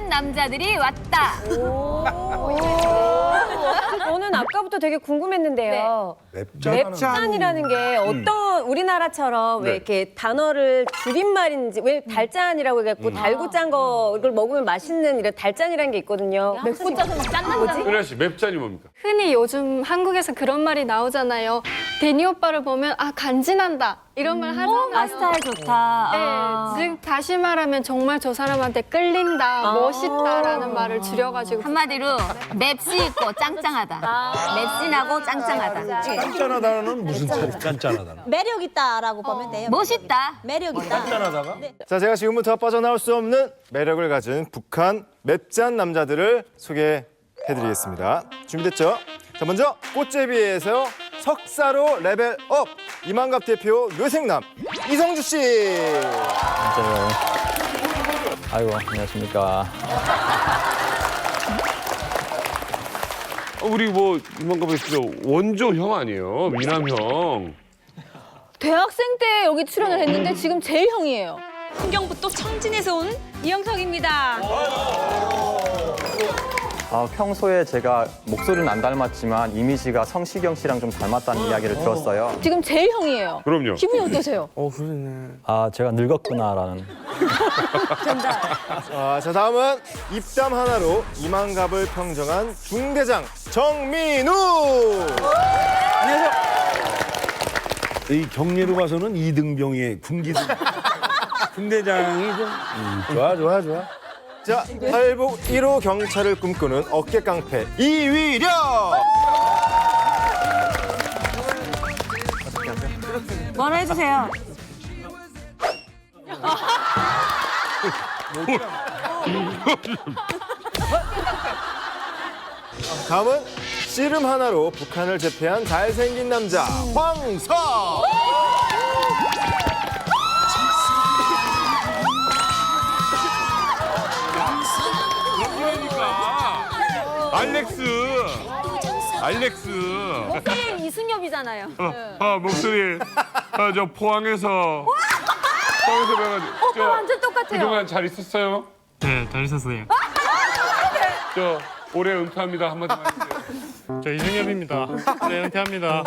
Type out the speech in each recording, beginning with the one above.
남자들이 왔다. 저는 아까부터 되게 궁금했는데요. 맵짠이라는 게 어떤 우리나라처럼 왜 이렇게 단어를 줄임말인지 왜 달짠이라고 해갖고 달고 짠 거를 먹으면 맛있는 이런 달짠이라는 게 있거든요. 맵고 짜서 막 짠난다. 은하 씨, 맵짠이 뭡니까? 흔히 요즘 한국에서 그런 말이 나오잖아요. 데니 오빠를 보면 아 간지난다 이런 말 하잖아요. 아, 스타일 좋다. 네, 아. 즉 다시 말하면 정말 저 사람한테 끌린다, 멋있다라는 말을 줄여가지고 한마디로 맵시 있고 짱짱하다. 맵신하고 짱짱하다. 짠짠하다는 무슨 짠짠하다는? 매력 있다라고 보면 돼요. 멋있다. 매력 있다. 짠짠하다가? 자, 제가 지금부터 빠져나올 수 없는 매력을 가진 북한 맵짠 남자들을 소개해드리겠습니다. 준비됐죠? 자, 먼저 꽃제비에서 석사로 레벨업 이만갑 대표 뇌생남 이성주 씨. 진짜요. 아이고, 안녕하십니까. 우리 뭐 이만갑 씨가 원조 형 아니에요? 미남 형. 대학생 때 여기 출연을 했는데 지금 제일 형이에요. 풍경북도 청진에서 온 이영석입니다. 평소에 제가 목소리는 안 닮았지만 이미지가 성시경 씨랑 좀 닮았다는 이야기를 들었어요. 지금 제일 형이에요. 그럼요. 기분이 어떠세요? 제가 늙었구나라는. 자, 다음은 입담 하나로 이만갑을 평정한 중대장 정민우. 이 경례로 봐서는 이등병의 군기등. 군대장이 좀 좋아. 자, 탈북 1호 경찰을 꿈꾸는 어깨 깡패 이위령. 뭐라 해주세요. 다음은 씨름 하나로 북한을 제패한 잘생긴 남자 황석. 알렉스. 목소리 이승엽이잖아요. 목소리. 저 포항에서 배워가지고. 완전 똑같아요. 그동안 잘 있었어요? 네, 잘 있었어요. 저 올해 은퇴합니다. 한마디만 해주세요. 저 이승엽입니다. 네, 은퇴합니다.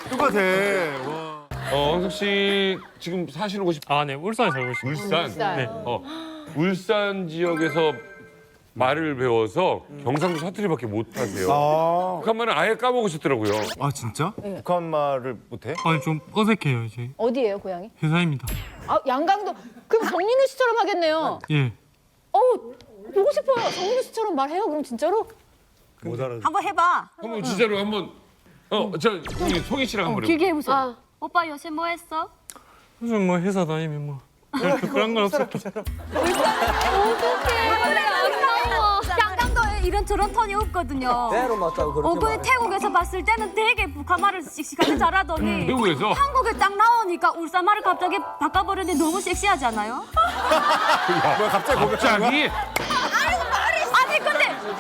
똑같아. 황석 씨 지금 사시는 곳이 네, 울산에 살고 있습니다. 울산. 네. 울산 지역에서 말을 배워서 경상도 사투리밖에 못 하세요. 북한 말은 아예 까먹으셨더라고요. 아, 진짜? 북한 말을 못해? 좀 어색해요, 이제. 어디예요, 고향이? 회사입니다. 아, 양강도. 그럼 정민우 씨처럼 하겠네요. 예. 보고 싶어요. 정민우 씨처럼 말해요, 그럼 진짜로? 못 알아. 한번 해봐. 한번 진짜로 한번 우리 송희 씨랑 한번 길게 해보세요. 오빠 요새 뭐 했어? 요즘 뭐 회사 다니면 뭐 별 특별한 건 없었다. 양강도에 이런 저런 톤이 없거든요. 때로 맞다고 그렇게 근데 태국에서 봤을 때는 되게 북한 말을 씩씩하게 잘하더니 태국에서? 한국에 딱 나오니까 울산 말을 갑자기 바꿔버렸는데 너무 섹시하지 않아요? 뭐야, 갑자기 고백하는 거야?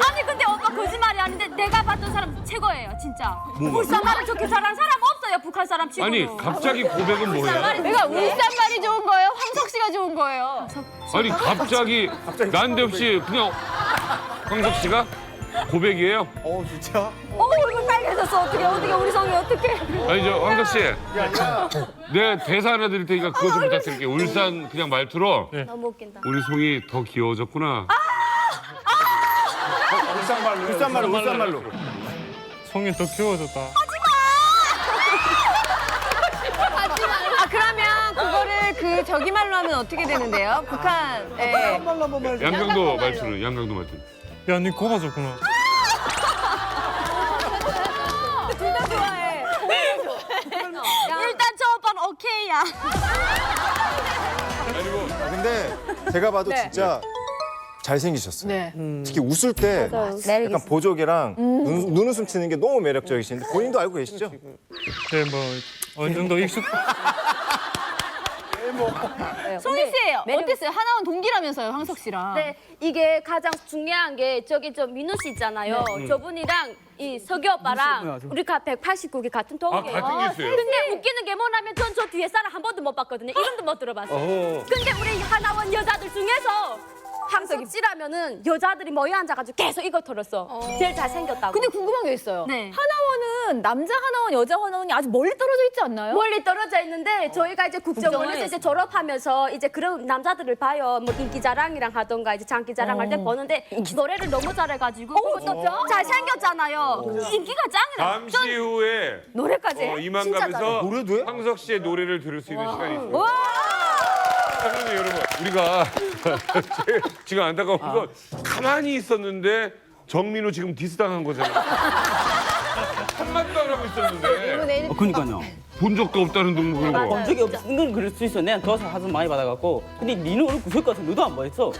아니 근데 오빠 거짓말이 아닌데 내가 봤던 사람 최고예요 진짜. 울산 말을 좋게 잘하는 사람 없어요 북한 사람 치고는. 아니 갑자기 고백은 뭐야? 내가 울산 말이 좋은 거예요? 황석 씨가 좋은 거예요? 아니 갑자기 난데없이 그냥 황석 씨가 고백이에요? 진짜? 얼굴 빨개졌어. 어떻게 우리 성이 어떻게? 아니 저 황석 씨, 내 대사 하나 드릴 테니까 그거 좀 부탁드릴게요. 울산 그냥 말투로 너무 웃긴다. 우리 송이 더 귀여워졌구나. 울산말로. 성이 더 키워졌다. 그러면 그거를 그 저기 말로 하면 어떻게 되는데요? 북한. 양강도 말투는 양강도 말투. 야, 니 고가졌구나. 둘 다 좋아해. 일단 저 오빠는 오케이야. 근데 제가 봐도 진짜 잘생기셨어요. 특히 웃을 때 약간 보조개랑 눈웃음 치는 게 너무 매력적이신데 본인도 알고 계시죠? 네, 뭐 어느 정도 익숙. 송희 씨 어땠어요? 하나원 동기라면서요, 황석 씨랑. 네, 이게 가장 중요한 게 저기 저 민우 씨 있잖아요. 저분이랑 이 석이 오빠랑 우리가 189개 같은 동이에요. 같은 게 있어요? 근데 웃기는 게 뭐냐면 전 저 뒤에 사람 한 번도 못 봤거든요. 이름도 못 들어봤어요. 근데 우리 하나원 여자들 중에서 황석 씨라면은 여자들이 모여 앉아가지고 계속 이거 들었어. 제일 잘생겼다고. 근데 궁금한 게 있어요. 네. 하나원은 남자 하나원, 여자 하나원이 아주 멀리 떨어져 있지 않나요? 멀리 떨어져 있는데 저희가 이제 국정원에서 이제 졸업하면서 이제 그런 남자들을 봐요. 뭐 인기자랑이랑 하던가 이제 장기자랑 할 때 보는데 노래를 너무 잘해가지고 그리고 또 잘생겼잖아요. 인기가 짱이라. 잠시 후에 노래까지 해? 진짜 이만갑에서 잘해. 노래도 해? 황석 씨의 노래를 들을 수 있는 시간이 있어요. 자, 그런데 여러분, 우리가 지금 안타까운 건 가만히 있었는데 정민우 지금 디스당한 거잖아요. 한마디도 안 하고 있었는데 그러니까요. 본 적도 없다는 둥 그런 거. 본 적이 없는 건 그럴 수 있어. 내가 더 하선 많이 받아갖고. 근데 니는 얼굴 구석 가서 너도 안 보였어.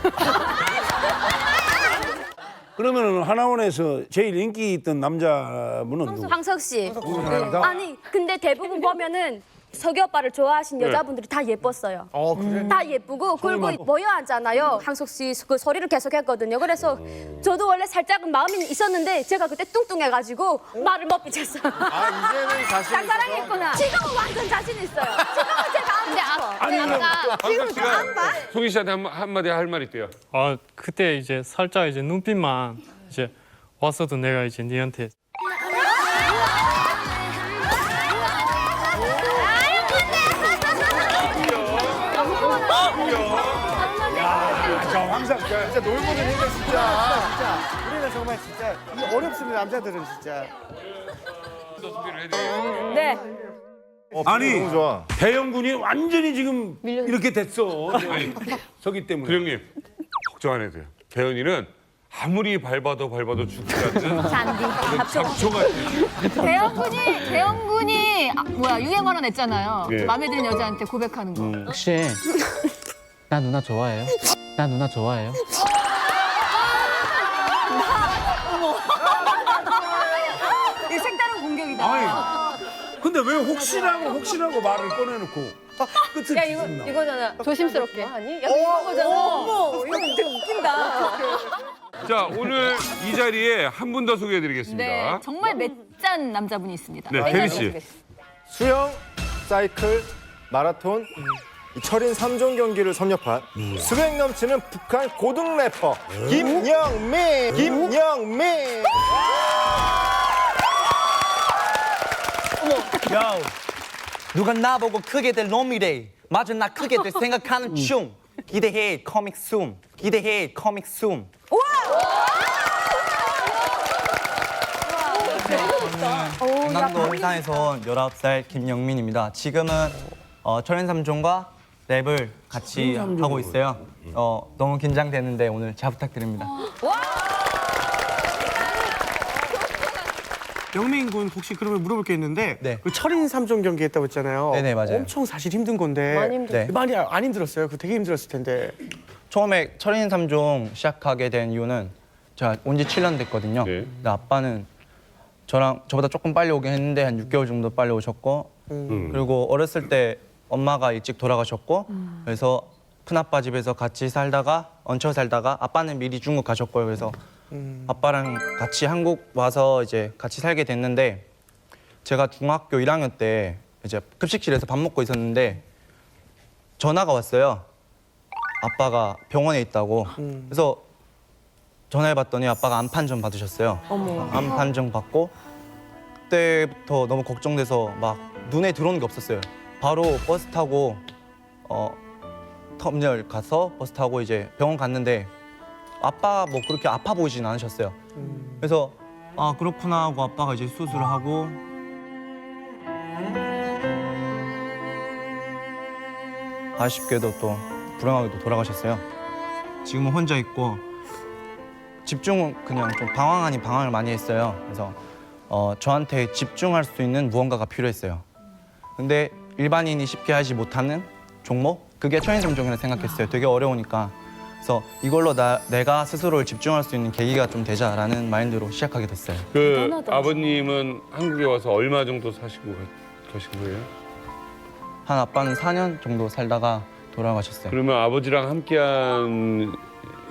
그러면은 하나원에서 제일 인기 있던 남자분은 누구? 황석 씨. 사람이다? 아니 근데 대부분 보면은 석이 오빠를 좋아하신 여자분들이 다 예뻤어요. 그래? 다 예쁘고 그리고 모여 앉잖아요. 황석 씨 그 소리를 계속 했거든요. 그래서 저도 원래 살짝은 마음이 있었는데 제가 그때 뚱뚱해가지고 말을 못 비쳤어요. 이제는 자신 있어서. 사랑했구나. 지금은 완전 자신 있어요. 지금은 제가 근데 황석 씨가 송희 씨한테 한마디 할 말 있대요. 아 그때 이제 살짝 이제 눈빛만 이제 왔어도 내가 이제 니한테 저 항상 진짜 놀고는 힘들 진짜. 우리는 정말 진짜 어렵습니다 남자들은 진짜. 소개를 해드려요. 네. 아니 너무 좋아. 배영군이 완전히 지금 이렇게 됐어. 서기 때문에. 그 형님 걱정 안 해도 돼요. 배현이는 아무리 밟아도 죽지 않는 잔디. 잡초가 배영군이 유행어로 냈잖아요. 예. 마음에 드는 여자한테 고백하는 거. 혹시 나 누나 좋아해요? 나 누나 좋아해요? 이 색다른 공격이다. 아니 근데 왜 혹시라고 말을 꺼내놓고 끝을 야 짓나? 이거잖아. 조심스럽게. 아니? 약간 이런 거잖아. 어머, 이거 되게 웃긴다. 자, 오늘 이 자리에 한 분 더 소개해드리겠습니다. 네, 정말 맷짠 남자분이 있습니다. 네, 혜리 씨. 수영, 사이클, 마라톤, 이 철인 3종 경기를 섭렵한 수백 넘치는 북한 고등 래퍼 김영민. 김영민. 야, 누가 나보고 크게 될 놈이래. 맞아, 나 크게 될 생각하는 중. 기대해, 커믹 숨. 기대해, 커믹 숨. 강남도 홍산에서 19살 김영민입니다. 지금은 철인 3종과 랩을 같이 하고 있어요. 너무 긴장되는데 오늘 잘 부탁드립니다. 영민 군 혹시 그러면 물어볼 게 있는데 네. 그 철인 3종 경기 했다고 했잖아요. 네네, 맞아요. 엄청 사실 힘든 건데 많이 힘들었어요. 네. 많이 안 힘들었어요? 그 되게 힘들었을 텐데. 처음에 철인 3종 시작하게 된 이유는 제가 온 지 7년 됐거든요. 네. 근데 아빠는 저보다 조금 빨리 오긴 했는데 한 6개월 정도 빨리 오셨고 그리고 어렸을 때 엄마가 일찍 돌아가셨고 그래서 큰아빠 집에서 같이 살다가 얹혀 살다가 아빠는 미리 중국 가셨고요. 그래서 아빠랑 같이 한국 와서 이제 같이 살게 됐는데 제가 중학교 1학년 때 이제 급식실에서 밥 먹고 있었는데 전화가 왔어요. 아빠가 병원에 있다고. 그래서 전화해봤더니 아빠가 암 판정 받으셨어요. 암 판정 받고 그때부터 너무 걱정돼서 막 눈에 들어오는 게 없었어요. 바로 버스 타고 터미널 가서 버스 타고 이제 병원 갔는데 아빠 뭐 그렇게 아파 보이진 않으셨어요. 그래서 아 그렇구나 하고 아빠가 이제 수술을 하고 아쉽게도 또 불행하게도 돌아가셨어요. 지금은 혼자 있고 집중은 그냥 좀 방황 아닌 방황을 많이 했어요. 그래서 저한테 집중할 수 있는 무언가가 필요했어요. 근데 일반인이 쉽게 하지 못하는 종목? 그게 철인3종이라 생각했어요. 되게 어려우니까. 그래서 이걸로 내가 스스로를 집중할 수 있는 계기가 좀 되자라는 마인드로 시작하게 됐어요. 그 아버님은 한국에 와서 얼마 정도 사시고 가신 거예요? 한 아빠는 4년 정도 살다가 돌아가셨어요. 그러면 아버지랑 함께한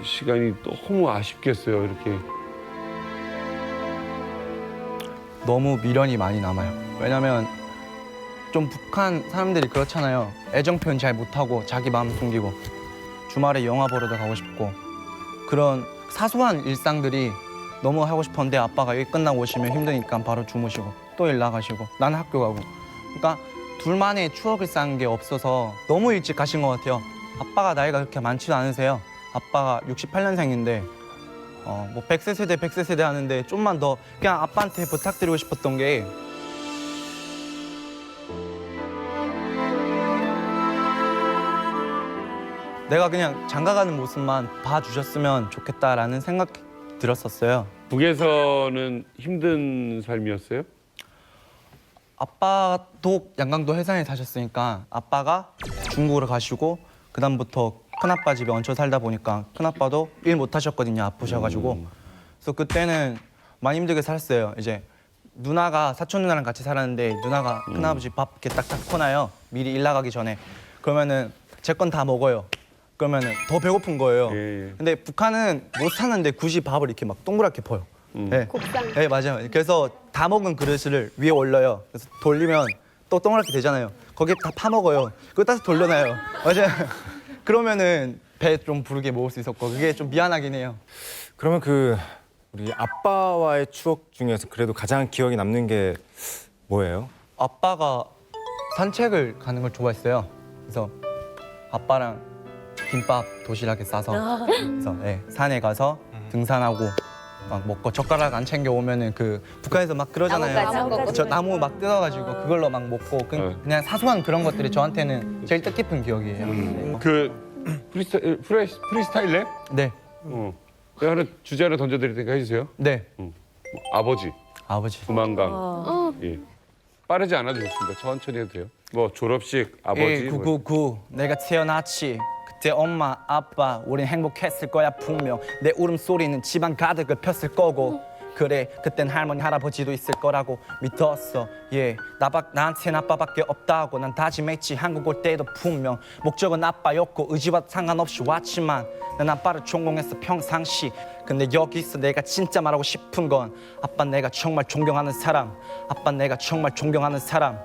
시간이 너무 아쉽겠어요. 이렇게. 너무 미련이 많이 남아요. 왜냐면 좀 북한 사람들이 그렇잖아요. 애정 표현 잘 못하고 자기 마음 숨기고 주말에 영화 보러 가고 싶고 그런 사소한 일상들이 너무 하고 싶었는데 아빠가 일 끝나고 오시면 힘드니까 바로 주무시고 또 일 나가시고 나는 학교 가고 그러니까 둘만의 추억을 쌓은 게 없어서 너무 일찍 가신 것 같아요. 아빠가 나이가 그렇게 많지도 않으세요. 아빠가 68년생인데 뭐 100세 세대 하는데 좀만 더 그냥 아빠한테 부탁드리고 싶었던 게 내가 그냥 장가가는 모습만 봐주셨으면 좋겠다라는 생각 들었었어요. 북에서는 힘든 삶이었어요? 아빠도 양강도 해상에 사셨으니까 아빠가 중국으로 가시고 그다음부터 큰아빠 집에 얹혀 살다 보니까 큰아빠도 일 못 하셨거든요. 아프셔가지고. 그래서 그때는 많이 힘들게 살았어요. 이제 누나가 사촌 누나랑 같이 살았는데 누나가 큰아버지 밥 이렇게 딱딱 퍼놔요. 미리 일 나가기 전에. 그러면은 제 건 다 먹어요. 그러면은 더 배고픈 거예요. 예. 근데 북한은 못 사는데 굳이 밥을 이렇게 막 동그랗게 퍼요. 네. 곱상. 네, 맞아요. 그래서 다 먹은 그릇을 위에 올려요. 그래서 돌리면 또 동그랗게 되잖아요. 거기에 다 파먹어요. 그거 다시 돌려놔요. 맞아요. 그러면은 배 좀 부르게 먹을 수 있었고 그게 좀 미안하긴 해요. 그러면 그 우리 아빠와의 추억 중에서 그래도 가장 기억에 남는 게 뭐예요? 아빠가 산책을 가는 걸 좋아했어요. 그래서 아빠랑 김밥 도시락에 싸서 그래서 네, 산에 가서 등산하고 막 먹고 젓가락 안 챙겨 오면은 그 북한에서 막 그러잖아요. 나뭇가지. 저 나무 막 뜯어가지고 그걸로 막 먹고 그냥 사소한 그런 것들이 저한테는 제일 뜻깊은 기억이에요. 그 프리스타일 랩? 네, 제가 하나 주제 하나 던져드릴 테니까 해주세요. 네. 아버지, 아버지. 두만강. 예. 빠르지 않아도 좋습니다. 천천히 해도 돼요. 뭐 졸업식, 아버지. 1999 내가 태어났지. 그때 엄마, 아빠 우린 행복했을 거야 분명. 내 울음소리는 집안 가득을 폈을 거고 그래 그땐 할머니, 할아버지도 있을 거라고 믿었어. 예, 나한텐 아빠밖에 없다고 난 다짐했지. 한국 올 때도 분명 목적은 아빠였고 의지와 상관없이 왔지만 난 아빠를 존경했어 평상시. 근데 여기서 내가 진짜 말하고 싶은 건 아빠 내가 정말 존경하는 사람. 아빠 내가 정말 존경하는 사람.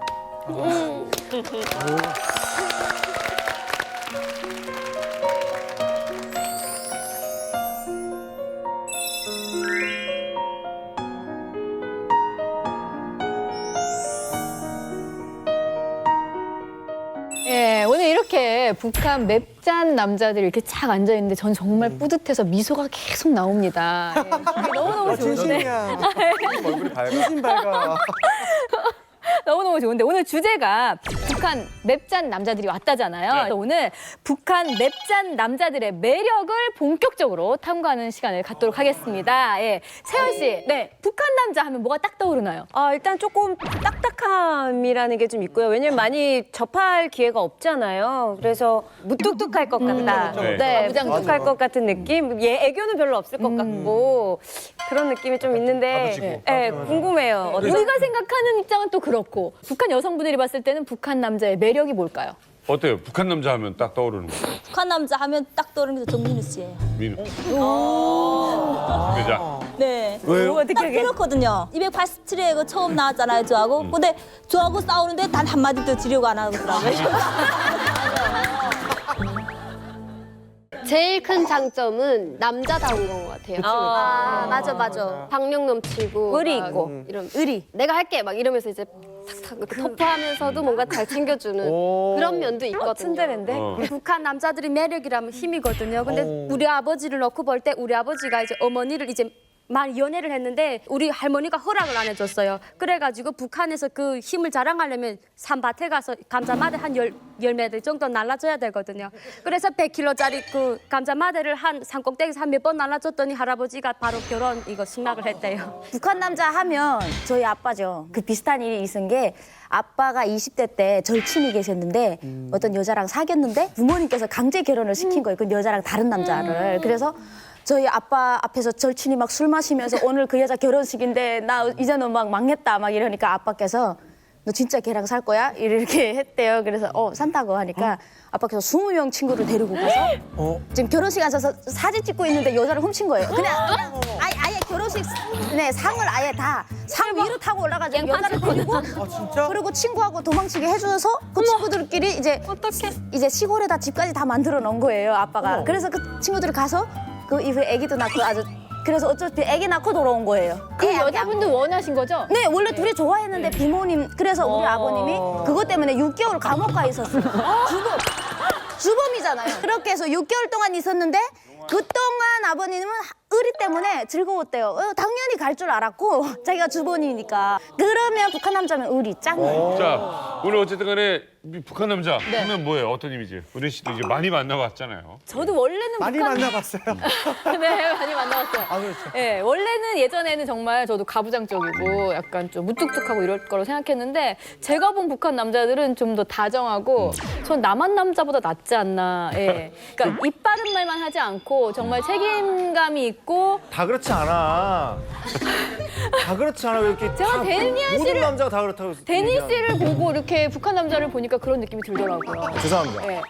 예, 오늘 이렇게 북한 맵짠 남자들이 이렇게 착 앉아 있는데 전 정말 뿌듯해서 미소가 계속 나옵니다. 예, 너무너무 좋은데. 얼굴이 밝아. 진심 밝아. 너무너무 좋은데 오늘 주제가 북한 맵짠 남자들이 왔다잖아요. 오늘 북한 맵짠 남자들의 매력을 본격적으로 탐구하는 시간을 갖도록 하겠습니다. 예. 채연 씨, 네, 북한 남자 하면 뭐가 딱 떠오르나요? 일단 조금 딱딱함이라는 게 좀 있고요. 왜냐면 많이 접할 기회가 없잖아요. 그래서 무뚝뚝할 것 같다. 네, 무뚝뚝할 것 같은 느낌. 애교는 별로 없을 것 같고 그런 느낌이 좀 있는데, 네, 궁금해요. 우리가 생각하는 입장은 또 그렇고 북한 여성분들이 봤을 때는 북한 남자의 매력이 뭘까요? 어때요? 북한 남자 하면 딱 떠오르는 거. 북한 남자 하면 딱 떠오르는 게 정민우 씨예요. 민우. 여자. 네. 왜요? 딱 그렇거든요. 287회 그 처음 나왔잖아요, 저하고. 근데 저하고 싸우는데 단 한마디도 지려고 안 하더라고요. 제일 큰 장점은 남자다운 건 것 같아요. 맞아. 박력 넘치고 의리 막 있고. 이런 내가 할게 막 이러면서 이제 탁탁 터프하면서도 뭔가 잘 챙겨주는 그런 면도 있거든요. 츤데레인데? 북한 남자들이 매력이라면 힘이거든요. 근데 우리 아버지를 놓고 볼 때 우리 아버지가 이제 어머니를 이제 많이 연애를 했는데 우리 할머니가 허락을 안 해줬어요. 그래가지고 북한에서 그 힘을 자랑하려면 산밭에 가서 감자마대 한 10매들 정도 날라줘야 되거든요. 그래서 100kg짜리 그 감자마대를 한 산꼭대기에서 한 몇 번 날라줬더니 할아버지가 바로 결혼 승낙을 했대요. 북한 남자 하면 저희 아빠죠. 그 비슷한 일이 있은 게 아빠가 20대 때 절친이 계셨는데 어떤 여자랑 사귀었는데 부모님께서 강제 결혼을 시킨 거예요. 그 여자랑 다른 남자를. 그래서 저희 아빠 앞에서 절친이 막 술 마시면서 오늘 그 여자 결혼식인데 나 이제는 막 망했다 막 이러니까 아빠께서 너 진짜 걔랑 살 거야? 이렇게 했대요. 그래서 산다고 하니까 아빠께서 20명 친구를 데리고 가서 지금 결혼식 앉아서 사진 찍고 있는데 여자를 훔친 거예요. 그냥 아예 결혼식 상을 아예 다 상 위로 타고 올라가지고 여자를 데리고 그리고 친구하고 도망치게 해줘서 그 친구들끼리 이제 시골에다 집까지 다 만들어 놓은 거예요, 아빠가. 그래서 그 친구들이 가서 그 이후에 아기도 낳고 아주 그래서 어차피 아기 낳고 돌아온 거예요. 그 여자분도 원하신 거죠? 네, 원래 둘이 좋아했는데 비모님 그래서 우리 아버님이 그것 때문에 6개월 감옥 가 있었어요. 주범이잖아요. 그렇게 해서 6개월 동안 있었는데 그동안 아버님은 의리 때문에 즐거웠대요. 당연히 갈 줄 알았고 자기가 주범이니까. 그러면 북한 남자면 의리 짱이에요. 자, 오늘 어쨌든 간에 북한 남자 하면 뭐예요? 어떤 이미지? 우리 씨도 이제 많이 만나봤잖아요. 저도 원래는 많이 만나봤어요. 네, 많이 만나봤어요. 그렇죠. 네, 원래는 예전에는 정말 저도 가부장적이고 약간 좀 무뚝뚝하고 이럴 거라고 생각했는데 제가 본 북한 남자들은 좀 더 다정하고 전 남한 남자보다 낫지 않나. 예. 그러니까 입 바른 말만 하지 않고 정말 책임감이 있고. 다 그렇지 않아. 다 그렇지 않아. 왜 이렇게 제가 데니아 모든 씨를- 남자가 다 그렇다고. 데니 씨를 보고 이렇게 북한 남자를 보니까 그런 느낌이 들더라고요. 죄송합니다. 예.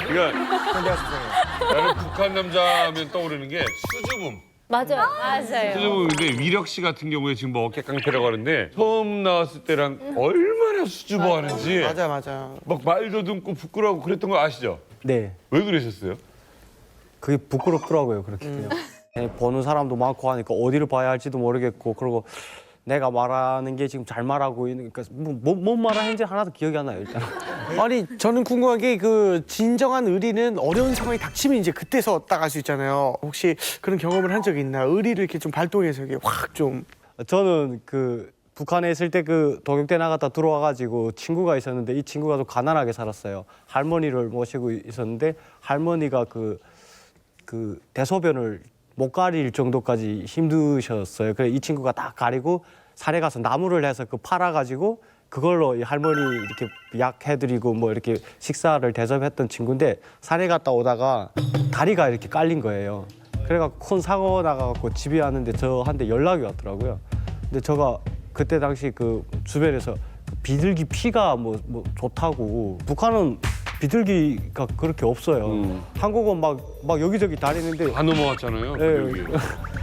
그러니까 내가 죄송해요. 나는 북한 남자면 떠오르는 게 수줍음. 맞아요. 맞아요. 수줍음인데 위력 씨 같은 경우에 지금 뭐 어깨 깡패라고 하는데 처음 나왔을 때랑 얼마나 수줍어하는지 맞아. 막 말도 듣고 부끄러워하고 그랬던 거 아시죠? 네. 왜 그러셨어요? 그게 부끄럽더라고요. 그렇게 그냥. 보는 사람도 많고 하니까 어디를 봐야 할지도 모르겠고 그리고 내가 말하는 게 지금 잘 말하고 있으니까 뭔 말하는지 하나도 기억이 안 나요 일단. 아니 저는 궁금한 게 그 진정한 의리는 어려운 상황이 닥치면 이제 그때서 딱 알 수 있잖아요. 혹시 그런 경험을 한 적이 있나? 의리를 이렇게 좀 발동해서 이게 확 좀. 저는 그 북한에 있을 때 그 독일대 나갔다 들어와가지고 친구가 있었는데 이 친구가 좀 가난하게 살았어요. 할머니를 모시고 있었는데 할머니가 그 대소변을 못 가릴 정도까지 힘드셨어요. 그래서 이 친구가 딱 가리고 산에 가서 나무를 해서 그 팔아가지고 그걸로 이 할머니 이렇게 약 해드리고 뭐 이렇게 식사를 대접했던 친구인데 산에 갔다 오다가 다리가 이렇게 깔린 거예요. 그래갖고 큰 사고 나가갖고 집에 왔는데 저한테 연락이 왔더라고요. 근데 제가 그때 당시 그 주변에서 비둘기 피가 뭐 좋다고. 북한은 비둘기가 그렇게 없어요. 한국은 막 여기저기 다니는데 다 넘어왔잖아요. 네.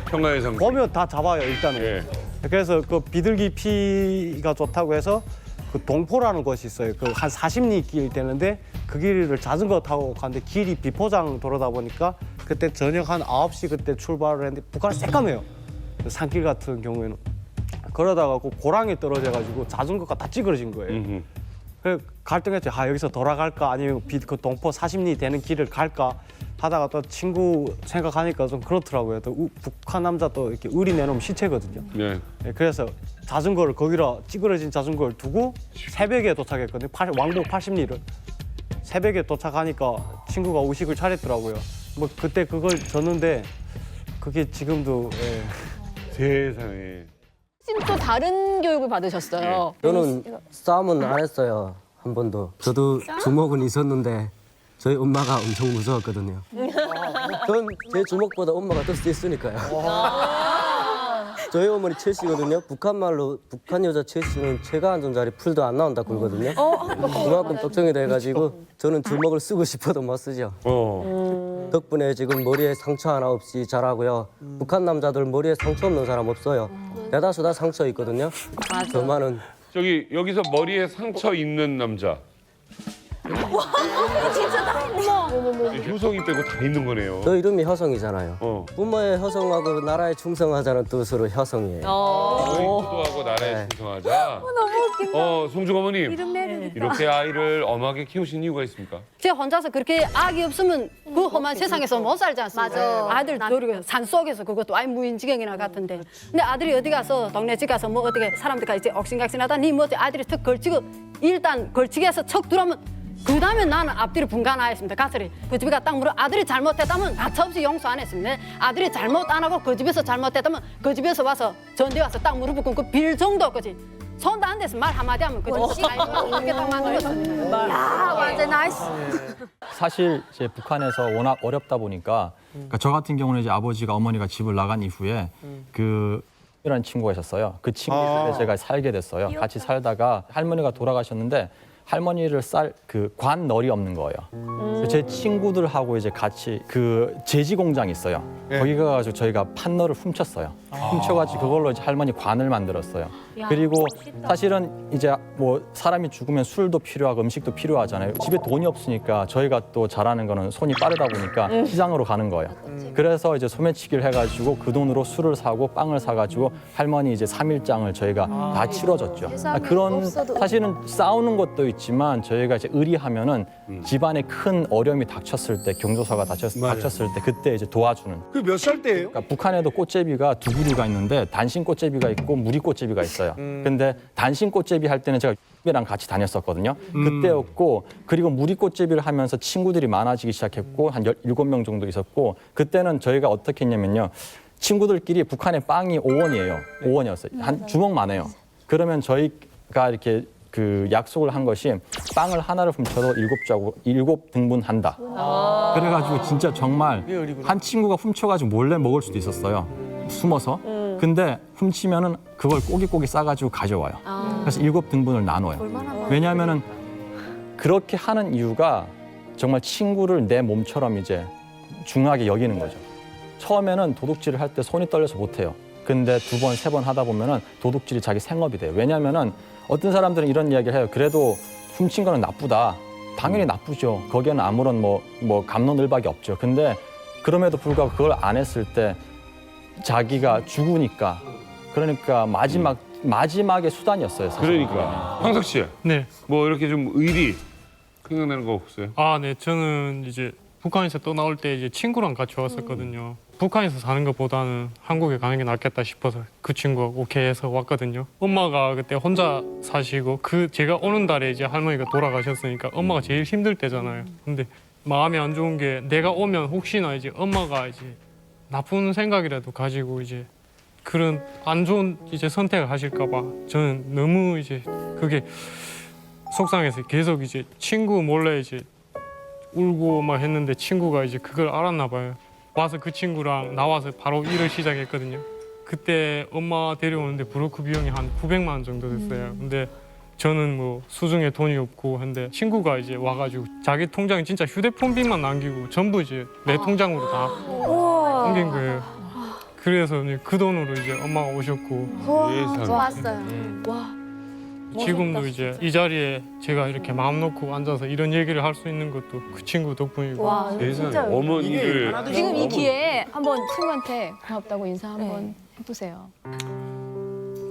평화의 상. 보면 다 잡아요 일단은. 예. 그래서 그 비둘기 피가 좋다고 해서 그 동포라는 곳이 있어요. 그 한 40리 길 되는데 그 길을 자전거 타고 가는데 길이 비포장 돌아다 보니까 그때 저녁 한 9시 그때 출발을 했는데 북한은 새까매요. 그 산길 같은 경우에는. 그러다가 그 고랑에 떨어져가지고 자전거가 다 찌그러진 거예요. 그래서 갈등했죠. 여기서 돌아갈까 아니면 그 동포 40리 되는 길을 갈까 하다가 또 친구 생각하니까 좀 그렇더라고요. 또 북한 남자 또 이렇게 의리 내놓으면 시체거든요. 네. 그래서 자전거를 거기라 찌그러진 자전거를 두고 새벽에 도착했거든요. 왕복 80리를. 새벽에 도착하니까 친구가 의식을 차렸더라고요. 뭐 그때 그걸 줬는데 그게 지금도 세상에. 또 다른 교육을 받으셨어요. 저는 싸움은 안 했어요. 한 번도. 저도 주먹은 있었는데 저희 엄마가 엄청 무서웠거든요. 전 제 주먹보다 엄마가 더 셌으니까요. 저희 어머니 최씨거든요. 북한 말로 북한 여자 최씨는 채가 앉은 자리 풀도 안 나온다 그러거든요. 그만큼 걱정이 돼가지고 저는 주먹을 쓰고 싶어도 못 쓰죠. 덕분에 지금 머리에 상처 하나 없이 자라고요. 북한 남자들 머리에 상처 없는 사람 없어요. 대다수 다 상처 있거든요. 저만은. 저기 여기서 머리에 상처 있는 남자. 진짜 다 있네. 효성이 빼고 다 있는 거네요. 저 이름이 효성이잖아요. 부모의 효성하고 나라에 충성하자는 뜻으로 효성이에요. 효도하고 나라에 충성하자. 너무 웃긴다. 송중 어머님. 이런 매력이 이렇게 아이를 엄하게 키우신 이유가 있습니까? 제가 혼자서 그렇게 악이 없으면 그 험한 세상에서 못 살지 않습니까? 맞아. 아들 데리고 산속에서 그것도 아이 무인지경이나 같은데. 근데 아들이 어디 가서 동네 집 가서 뭐 어떻게 사람들과 이제 옥신각신하다 니 뭐 아들이 턱 걸치고 일단 걸치게 해서 척 들어오면 그 다음에 나는 앞뒤로 분간하였습니다. 가설이 그 집에 딱 물어 아들이 잘못했다면 가차없이 용서 안 했습니다. 아들이 잘못 안 하고 그 집에서 잘못했다면 그 집에서 와서 전대 와서 딱 무릎 꿇고 그 빌 정도 거지. 손도 안 대서 말 한마디 하면 그 집에서 이렇게 딱 만들었어요. 야, 완전 나이스. 사실 이제 북한에서 워낙 어렵다 보니까 그러니까 저 같은 경우는 이제 아버지가 어머니가 집을 나간 이후에 그 이라는 친구가 있었어요. 그 친구 집에 제가 살게 됐어요. 같이 살다가 할머니가 돌아가셨는데 할머니를 쌀 그 관널이 없는 거예요. 그래서 제 친구들하고 이제 같이 그 제지 공장이 있어요. 거기 가가지고 저희가 판너를 훔쳤어요. 훔쳐가지고 그걸로 이제 할머니 관을 만들었어요. 그리고 사실은 이제 뭐 사람이 죽으면 술도 필요하고 음식도 필요하잖아요. 집에 돈이 없으니까 저희가 또 잘하는 거는 손이 빠르다 보니까 시장으로 가는 거예요. 그래서 이제 소매치기를 해가지고 그 돈으로 술을 사고 빵을 사가지고 할머니 이제 3일장을 저희가 다 치러줬죠. 그런 사실은 싸우는 것도 있지만 저희가 이제 의리하면은 집안에 큰 어려움이 닥쳤을 때 경조사가 닥쳤을 때 그때 이제 도와주는. 그 몇 살 때예요? 그러니까 북한에도 꽃제비가 두 부류가 있는데 단신 꽃제비가 있고 무리 꽃제비가 있어요. 근데 단신 꽃제비 할 때는 제가 랑 같이 다녔었거든요. 그때였고 그리고 무리 꽃제비를 하면서 친구들이 많아지기 시작했고 한 17명 정도 있었고 그때는 저희가 어떻게 했냐면요. 친구들끼리 북한의 빵이 5원이에요. 5원이었어요. 한 주먹만 해요. 그러면 저희가 이렇게 그 약속을 한 것이 빵을 하나를 훔쳐도 7등분 한다. 그래가지고 진짜 정말 한 친구가 훔쳐가지고 몰래 먹을 수도 있었어요. 숨어서. 근데 훔치면은 그걸 꼬깃꼬깃 싸가지고 가져와요. 그래서 7등분을 나눠요. 왜냐하면은 그렇게 하는 이유가 정말 친구를 내 몸처럼 이제 중하게 여기는 거죠. 처음에는 도둑질을 할 때 손이 떨려서 못해요. 근데 2번, 3번 하다 보면은 도둑질이 자기 생업이 돼요. 왜냐하면은 어떤 사람들은 이런 이야기를 해요. 그래도 훔친 거는 나쁘다. 당연히 나쁘죠. 거기에는 아무런 뭐 갑론을박이 없죠. 근데 그럼에도 불구하고 그걸 안 했을 때 자기가 죽으니까 그러니까 마지막의 수단이었어요. 사실. 그러니까 황석 씨, 네. 뭐 이렇게 좀 의리 생각나는 거 없어요? 아, 네. 저는 이제 북한에서 떠나올 때 이제 친구랑 같이 왔었거든요. 북한에서 사는 것보다는 한국에 가는 게 낫겠다 싶어서 그 친구가 오케이 해서 왔거든요. 엄마가 그때 혼자 사시고 제가 오는 달에 이제 할머니가 돌아가셨으니까 엄마가 제일 힘들 때잖아요. 근데 마음이 안 좋은 게 내가 오면 혹시나 이제 엄마가 이제 나쁜 생각이라도 가지고 이제 그런 안 좋은 이제 선택을 하실까 봐 저는 너무 이제 그게 속상해서 계속 이제 친구 몰래 이제 울고 막 했는데 친구가 이제 그걸 알았나 봐요. 와서 그 친구랑 나와서 바로 일을 시작했거든요. 그때 엄마 데려오는데 브로커 비용이 한 900만 원 정도 됐어요. 근데 저는 뭐 수중에 돈이 없고 한데 친구가 이제 와가지고 자기 통장에 진짜 휴대폰 빚만 남기고 전부 이제 내 통장으로 다 옮긴 거예요. 그래서 그 돈으로 이제 엄마가 오셨고 좋았어요. 지금도 이제 이 자리에 제가 이렇게 마음 놓고 앉아서 이런 얘기를 할 수 있는 것도 그 친구 덕분이고. 와, 세상에 어머니를 지금 이 기회에 한번 친구한테 고맙다고 인사 한번 해보세요.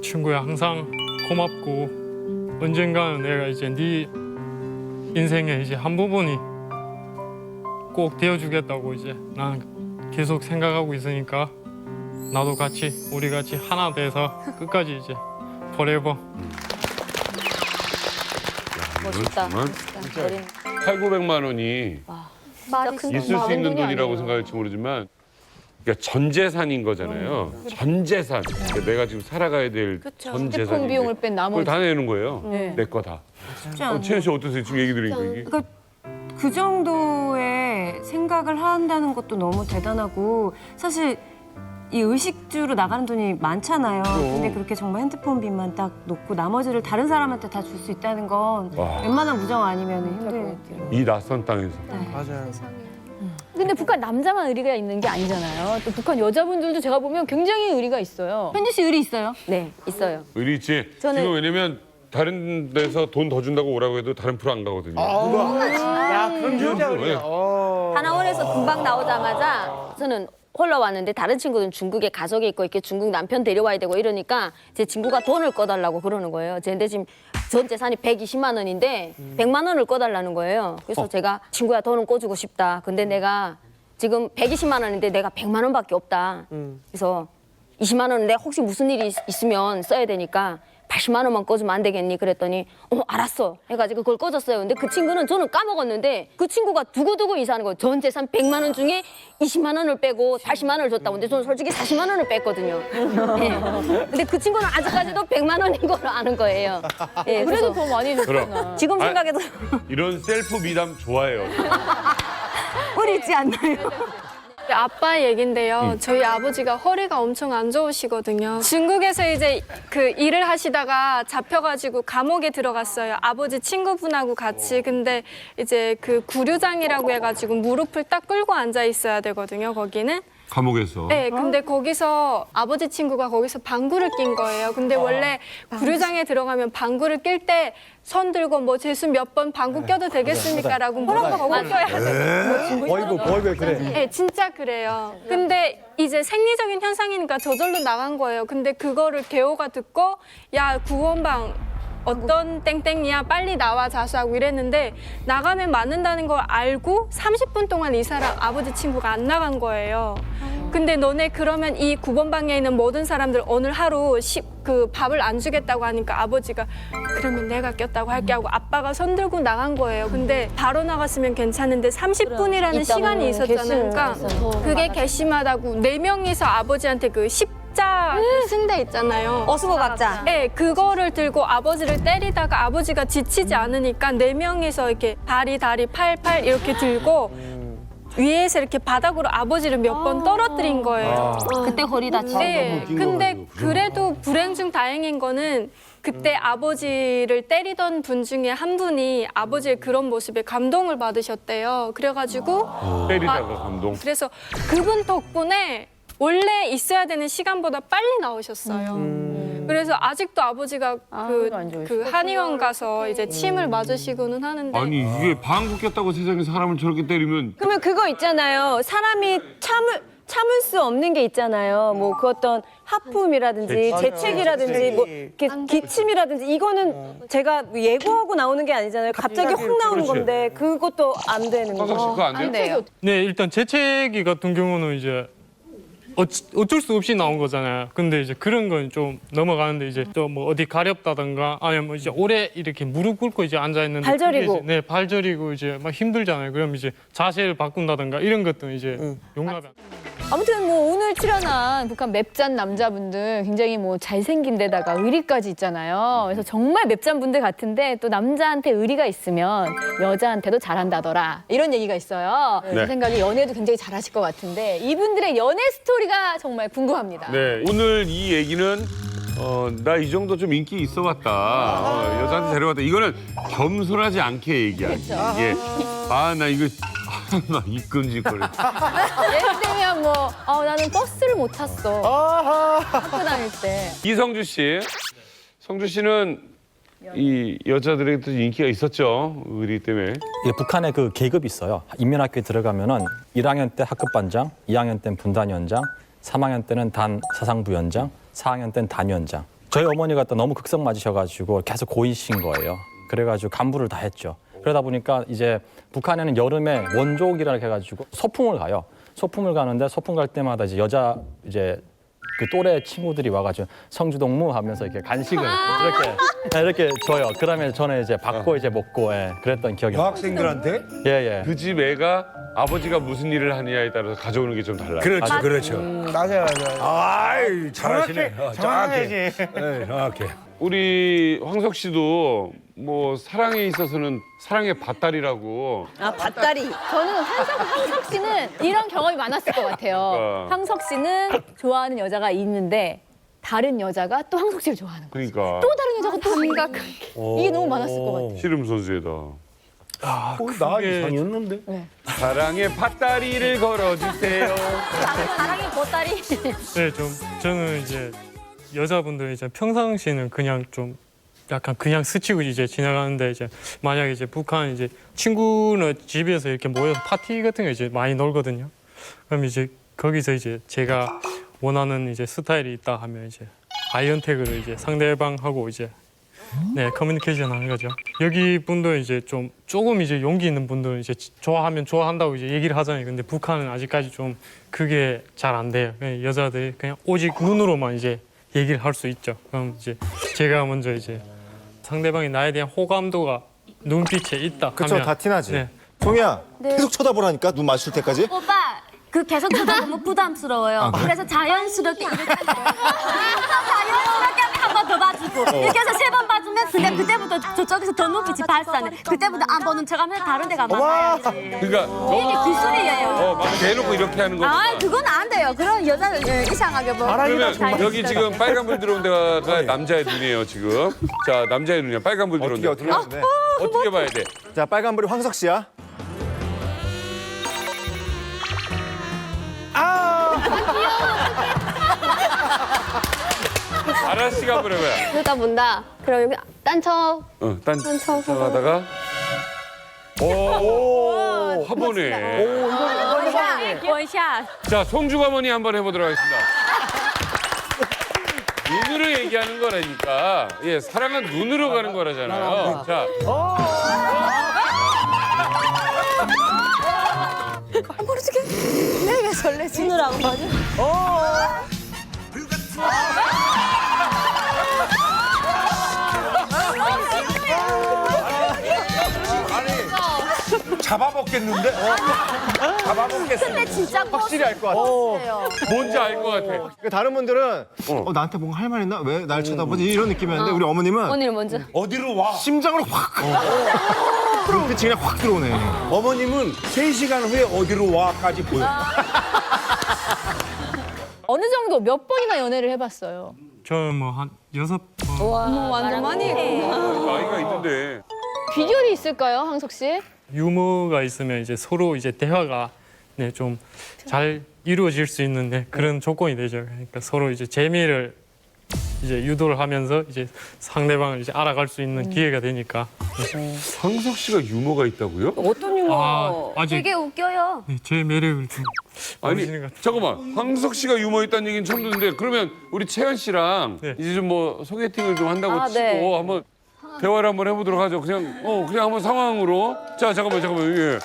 친구야 항상 고맙고 언젠가는 내가 이제 네 인생의 이제 한 부분이 꼭 되어주겠다고 이제 나는 계속 생각하고 있으니까 나도 같이 우리 같이 하나 돼서 끝까지 이제 forever. 멋있다. 8,900만 원이 있을 수 있는 돈이라고 생각할지 모르지만 그러니까 전 재산인 거잖아요. 전 재산. 그러니까 내가 지금 살아가야 될 전 재산. 휴대폰 비용을 뺀 나머지. 그걸 다 내는 거예요. 네. 내 거 다. 쉽지 않아요. 채연 씨 어떠세요? 지금 얘기 들으니까 이게. 그러니까 그 정도의 생각을 한다는 것도 너무 대단하고 사실 이 의식주로 나가는 돈이 많잖아요. 근데 그렇게 정말 핸드폰 빚만 딱 놓고 나머지를 다른 사람한테 다 줄 수 있다는 건 와. 웬만한 우정 아니면 힘들 것 같아요. 이 낯선 땅에서. 맞아요. 근데 북한 남자만 의리가 있는 게 아니잖아요. 또 북한 여자분들도 제가 보면 굉장히 의리가 있어요. 현주 씨 의리 있어요? 네, 있어요. 의리 있지. 저는- 지금 왜냐면 다른 데서 돈 더 준다고 오라고 해도 다른 프로 안 가거든요. 야, 그럼 여자 왜? 하나원에서 금방 나오자마자 저는 홀로 왔는데 다른 친구들은 중국에 가족이 있고 이렇게 중국 남편 데려와야 되고 이러니까 제 친구가 돈을 꺼달라고 그러는 거예요. 근데 지금 전 재산이 120만 원인데 100만 원을 꺼달라는 거예요. 그래서 제가 친구야 돈은 꺼주고 싶다. 근데 내가 지금 120만 원인데 내가 100만 원밖에 없다. 그래서 20만 원은 내가 혹시 무슨 일이 있으면 써야 되니까 80만 원만 꺼주면 안 되겠니? 그랬더니 알았어 해가지고 그걸 꺼줬어요. 근데 그 친구는 저는 까먹었는데 그 친구가 두고두고 이사하는 거예요. 전 재산 100만 원 중에 20만 원을 빼고 80만 원을 줬다고. 근데 저는 솔직히 40만 원을 뺐거든요. 예. 근데 그 친구는 아직까지도 100만 원인 걸로 아는 거예요. 예, 그래도 그래서 더 많이 줬잖아. 그럼. 지금 생각해도 이런 셀프 미담 좋아해요. 우리 있지 않나요? 아빠 얘긴데요. 저희 아버지가 허리가 엄청 안 좋으시거든요. 중국에서 이제 그 일을 하시다가 잡혀가지고 감옥에 들어갔어요. 아버지 친구분하고 같이. 근데 이제 그 구류장이라고 해가지고 무릎을 딱 끌고 앉아 있어야 되거든요. 거기는. 감옥에서. 네, 근데 거기서 아버지 친구가 거기서 방구를 낀 거예요. 근데 원래 구류장에 들어가면 방구를 낄 때 손 들고 뭐 재수 몇 번 방구 껴도 되겠습니까라고 물어보고 껴야 돼요. 어이구 왜 그래? 네, 진짜 그래요. 근데 이제 생리적인 현상이니까 저절로 나간 거예요. 근데 그거를 개호가 듣고 야 구원방 어떤 땡땡이야 빨리 나와 자수하고 이랬는데 나가면 맞는다는 걸 알고 30분 동안 이 사람 아버지 친구가 안 나간 거예요. 근데 너네 그러면 이 9번 방에 있는 모든 사람들 오늘 하루 그 밥을 안 주겠다고 하니까 아버지가 그러면 내가 꼈다고 할게 하고 아빠가 손 들고 나간 거예요. 근데 바로 나갔으면 괜찮은데 30분이라는 시간이 있었잖아요. 그러니까 그게 괘씸하다고 4명이서 아버지한테 그 십자 승대 있잖아요. 어수고각자. 네, 그거를 들고 아버지를 때리다가 아버지가 지치지 않으니까 4명이서 이렇게 다리, 팔 이렇게 들고 위에서 이렇게 바닥으로 아버지를 몇 번 떨어뜨린 거예요. 그때 허리 다치고. 네, 근데 그래도 불행 중 다행인 거는 그때 아버지를 때리던 분 중에 한 분이 아버지의 그런 모습에 감동을 받으셨대요. 그래가지고 때리다가 감동. 그래서 그분 덕분에 원래 있어야 되는 시간보다 빨리 나오셨어요. 그래서 아직도 아버지가 그 한의원 가서 이제 침을 맞으시고는 하는데 아니 이게 방구 꼈다고 세상에 사람을 저렇게 때리면 그러면 그거 있잖아요. 사람이 참을 수 없는 게 있잖아요. 뭐 그 어떤 하품이라든지 재채기라든지 뭐 이렇게 기침이라든지 이거는 제가 예고하고 나오는 게 아니잖아요. 갑자기 확 나오는 그렇지. 건데 그것도 안 되는 황석 씨 거죠. 그거 안 돼요? 네, 일단 재채기 같은 경우는 이제 어쩔 수 없이 나온 거잖아요. 근데 이제 그런 건 좀 넘어가는데 이제 또 뭐 어디 가렵다든가 아니면 뭐 이제 오래 이렇게 무릎 꿇고 이제 앉아 있는데 발 저리고. 네, 발 저리고 이제 막 힘들잖아요. 그럼 이제 자세를 바꾼다든가 이런 것도 이제 용납이 안 아무튼 뭐 오늘 출연한 북한 맵짠 남자분들 굉장히 뭐 잘생긴 데다가 의리까지 있잖아요. 그래서 정말 맵짠 분들 같은데 또 남자한테 의리가 있으면 여자한테도 잘한다더라. 이런 얘기가 있어요. 네. 제 생각에 연애도 굉장히 잘하실 것 같은데 이분들의 연애 스토리가 정말 궁금합니다. 네, 오늘 이 얘기는 나 이 정도 좀 인기 있어 봤다. 여자한테 데려왔다. 이거는 겸손하지 않게 얘기하지. 이게 나 이거 나 입끈질거려. 예를 들면 뭐 나는 버스를 못 탔어. 학교 다닐 때. 이성주 씨, 성주 씨는 이 여자들에게도 인기가 있었죠. 의리 때문에. 예, 북한에 그 계급이 있어요. 인민학교에 들어가면은 1학년 때 학급반장, 2학년 때는 분단위원장, 3학년 때는 단 사상부위원장, 4학년 때는 단위원장. 저희 어머니가 또 너무 극성 맞으셔가지고 계속 고이신 거예요. 그래가지고 간부를 다 했죠. 그러다 보니까 이제 북한에는 여름에 원족이라고 해가지고 소풍을 가요. 소풍을 가는데 소풍 갈 때마다 이제 여자 이제 그 또래 친구들이 와가지고 성주동무 하면서 이렇게 간식을 이렇게 줘요. 그러면 저는 이제 받고 이제 먹고 그랬던 기억이 나요. 여학생들한테? 예. 그 집 애가 아버지가 무슨 일을 하느냐에 따라서 가져오는 게 좀 달라요. 그렇죠. 맞아요. 아이, 잘하시네. 정확하지. 네, 정확해. 우리 황석 씨도 뭐 사랑에 있어서는 사랑의 밭다리라고. 아, 밭다리. 저는 황석 씨는 이런 경험이 많았을 것 같아요. 황석 씨는 좋아하는 여자가 있는데 다른 여자가 또 황석 씨를 좋아하는 거예요. 그러니까. 또 다른 여자가 또 생각하게. 이게 너무 많았을 것 같아요. 씨름 선수에다. 나 이상이었는데? 사랑의 밭다리를 걸어주세요. 사랑의 보따리. 네, 저는 이제 여자분들 이제 평상시에는 그냥 좀 약간 그냥 스치고 이제 지나가는데 이제 만약에 이제 북한 이제 친구는 집에서 이렇게 모여서 파티 같은 거 이제 많이 놀거든요. 그럼 이제 거기서 이제 제가 원하는 이제 스타일이 있다 하면 이제 아이언택을 이제 상대방하고 이제 커뮤니케이션 하는 거죠. 여기 분들 이제 조금 이제 용기 있는 분들은 이제 좋아하면 좋아한다고 이제 얘기를 하잖아요. 근데 북한은 아직까지 좀 그게 잘 안 돼요. 그냥 여자들이 그냥 오직 눈으로만 이제 얘기를 할 수 있죠. 그럼 이제 제가 먼저 이제 상대방이 나에 대한 호감도가 눈빛에 있다 그쵸, 하면 다 티나지. 네. 종이야, 네. 계속 쳐다보라니까 눈 마주칠 때까지. 오빠 그 계속 쳐다보면 부담스러워요. 그래서 자연스럽게 이렇게 자연스럽게 한 번 더 봐줄게. 보고 이렇게 해서 3번 봐주면 근데 그때부터 저쪽에서 더 눈빛이 발산해. 그때부터 안 보는 척하면 다른 데 가면 봐야지. 그러니까 이게 기술이에요. 막 대놓고 이렇게 하는 거구나. 아, 그건 안 돼요. 그런 여자는 이상하게 뭐. 그러면 여기 지금 빨간불 들어온 데가 남자의 눈이에요 지금. 자 남자의 눈이야. 빨간불 들어온 데. 어떻게 하는데? 어떻게 봐야 돼? 자, 빨간불이 황석 씨야. 아라 씨가 한번 해봐요. 쳐다본다. 그럼 여기 딴 척 하다가 오, 한 번에. 원샷. 자, 송주가머니 한번 해보도록 하겠습니다. 눈으로 얘기하는 거라니까. 예, 사랑은 눈으로 가는 거라잖아요. 자. 모르게 내가 설레지. 눈으로 맞아. 잡아먹겠는데? 잡아먹겠어. 근데 진짜 확실히 알 것 같아. 뭔지 알 것 같아. 다른 분들은 나한테 뭔가 할 말 있나? 왜 날 쳐다보지? 이런 느낌이었는데 우리 어머님은 오늘 먼저. 어디로 와? 심장으로 확. 눈빛이 그냥 확 들어오네. 어머님은 3시간 후에 어디로 와까지 보여. 어느 정도 몇 번이나 연애를 해봤어요? 저는 뭐 한 6번. 완전 많이 했구나. 나이가 있는데. 비결이 있을까요, 황석 씨? 유머가 있으면 이제 서로 이제 대화가 네, 좀 잘 이루어질 수 있는데 그런 조건이 되죠. 그러니까 서로 이제 재미를 이제 유도를 하면서 이제 상대방을 이제 알아갈 수 있는 기회가 되니까. 황석 씨가 유머가 있다고요? 어떤 유머? 아직 되게 웃겨요. 네, 제 매력을 좀 아니 모르시는 것 같아요. 잠깐만 황석 씨가 유머 있다는 얘기는 처음 듣는데 그러면 우리 채연 씨랑 네. 이제 좀 뭐 소개팅을 좀 한다고 치고 네. 한번 대화를 한번 해보도록 하죠. 그냥 한번 상황으로. 자 잠깐만 예.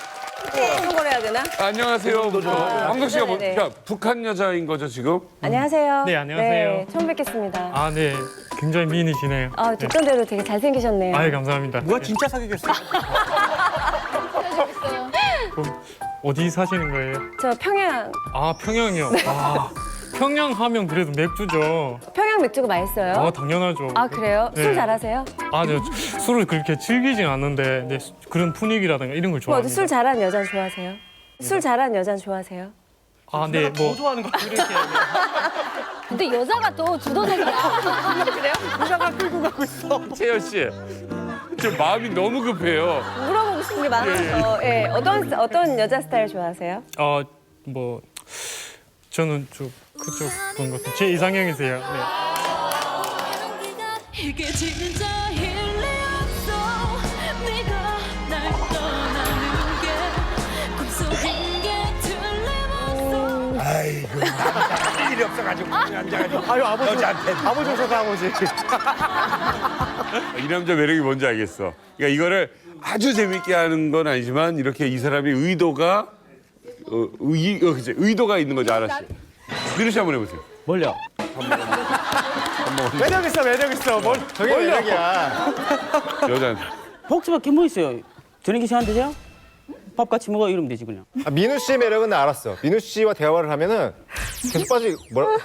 어떤 걸 해야 되나? 안녕하세요. 황석 씨가 뭐, 네네네. 야, 북한 여자인 거죠 지금? 안녕하세요. 네, 안녕하세요. 네, 처음 뵙겠습니다. 아, 네. 굉장히 미인이시네요. 아, 듣던 대로 되게 잘생기셨네요. 아유, 감사합니다. 누가 진짜 사귀겠어요? 그럼 어디 사시는 거예요? 저 평양 아, 평양이요. 아, 평양 하면 그래도 맥주죠. 평양 맥주가 맛있어요. 아, 당연하죠. 아, 그래요? 네. 술 잘하세요? 아, 네. 술을 그렇게 즐기진 않는데 네, 그런 분위기라든가 이런 걸 뭐, 좋아합니다. 술 잘하는 여자는 좋아하세요? 술 잘하는 여자는 좋아하세요? 아, 네. 뭐 좋아하는 거 이렇게. 근데 여자가 또 주도적이야. 그래요? 여자가 끌고 가고 있어. 채연 씨, 좀 마음이 너무 급해요. 물어보고 싶은 게 많아서. 예, 어떤 여자 스타일 좋아하세요? 뭐 저는 좀 그쪽 그런 것 같아요. 제 이상형이세요. 네. 이게 진짜 일리 없어 네가 날 떠나는 게 꿈속인 게 틀림없어 아이고, 할 일이 없어가지고 그냥 앉아가지고. 아유, 아버지. 여자한테. 아버지 오셔서 아버지. 이 남자 매력이 뭔지 알겠어. 그러니까 이거를 아주 재밌게 하는 건 아니지만 이렇게 이 사람이 의도가 의도가 있는 거죠, 아라 씨. 민우 씨 한번 해보세요. 뭘요? 매력 있어, 매력 있어. 저게 매력이야. 여자한테. 복수밖에 뭐 있어요? 저녁에 시간 되세요? 밥 같이 먹어 이러면 되지 그냥. 민우 씨의 매력은 나 알았어. 민우 씨와 대화를 하면은 계속 뭐라고?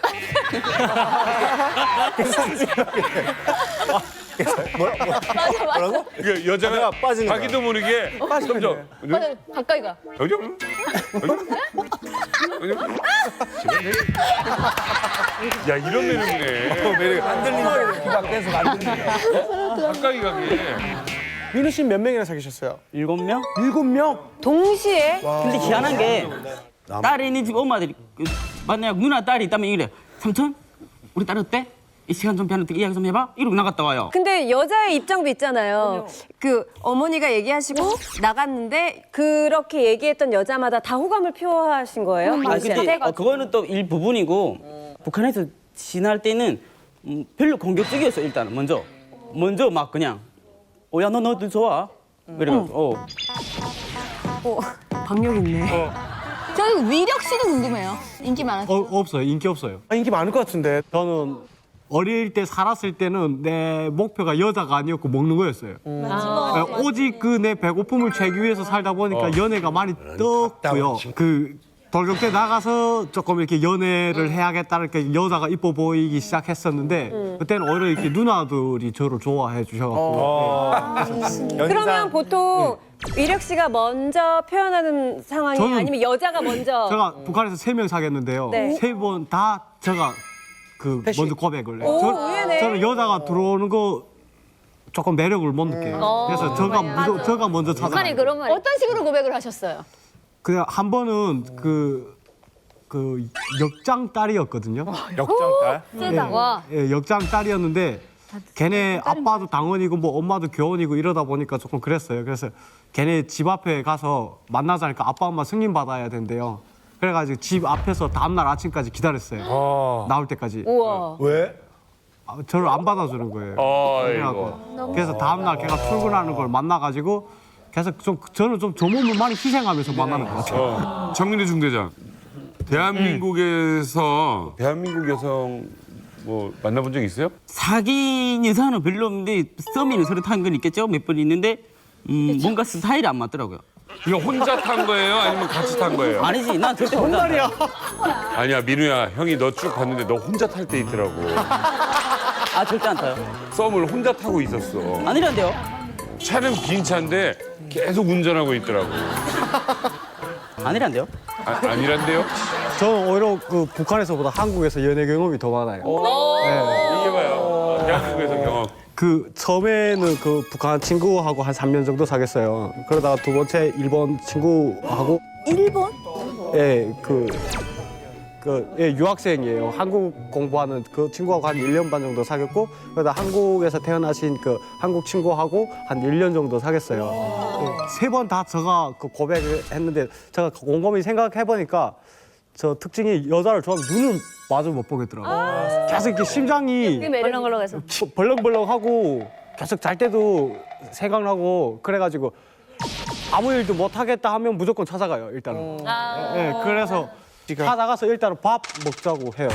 그 여자가 빠지는 거야. 자기도 모르게 점점 가까이 가. 야 이런 매력이네. 안 들리게 귀가 계속 안 들리게. 가까이 가게. 민우 씨 몇 명이나 사귀셨어요? 7명? 7명? 동시에? 근데 희한한 게 딸이 있는 집 엄마들이 만약 누나 딸이 있다면 이래. 삼촌? 우리 딸 어때? 이 시간 좀 비하는데 이야기 좀 해봐? 이러고 나갔다 와요. 근데 여자의 입장도 있잖아요. 그 어머니가 얘기하시고 나갔는데 그렇게 얘기했던 여자마다 다 호감을 표하신 거예요? 아, 근데 그거는 또 일부분이고 북한에서 지날 때는 별로 공격적이었어 일단은 먼저 막 그냥 야 너도 좋아 그래가지고 박력 있네. 저는 위력 씨도 궁금해요. 인기 많았어요. 없어요. 인기 없어요. 인기 많을 것 같은데. 저는 어릴 때 살았을 때는 내 목표가 여자가 아니었고 먹는 거였어요. 오직 그 내 배고픔을 채기 위해서 살다 보니까 연애가 많이 떴고요. 그 돌격대 나가서 조금 이렇게 연애를 해야겠다 이렇게 여자가 이뻐 보이기 시작했었는데 그때는 오히려 이렇게 누나들이 저를 좋아해 주셔갖고 그러면 보통 위력 씨가 먼저 표현하는 상황이 저는- 아니면 여자가 먼저? 제가 북한에서 3명 사귀었는데요. 네. 3번 다 제가 먼저 고백을 해요. 오, 의외네. 저는 여자가 들어오는 거 조금 매력을 못 느껴요. 그래서 제가 먼저 찾아가요. 그러면 어떤 식으로 고백을 하셨어요? 그냥 한 번은 그 역장 딸이었거든요. 역장 딸? 세다. 와. 예, 역장 딸이었는데 걔네 아빠도 당원이고 뭐 엄마도 교원이고 이러다 보니까 조금 그랬어요. 그래서 걔네 집 앞에 가서 만나자니까 아빠 엄마 승인 받아야 된대요. 그래가지고 집 앞에서 다음날 아침까지 기다렸어요. 나올 때까지. 우와. 왜? 저를 안 받아주는 거예요. 아이고. 그래서 다음날 걔가 출근하는 걸 만나가지고 계속 저는 좀 조몸을 많이 희생하면서 만나는 것 같아요. 정민희 중대장, 대한민국에서 대한민국 여성 뭐 만나본 적 있어요? 사귄 여자는 별로 없는데 썸이는 서로 탄 건 있겠죠? 몇 번 있는데 뭔가 스타일이 안 맞더라고요. 이거 혼자 탄 거예요? 아니면 같이 탄 거예요? 아니지, 난 절대 혼자 안 타요. 아니야, 민우야. 형이 너 쭉 봤는데 너 혼자 탈 때 있더라고. 아, 절대 안 타요. 썸을 혼자 타고 있었어. 아니란데요? 차는 빈 차인데 계속 운전하고 있더라고. 아니란데요? 아니란데요? 저는 오히려 북한에서보다 한국에서 연애 경험이 더 많아요. 이게 봐요. 대한민국에서 경험. 처음에는 북한 친구하고 한 3년 정도 사귀었어요. 그러다가 두 번째 일본 친구하고 일본? 예, 유학생이에요. 한국 공부하는 그 친구하고 한 1년 반 정도 사귀었고 그러다 한국에서 태어나신 한국 친구하고 한 1년 정도 사귀었어요. 세 번 다 제가 고백을 했는데 제가 곰곰이 생각해보니까 저 특징이 여자를 좋아하면 눈을 마주 못 보겠더라고요. 계속 이렇게 심장이 벌렁벌렁해서. 벌렁벌렁하고 계속 잘 때도 생각나고 그래가지고 아무 일도 못 하겠다 하면 무조건 찾아가요, 일단은. 예, 그래서 찾아가서 일단은 밥 먹자고 해요.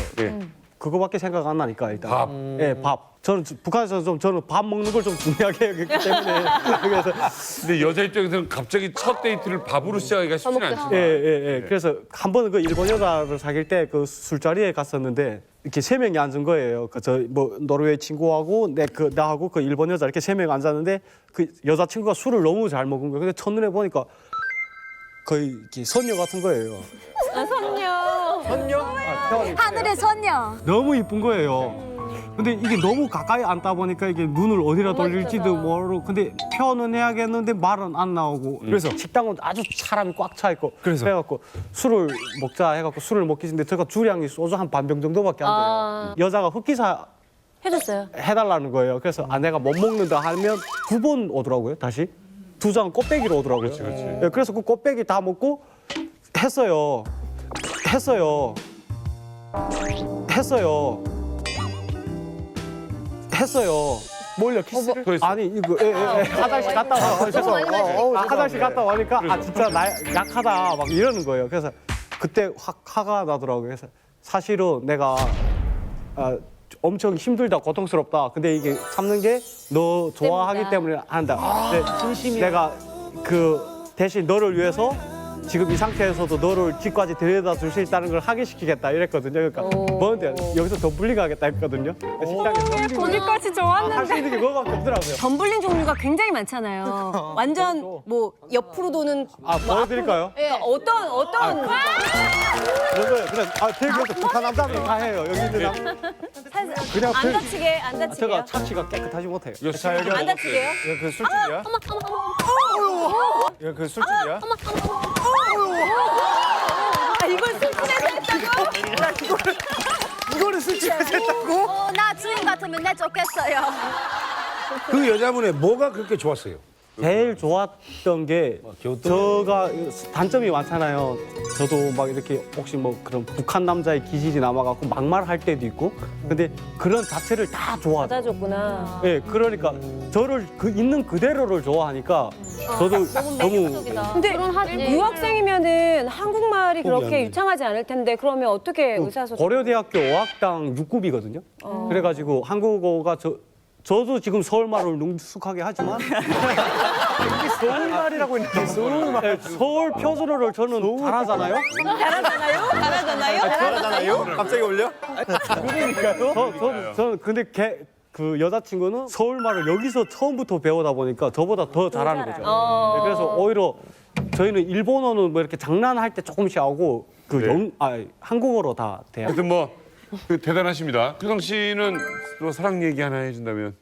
그거밖에 생각 안 나니까 일단. 밥? 예, 밥. 저는 북한에서 저는 밥 먹는 걸 좀 중요하게 여기기 때문에 그래서 근데 여자 입장에서는 갑자기 첫 데이트를 밥으로 시작하기가 쉽진 않죠. 예. 그래서 한 번은 일본 여자를 사귈 때 술자리에 갔었는데 이렇게 3명이 앉은 거예요. 노르웨이 친구하고 나하고 일본 여자 이렇게 3명 앉았는데 그 여자 친구가 술을 너무 잘 먹은 거예요. 근데 첫눈에 보니까 거의 이렇게 선녀 같은 거예요. 선녀. 하늘의 선녀. 너무 이쁜 거예요. 근데 이게 너무 가까이 앉다 보니까 이게 눈을 어디라 돌릴지도 모르고 근데 표현은 해야겠는데 말은 안 나오고 그래서 식당은 아주 사람이 꽉 차 있고 그래갖고 술을 먹자 해갖고 술을 먹기 전에 제가 주량이 소주 한 반 병 정도밖에 안 돼요. 여자가 흑기사 해줬어요. 해달라는 거예요. 그래서 내가 못 먹는다 하면 2번 오더라고요. 다시 2장 꽃배기로 오더라고요. 예, 그래서 그 꽃배기 다 먹고 했어요. 뭘요? 키스를? 아니 이거 화장실 갔다 와. 화장실 갔다 오니까 진짜 나 약하다 막 이러는 거예요. 그래서 그때 확 화가 나더라고요. 그래서 사실은 내가 엄청 힘들다, 고통스럽다. 근데 이게 참는 게 너 좋아하기 때문에 한다. 근데 내가 대신 너를 위해서 지금 이 상태에서도 너를 집까지 데려다 줄 수 있다는 걸 확인시키겠다 이랬거든요. 그러니까 뭔데 여기서 덤블링 하겠다 했거든요. 식당에서. 거기까지 좋았는데. 할 수 있는 게 그거밖에 없더라고요. 덤블링 종류가 굉장히 많잖아요. 완전 뭐 옆으로 도는. 보여드릴까요? 예, 어떤. 그냥 대구에서 북한 남자들 다 해요. 여기 있는 그냥 안 다치게, 안 다치게요. 제가 차치가 깨끗하지 못해요. 안 다치게요? 그 술집이야? 이거 그 술집이야? 이걸 술집에서 했다고? 이거를 술집에서 했다고? 나 주인 같으면 내쫓겠어요. 그 여자분의 뭐가 그렇게 좋았어요? 제일 좋았던 게 제가 단점이 많잖아요. 저도 막 이렇게 혹시 뭐 그런 북한 남자의 기질이 남아갖고 막말할 때도 있고 근데 그런 자체를 다 좋아하죠. 받아줬구나. 네, 그러니까 저를 있는 그대로를 좋아하니까 저도 너무 근데 유학생이면은 한국말이 그렇게 유창하지 않을 텐데 그러면 어떻게 의사소통? 고려대학교 어학당 6급이거든요. 그래가지고 한국어가 저도 지금 서울말을 능숙하게 하지만 이게 서울말이라고 있는데 서울말. 서울 표준어를 저는 잘하잖아요. 잘하잖아요? 갑자기 올려? 그러니까요. 저는 근데 그 여자친구는 서울말을 여기서 처음부터 배우다 보니까 저보다 더 잘하는 거죠. 네, 그래서 오히려 저희는 일본어는 뭐 이렇게 장난할 때 조금씩 하고 한국어로 다 돼요. 하여튼 그 대단하십니다. 효성 씨는 또 사랑 얘기 하나 해준다면.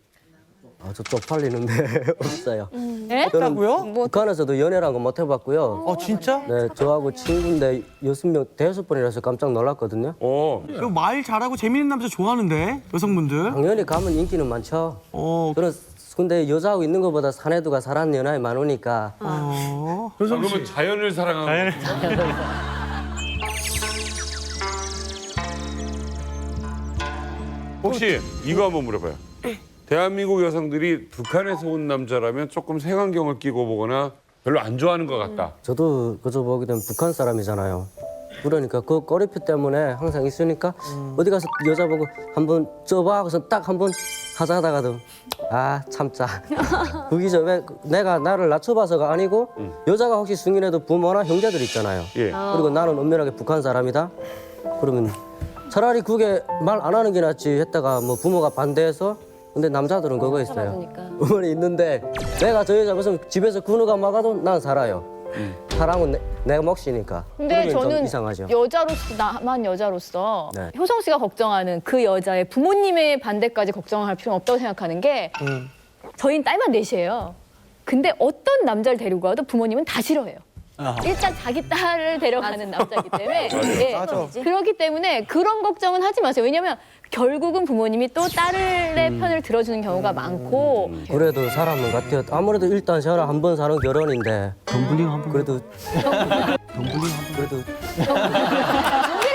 저 쪽팔리는데 없어요. 네? 저는 북한에서도 연애라는 거 못 해봤고요. 진짜? 네, 저하고 친구인데 6명 5번이라서 깜짝 놀랐거든요. 말 잘하고 재밌는 남자 좋아하는데 여성분들. 당연히 가면 인기는 많죠. 저는 근데 여자하고 있는 것보다 사내도가 사랑하는 연하에 많으니까. 그러면 자연을 사랑하는. 혹시 이거 한번 물어봐요. 대한민국 여성들이 북한에서 온 남자라면 조금 색안경을 끼고 보거나 별로 안 좋아하는 것 같다. 저도 그저 보게 되면 북한 사람이잖아요. 그러니까 그 꼬리표 때문에 항상 있으니까 어디 가서 여자 보고 한번 쪄봐 하고서 딱 한번 하자 하다가도 참자. 그기죠. 왜 내가 나를 낮춰봐서가 아니고 여자가 혹시 승인해도 부모나 형제들 있잖아요. 그리고 나는 엄밀하게 북한 사람이다. 그러면 차라리 그게 말 안 하는 게 낫지 했다가 뭐 부모가 반대해서 근데 남자들은 그거 있어요. 어머니 있는데 내가 저 여자 무슨 집에서 군우가 막아도 난 살아요. 사랑은 내가 몫이니까. 근데 그러면 좀 저는 이상하죠. 여자로서 나만 여자로서 네. 효성 씨가 걱정하는 그 여자의 부모님의 반대까지 걱정할 필요는 없다고 생각하는 게 저희는 딸만 넷이에요. 근데 어떤 남자를 데리고 가도 부모님은 다 싫어해요. 일단 자기 딸을 데려가는 남자이기 때문에 그렇기 때문에 그런 걱정은 하지 마세요. 왜냐면 결국은 부모님이 또 딸의 편을 들어주는 경우가 많고 그래도 사람은 같아요. 아무래도 일단 저랑 한 번 사는 결혼인데 덤블링 한 번. 그래도 용기를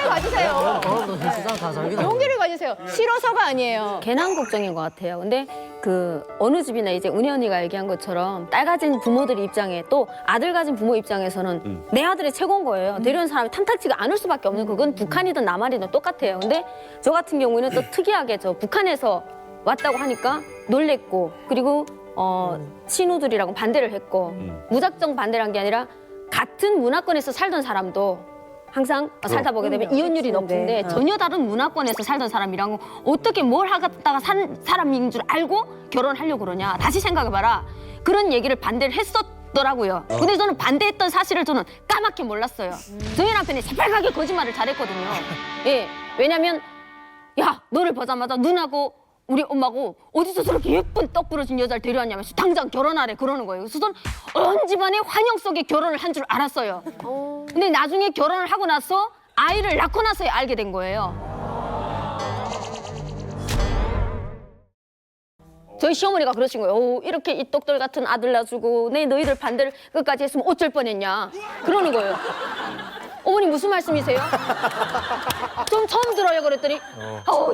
가지세요. 세상 다 살기다. 용기를 가지세요. 싫어서가 아니에요. 괜한 걱정인 것 같아요. 근데 어느 집이나 이제 은혜 언니가 얘기한 것처럼 딸 가진 부모들 입장에 또 아들 가진 부모 입장에서는 내 아들이 최고인 거예요. 데려온 사람이 탐탁지가 않을 수밖에 없는 그건 북한이든 남한이든 똑같아요. 근데 저 같은 경우에는 또 특이하게 저 북한에서 왔다고 하니까 놀랬고 그리고 친구들이라고 반대를 했고 무작정 반대를 한 게 아니라 같은 문화권에서 살던 사람도 항상 살다 보게 되면 이혼율이 높은데 전혀 다른 문화권에서 살던 사람이랑 어떻게 뭘 하다가 산 사람인 줄 알고 결혼하려고 그러냐. 다시 생각해봐라. 그런 얘기를 반대를 했었더라고요. 근데 저는 반대했던 사실을 저는 까맣게 몰랐어요. 저희 남편이 새빨갛게 거짓말을 잘했거든요. 예, 왜냐면 야 너를 보자마자 눈하고 우리 엄마고 어디서 저렇게 예쁜 떡 부러진 여자를 데려왔냐면서 당장 결혼하래 그러는 거예요. 그래서 저는 온 집안의 환영 속에 결혼을 한 줄 알았어요. 근데 나중에 결혼을 하고 나서 아이를 낳고 나서야 알게 된 거예요. 저희 시어머니가 그러신 거예요. 이렇게 이 떡들 같은 아들 낳아주고 너희들 반대를 끝까지 했으면 어쩔 뻔했냐. 그러는 거예요. 어머니 무슨 말씀이세요? 좀 처음 들어요 그랬더니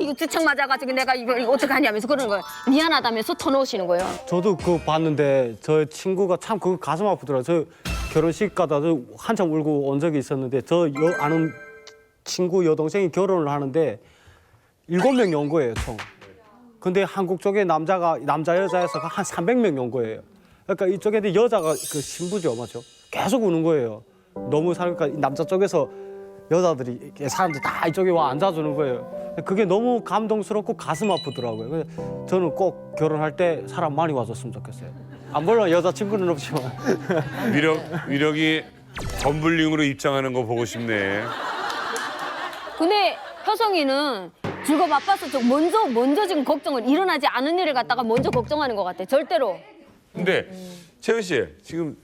이거 주책 맞아가지고 내가 이거 어떡하냐면서 그러는 거예요. 미안하다면서 터놓으시는 거예요. 저도 그거 봤는데 저 친구가 참 그거 가슴 아프더라고요. 저 결혼식 가다가 한참 울고 온 적이 있었는데 아는 친구 여동생이 결혼을 하는데 7명이 온 거예요 총. 근데 한국 쪽에 남자 여자에서 한 300명이 온 거예요. 그러니까 이쪽에 여자가 그 신부죠 맞죠? 계속 우는 거예요. 너무 그러니까 남자 쪽에서 여자들이 사람들 다 이쪽에 와 앉아주는 거예요. 그게 너무 감동스럽고 가슴 아프더라고요. 그래서 저는 꼭 결혼할 때 사람 많이 와줬으면 좋겠어요. 물론 여자친구는 없지만. 위력이 덤블링으로 입장하는 거 보고 싶네. 근데 효성이는 즐거 바빠서 먼저 지금 걱정을 일어나지 않은 일을 갖다가 먼저 걱정하는 것 같아. 절대로. 근데 채은 씨 지금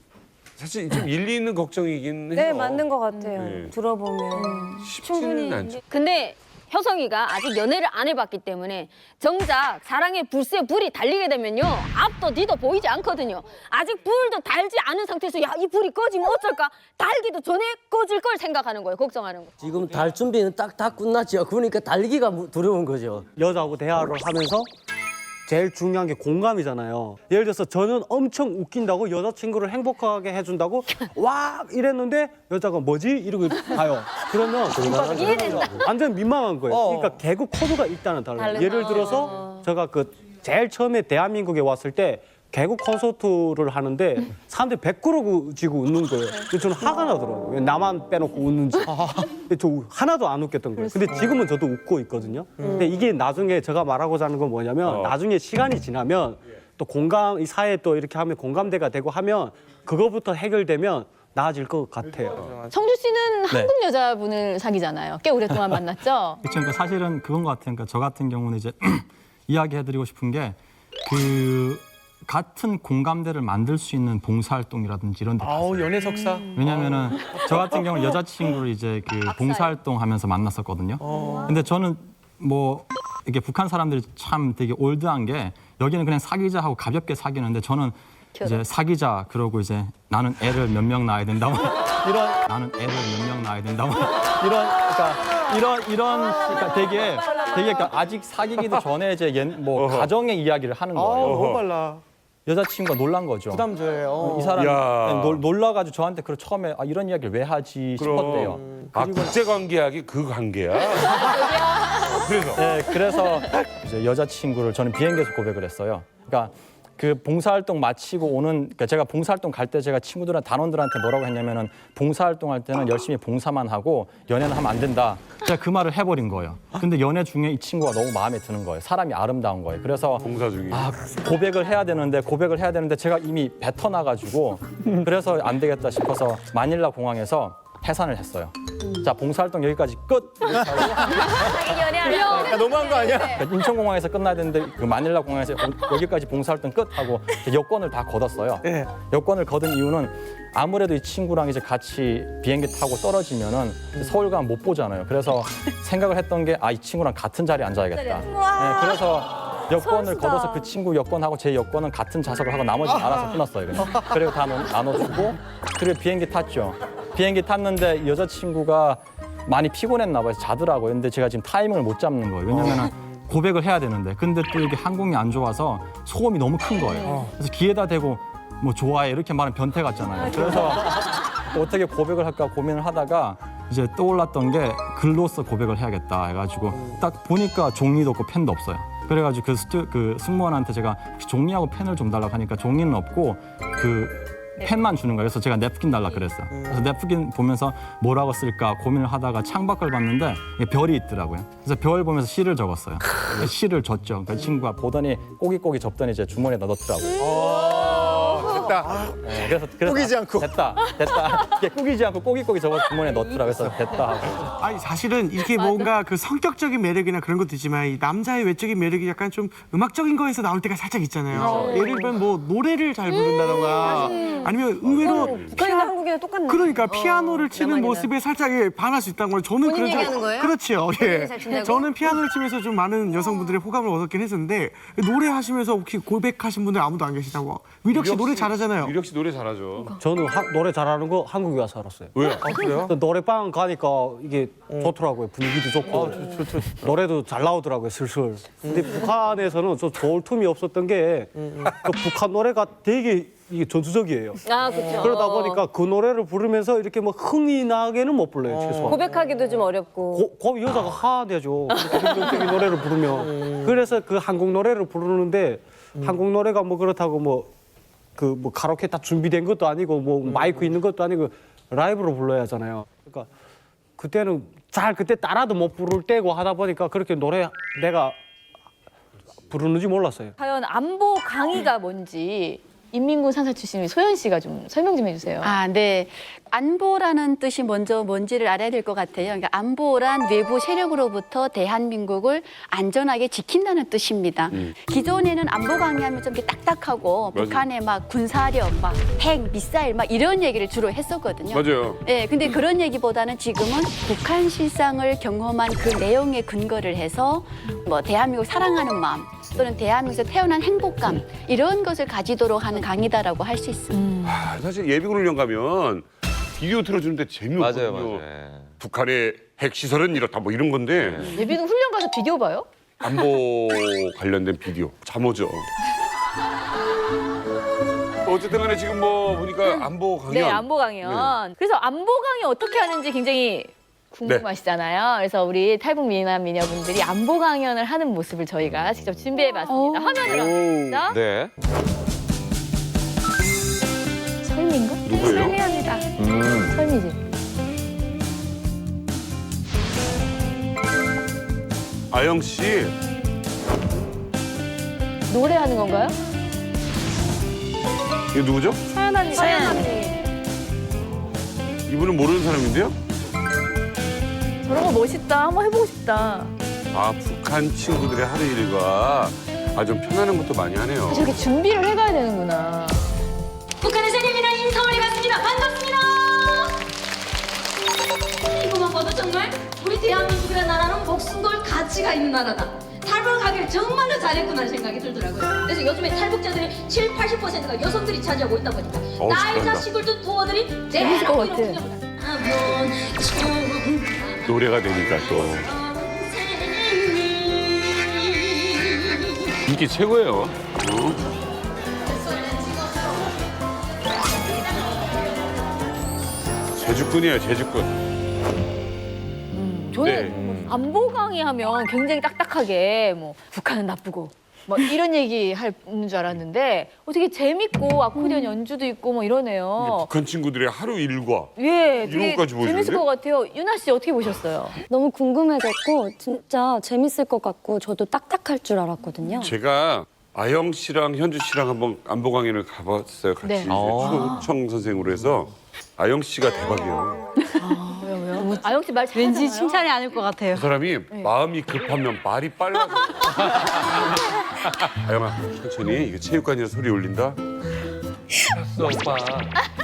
사실 좀 일리 있는 걱정이긴 해요. 네, 맞는 것 같아요. 네. 들어보면. 쉽지는 않죠. 근데 효성이가 아직 연애를 안 해봤기 때문에 정작 사랑의 불새 불이 달리게 되면요. 앞도 뒤도 보이지 않거든요. 아직 불도 달지 않은 상태에서 야, 이 불이 꺼지면 어쩔까? 달기도 전에 꺼질 걸 생각하는 거예요. 걱정하는 거. 지금 달 준비는 딱 다 끝났죠. 그러니까 달기가 두려운 거죠. 여자하고 대화를 하면서 제일 중요한 게 공감이잖아요. 예를 들어서 저는 엄청 웃긴다고 여자친구를 행복하게 해준다고 와 이랬는데 여자가 뭐지? 이러고 가요. 그러면 완전 민망한 거예요. 그러니까 개그 코드가 일단은 달라요. 예를 들어서 제가 그 제일 처음에 대한민국에 왔을 때 개국 콘서트를 하는데 사람들이 100% 지고 웃는 거예요. 근데 저는 화가 나더라고요. 왜 나만 빼놓고 웃는지. 근데 저 하나도 안 웃겼던 거예요. 근데 지금은 저도 웃고 있거든요. 근데 이게 나중에 제가 말하고자 하는 건 뭐냐면 나중에 시간이 지나면 또 이 사회에 또 이렇게 하면 공감대가 되고 하면 그거부터 해결되면 나아질 것 같아요. 성주 씨는 네. 한국 여자분을 사귀잖아요. 꽤 오랫동안 만났죠? 그렇죠. 그러니까 사실은 그건 것 같아요. 그러니까 저 같은 경우는 이제 이야기해드리고 싶은 게 그 같은 공감대를 만들 수 있는 봉사활동이라든지 이런 데 아우 연애 석사. 왜냐면은 저 같은 경우는 여자친구를 이제 그 봉사활동하면서 만났었거든요. 근데 저는 뭐 이게 북한 사람들이 참 되게 올드한 게 여기는 그냥 사귀자 하고 가볍게 사귀는데 저는 이제 사귀자 그러고 이제 나는 애를 몇 명 낳아야 된다고 나는 애를 몇 명 낳아야 된다고 그러니까 되게 그러니까 아직 사귀기도 전에 이제 뭐 가정의 이야기를 하는 거예요. 너무 빨라. 여자친구가 놀란 거죠. 부담줘요. 이 사람이 놀라가지고 저한테 처음에 이런 이야기를 왜 하지 싶었대요. 국제관계학이 그 관계야? 그래서? 네, 그래서 이제 여자친구를 저는 비행기에서 고백을 했어요. 그러니까 그 봉사활동 마치고 그러니까 제가 봉사활동 갈 때 제가 단원들한테 뭐라고 했냐면은 봉사활동할 때는 열심히 봉사만 하고 연애는 하면 안 된다. 제가 그 말을 해버린 거예요. 근데 연애 중에 이 친구가 너무 마음에 드는 거예요. 사람이 아름다운 거예요. 그래서 봉사 중에 고백을 해야 되는데 제가 이미 뱉어나가지고 그래서 안 되겠다 싶어서 마닐라 공항에서 해산을 했어요. 자, 봉사활동 여기까지 끝. 너무한 거 아니야? 그러니까 인천공항에서 끝나야 되는데 그 마닐라 공항에서 여기까지 봉사활동 끝 하고 여권을 다 걷었어요. 여권을 걷은 이유는 아무래도 이 친구랑 이제 같이 비행기 타고 떨어지면은 서울 가면 못 보잖아요. 그래서 생각을 했던 게 이 친구랑 같은 자리에 앉아야겠다. 네, 그래서 여권을 걷어서 그 친구 여권하고 제 여권은 같은 좌석을 하고 나머지는 알아서 끊었어요. 그냥. 그리고 다 나눠주고 그리고 비행기 탔죠. 비행기 탔는데 여자친구가 많이 피곤했나 봐요. 자더라고요. 근데 제가 지금 타이밍을 못 잡는 거예요. 왜냐면은 고백을 해야 되는데 근데 또 이게 항공이 안 좋아서 소음이 너무 큰 거예요. 그래서 귀에다 대고 뭐 좋아해 이렇게 말하면 변태 같잖아요. 그래서 어떻게 고백을 할까 고민을 하다가 이제 떠올랐던 게 글로써 고백을 해야겠다 해가지고 딱 보니까 종이도 없고 펜도 없어요. 그래가지고 그 승무원한테 제가 혹시 종이하고 펜을 좀 달라고 하니까 종이는 없고 펜만 주는 거예요. 그래서 제가 냅킨 달라 그랬어요. 그래서 냅킨 보면서 뭐라고 쓸까 고민을 하다가 창밖을 봤는데 별이 있더라고요. 그래서 별 보면서 시를 적었어요. 시를 줬죠. 그 친구가 보더니 꼬깃꼬깃 접더니 제 주머니에다 넣더라고요. 됐다. 네, 그래서 꾸기지 않고. 됐다. 이게 꾸기지 않고 꼬깃꼬깃 접어서 주머니에 넣더라. 그래서 됐다 하고. 아니 사실은 이렇게 뭔가 그 성격적인 매력이나 그런 것도 있지만 이 남자의 외적인 매력이 약간 좀 음악적인 거에서 나올 때가 살짝 있잖아요. 예를 들면 뭐 노래를 잘 부른다던가 아니면 의외로 북한이나 한국이나 똑같네. 그러니까 피아노를 치는 모습에 살짝 반할 수 있다는 걸 저는 본인 얘기하는 거예요? 그렇죠. 예. 잘 친다고? 저는 피아노를 치면서 좀 많은 여성분들의 호감을 얻었긴 했었는데 노래하시면서 혹시 고백하신 분들 아무도 안 계시다고. 위력 씨 노래 잘하잖아요. 위력 씨 노래 잘하죠. 저는 노래 잘하는 거 한국에 와서 알았어요. 왜요? 그래요? 노래방 가니까 이게 좋더라고요. 분위기도 좋고 노래도 잘 나오더라고요. 슬슬. 근데 북한에서는 저 좋을 틈이 없었던 게 그 북한 노래가 되게 이게 전투적이에요. 그렇죠. 그러다 보니까 그 노래를 부르면서 이렇게 뭐 흥이 나게는 못 불러요. 최소한. 고백하기도 좀 어렵고. 그 여자가 하대죠. 긍정적인 노래를 부르면. 그래서 그 한국 노래를 부르는데 한국 노래가 뭐 그렇다고 뭐 카라오케 다 준비된 것도 아니고 뭐 마이크 있는 것도 아니고 라이브로 불러야 하잖아요. 그러니까 그때는 그때 따라도 못 부를 때고 하다 보니까 그렇게 노래 내가 부르는지 몰랐어요. 과연 안보 강의가 뭔지 인민군 상사 출신 소연 씨가 좀 설명 좀 해주세요. 네. 안보라는 뜻이 뭔지를 알아야 될 것 같아요. 그러니까 안보란 외부 세력으로부터 대한민국을 안전하게 지킨다는 뜻입니다. 기존에는 안보 강의하면 좀 이렇게 딱딱하고 맞아요. 북한의 막 군사력, 막 핵, 미사일 막 이런 얘기를 주로 했었거든요. 맞아요. 네, 근데 그런 얘기보다는 지금은 북한 실상을 경험한 그 내용에 근거를 해서 뭐 대한민국 사랑하는 마음 또는 대한민국에서 태어난 행복감 이런 것을 가지도록 하는 강의다라고 할 수 있습니다. 사실 예비군 훈련 가면 비디오 틀어주는데 재미없거든요. 맞아요. 북한의 핵시설은 이렇다 뭐 이런 건데 예비군 훈련 가서 비디오 봐요? 안보 관련된 비디오 잠 오죠. 어쨌든 간에 지금 뭐 보니까 안보 강연. 네, 안보 강연. 그래서 안보 강의 어떻게 하는지 굉장히 궁금하시잖아요. 그래서 우리 탈북 미남 미녀분들이 안보 강연을 하는 모습을 저희가 직접 준비해봤습니다. 화면으로 보시죠. 네. 설미인가? 누구예요? 설미합니다. 설미지. 아영 씨. 노래하는 건가요? 이게 누구죠? 서연 언니. 서연 언니. 이분은 모르는 사람인데요? 저런 거 멋있다. 한번 해보고 싶다. 아, 북한 친구들의 하루 일과 좀 편안한 것도 많이 하네요. 저렇게 준비를 해가야 되는구나. 북한에서 리미나 인서울이 갔습니다. 반갑습니다. 이거만 봐도 정말 우리 대한민국이라는 나라는 목숨 걸 가치가 있는 나라다. 탈북을 가기를 정말로 잘했구나 생각이 들더라고요. 그래서 요즘에 탈북자들의 70~80%가 여성들이 차지하고 있다 보니까 나이 잘한다. 자식들도 도와드리 재밌을 것 같아. 노래가 되니까 또. 인기 최고예요. 제주꾼이에요, 제주꾼. 저는 안보 강의하면 굉장히 딱딱하게 뭐 북한은 나쁘고 뭐 이런 얘기 하는 줄 알았는데 어떻게 재밌고 아코디언 연주도 있고 뭐 이러네요. 북한 친구들의 하루 일과 예, 이런 되게 것까지 보여주는데? 재밌을 것 같아요. 유나 씨 어떻게 보셨어요? 너무 궁금해졌고 진짜 재밌을 것 같고 저도 딱딱할 줄 알았거든요. 제가 아영 씨랑 현주 씨랑 한번 안보 강연을 가봤어요. 같이 네. 청 선생으로 해서 아영 씨가 대박이에요. 왜요? 아영 씨 말 잘하잖아요. 왠지 칭찬이 아닐 것 같아요. 그 사람이 마음이 급하면 말이 빨라서. 아영아, 천천히. 이거 체육관이라 소리 울린다. 알았어, 오빠.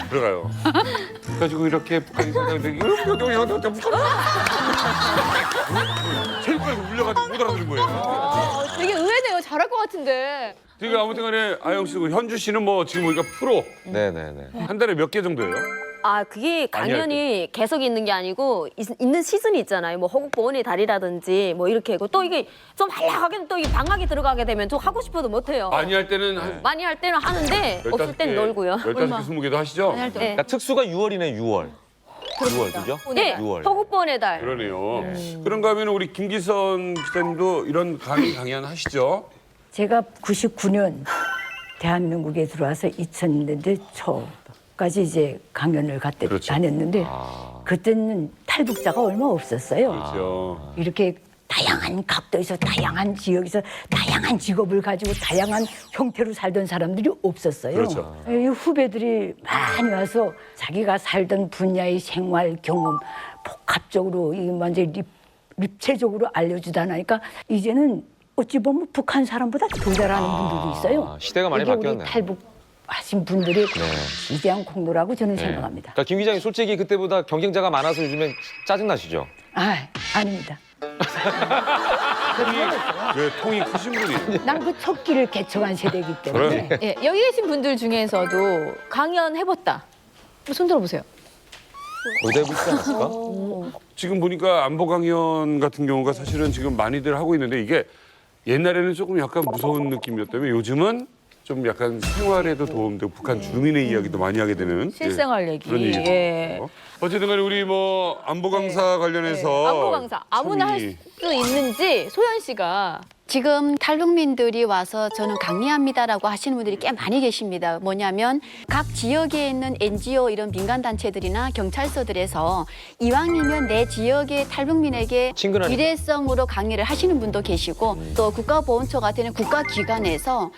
들어가요. 그래가지고 이렇게 북한이 생각하는데 체육관에서 울려가지고 못 알아들은 거예요. 되게 의외네요. 잘할 것 같은데. 지금 아무튼 간에 아영 씨고 현주 씨는 뭐 지금 우리가 프로. 네네네. 한 달에 몇 개 정도예요? 아, 그게 많이 할 강연이 계속 있는 게 아니고 있는 시즌이 있잖아요. 뭐 허국보원의 달이라든지 뭐 이렇게 하고 또 이게 좀 한락하게 또 이게 방학이 들어가게 되면 좀 하고 싶어도 못 해요. 많이 할 때는 한 많이 할 때는 하는데 없을 때는 놀고요. 15개, 20개도 하시죠? 네. 그러니까 특수가 6월이네, 6월. 6월, 그죠? 네, 6월. 허국보원의 달. 그러네요. 그런가 하면 우리 김기선 기자님도 이런 강연 하시죠? 제가 99년 대한민국에 들어와서 2000년대 초까지 이제 강연을 다녔는데 그때는 탈북자가 얼마 없었어요. 그렇죠. 이렇게 다양한 각도에서 다양한 지역에서 다양한 직업을 가지고 다양한 형태로 살던 사람들이 없었어요. 그렇죠. 이 후배들이 많이 와서 자기가 살던 분야의 생활 경험 복합적으로 이 완전 입체적으로 알려주다 나니까 이제는 어찌 보면 북한 사람보다 더 잘하는 분들도 있어요. 시대가 많이 이게 바뀌었네요. 우리 탈북하신 분들의 위대한 공로라고 저는 생각합니다. 그러니까 김 기자님 솔직히 그때보다 경쟁자가 많아서 요즘엔 짜증 나시죠? 아닙니다. 왜 통이 크신 분이? 난 그 첫 끼를 개척한 세대이기 때문에. 예, 여기 계신 분들 중에서도 강연 해봤다. 손 들어보세요. 거의 다 해보시지 않았을까? 지금 보니까 안보 강연 같은 경우가 사실은 지금 많이들 하고 있는데 이게 옛날에는 조금 약간 무서운 느낌이었다면 요즘은 좀 약간 생활에도 도움되고 북한 주민의 이야기도 많이 하게 되는 실생활 얘기. 그런 얘기. 예. 어쨌든 간에 우리 뭐 안보 강사 관련해서 안보 강사 아무나 할 수 있는지 소연 씨가 지금 탈북민들이 와서 저는 강의합니다라고 하시는 분들이 꽤 많이 계십니다. 뭐냐면 각 지역에 있는 NGO 이런 민간단체들이나 경찰서들에서 이왕이면 내 지역의 탈북민에게 친근하니까. 일회성으로 강의를 하시는 분도 계시고 또 국가보훈처 같은 국가기관에서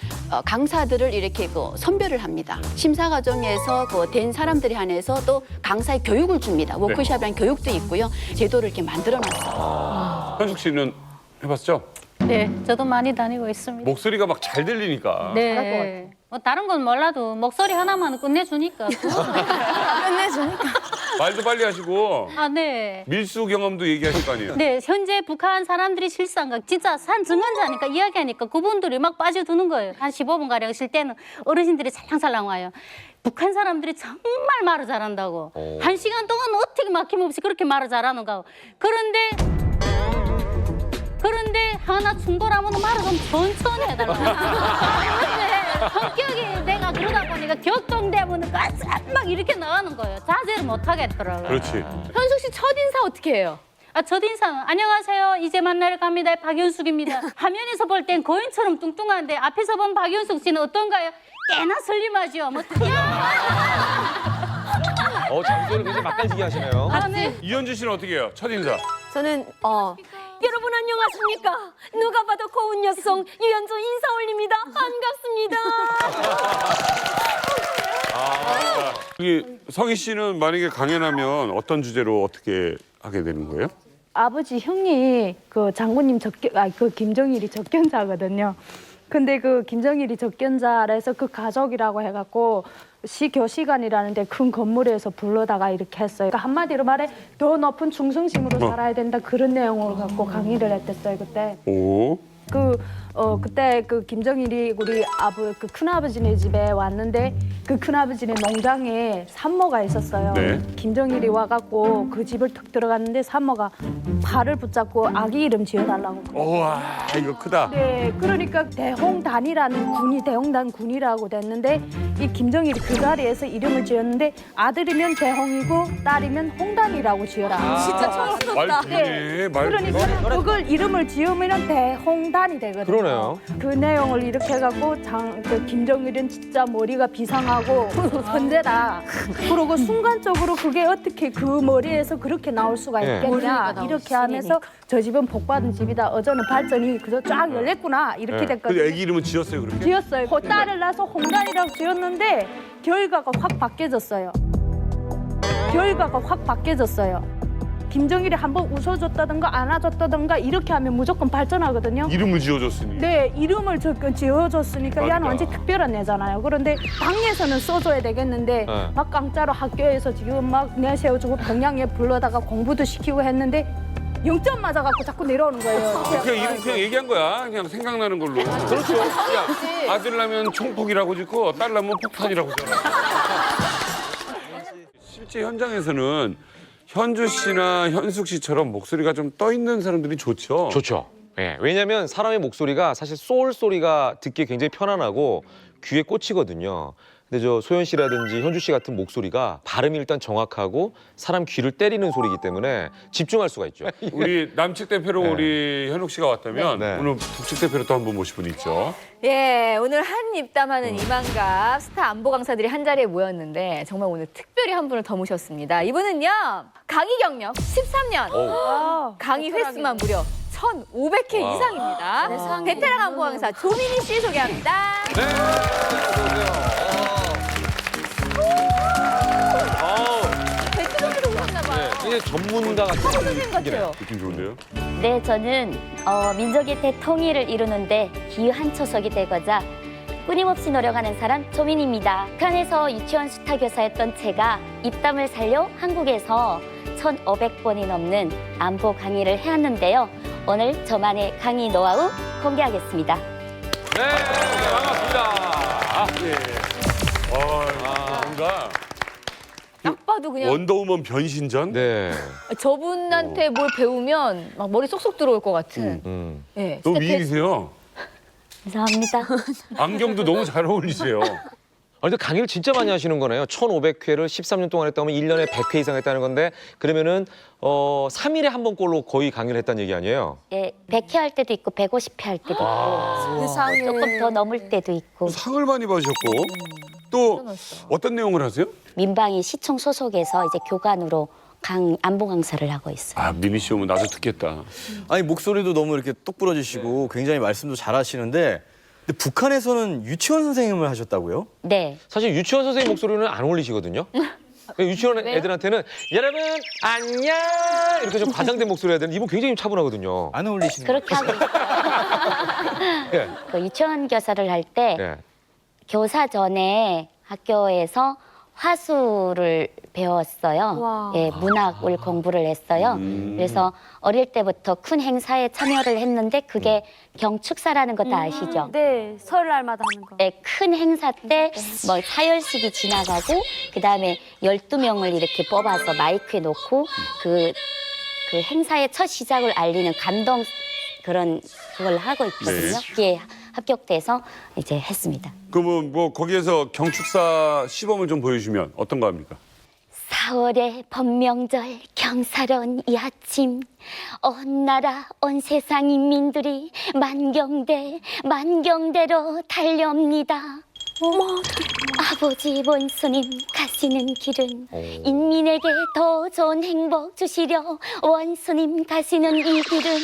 강사들을 이렇게 선별을 합니다. 심사 과정에서 된 사람들에 한해서 또 강사의 교육을 줍니다. 워크숍이란 교육도 있고요. 제도를 이렇게 만들어놨어요. 현숙 씨는 해봤죠? 네, 저도 많이 다니고 있습니다. 목소리가 막 잘 들리니까. 네. 뭐 다른 건 몰라도 목소리 하나만 끝내주니까. 끝내주니까. 말도 빨리 하시고 아, 네. 밀수 경험도 얘기하실 거 아니에요? 네, 현재 북한 사람들이 실상각 진짜 산 증언자니까 이야기하니까 그분들이 막 빠져드는 거예요. 한 15분 가량 쉴 때는 어르신들이 살랑살랑 와요. 북한 사람들이 정말 말을 잘한다고. 1시간 동안 어떻게 막힘없이 그렇게 말을 잘하는가. 그런데 하나 충돌하면 말을 좀 천천히 해달라. 성격이 내가 그러다 보니까 격동되면 막 이렇게 나가는 거예요. 자제를 못 하겠더라고요. 그렇지. 현숙 씨 첫인사 어떻게 해요? 첫인상 안녕하세요. 이제 만나러 갑니다. 박연숙입니다. 화면에서 볼 땐 거인처럼 뚱뚱한데 앞에서 본 박연숙 씨는 어떤가요? 꽤나 슬림하죠. 뭐 장소를 굉장히 맛깔지게 하시네요. 이현주 씨는 어떻게 해요? 첫인사. 저는 여러분 안녕하십니까? 누가 봐도 고운 여성 유연주 인사 올립니다. 반갑습니다. 여기 성희 씨는 만약에 강연하면 어떤 주제로 어떻게 하게 되는 거예요? 아버지 형이 그 장군님 그 김정일이 적견자거든요. 근데 그 김정일이 적견자라서 그 가족이라고 해갖고 시교시관이라는데 큰 건물에서 불러다가 이렇게 했어요. 그러니까 한마디로 말해 더 높은 충성심으로 살아야 된다 그런 내용을 갖고 강의를 했댔어요 그때. 오. 그때 그 김정일이 우리 그 큰아버지네 집에 왔는데 그 큰아버지네 농장에 산모가 있었어요. 네. 김정일이 와갖고 그 집을 툭 들어갔는데 산모가 팔을 붙잡고 아기 이름 지어달라고. 우와, 이거 크다. 네, 그러니까 대홍단이라는 대홍단 군이라고 됐는데 이 김정일이 그 자리에서 이름을 지었는데 아들이면 대홍이고 딸이면 홍단이라고 지어라. 진짜 촌스럽다. 네, 말뿐이네. 그러니까 그걸 이름을 지으면 대홍단이 되거든요. 그러네요. 그 내용을 이렇게 해갖고 그 김정일은 진짜 머리가 비상하고 선제다. 그러고 순간적으로 그게 어떻게 그 머리에서 그렇게 나올 수가 있겠냐. 이렇게 하면서 저 집은 복받은 집이다. 어제는 발전이 그저 쫙 열렸구나. 이렇게 됐거든요. 근데 애기 이름은 지었어요, 그렇게? 지었어요. 그 딸을 낳아서 홍단이라고 지었는데 결과가 확 바뀌어졌어요. 결과가 확 바뀌어졌어요. 김정일이 한번 웃어줬다든가 안아줬다든가 이렇게 하면 무조건 발전하거든요. 이름을 지어줬으니. 네, 이름을 지어줬으니까 맞다. 얘는 완전 특별한 애잖아요. 그런데 당에서는 써줘야 되겠는데 막 강짜로 학교에서 지금 막 내세워주고 평양에 불러다가 공부도 시키고 했는데 0점 맞아갖고 자꾸 내려오는 거예요. 그냥 이름 그냥 얘기한 거야. 그냥 생각나는 걸로. 그렇죠. 야, 아들 나면 총폭이라고 짓고 딸 나면 폭탄이라고 잖아. 실제 현장에서는 현주 씨나 현숙 씨처럼 목소리가 좀 떠 있는 사람들이 좋죠. 좋죠. 예, 왜냐면 사람의 목소리가 사실 소울 소리가 듣기 굉장히 편안하고 귀에 꽂히거든요. 근데 저 소연 씨라든지 현주 씨 같은 목소리가 발음이 일단 정확하고 사람 귀를 때리는 소리이기 때문에 집중할 수가 있죠. 우리 남측 대표로 우리 현욱 씨가 왔다면 오늘 북측 대표로 또 한 분 모실 분이 있죠. 예, 오늘 한 입담하는 이만갑 스타 안보 강사들이 한 자리에 모였는데 정말 오늘 특별히 한 분을 더 모셨습니다. 이분은요, 강의 경력 13년, 강의 횟수만 무려 1,500회 와. 이상입니다. 베테랑 안보 강사 조민희 씨 소개합니다. 베트남으로 오셨나 봐요. 이게 전문가 같은 느낌 좋은데요? 네, 저는 민족의 대통일을 이루는데 기여한 초석이 되고자 끊임없이 노력하는 사람 조민입니다. 북한에서 유치원 수타 교사였던 제가 입담을 살려 한국에서 1,500번이 넘는 안보 강의를 해왔는데요. 오늘 저만의 강의 노하우 공개하겠습니다. 네, 반갑습니다. 뭔가 딱 봐도 그냥 원더우먼 변신전? 네. 저분한테 뭘 배우면 막 머리 쏙쏙 들어올 것 같은. 예, 너무 미인이세요. 감사합니다. 안경도 너무 잘 어울리세요. 근데 강의를 진짜 많이 하시는 거네요. 1,500회를 13년 동안 했다면 1년에 100회 이상 했다는 건데 그러면은 3일에 한 번꼴로 거의 강의를 했다는 얘기 아니에요? 예, 100회 할 때도 있고 150회 할 때도 있고 조금 더 넘을 때도 있고. 상을 많이 받으셨고 또 어떤 내용을 하세요? 민방위 시청 소속에서 이제 교관으로 안보 강사를 하고 있어요. 아, 미미 씨 오면 나도 듣겠다. 아니 목소리도 너무 이렇게 똑부러지시고 굉장히 말씀도 잘하시는데 근데 북한에서는 유치원 선생님을 하셨다고요? 네. 사실 유치원 선생님 목소리는 안 어울리시거든요. 유치원 애들한테는 여러분 안녕 이렇게 좀 과장된 목소리 해야 되는데 이분 굉장히 차분하거든요. 안 어울리시는 그렇게 하고 있어요. 그 유치원 교사를 할 때 교사 전에 학교에서 화수를 배웠어요. 예, 문학을 공부를 했어요. 그래서 어릴 때부터 큰 행사에 참여를 했는데 그게 경축사라는 것도 아시죠? 네, 설날마다 하는 거. 네, 큰 행사 때 뭐 사열식이 지나가고 그다음에 12명을 이렇게 뽑아서 마이크에 놓고 그 행사의 첫 시작을 알리는 감동 그걸 하고 있거든요. 네. 그게 합격돼서 이제 했습니다. 그러면 뭐 거기에서 경축사 시범을 좀 보여주시면 어떤 거 합니까? 4월의 번명절 경사로운 이 아침 온 나라 온 세상 인민들이 만경대로 달려옵니다. 아버지 원수님 가시는 길은 인민에게 더 좋은 행복 주시려 원수님 가시는 이 길은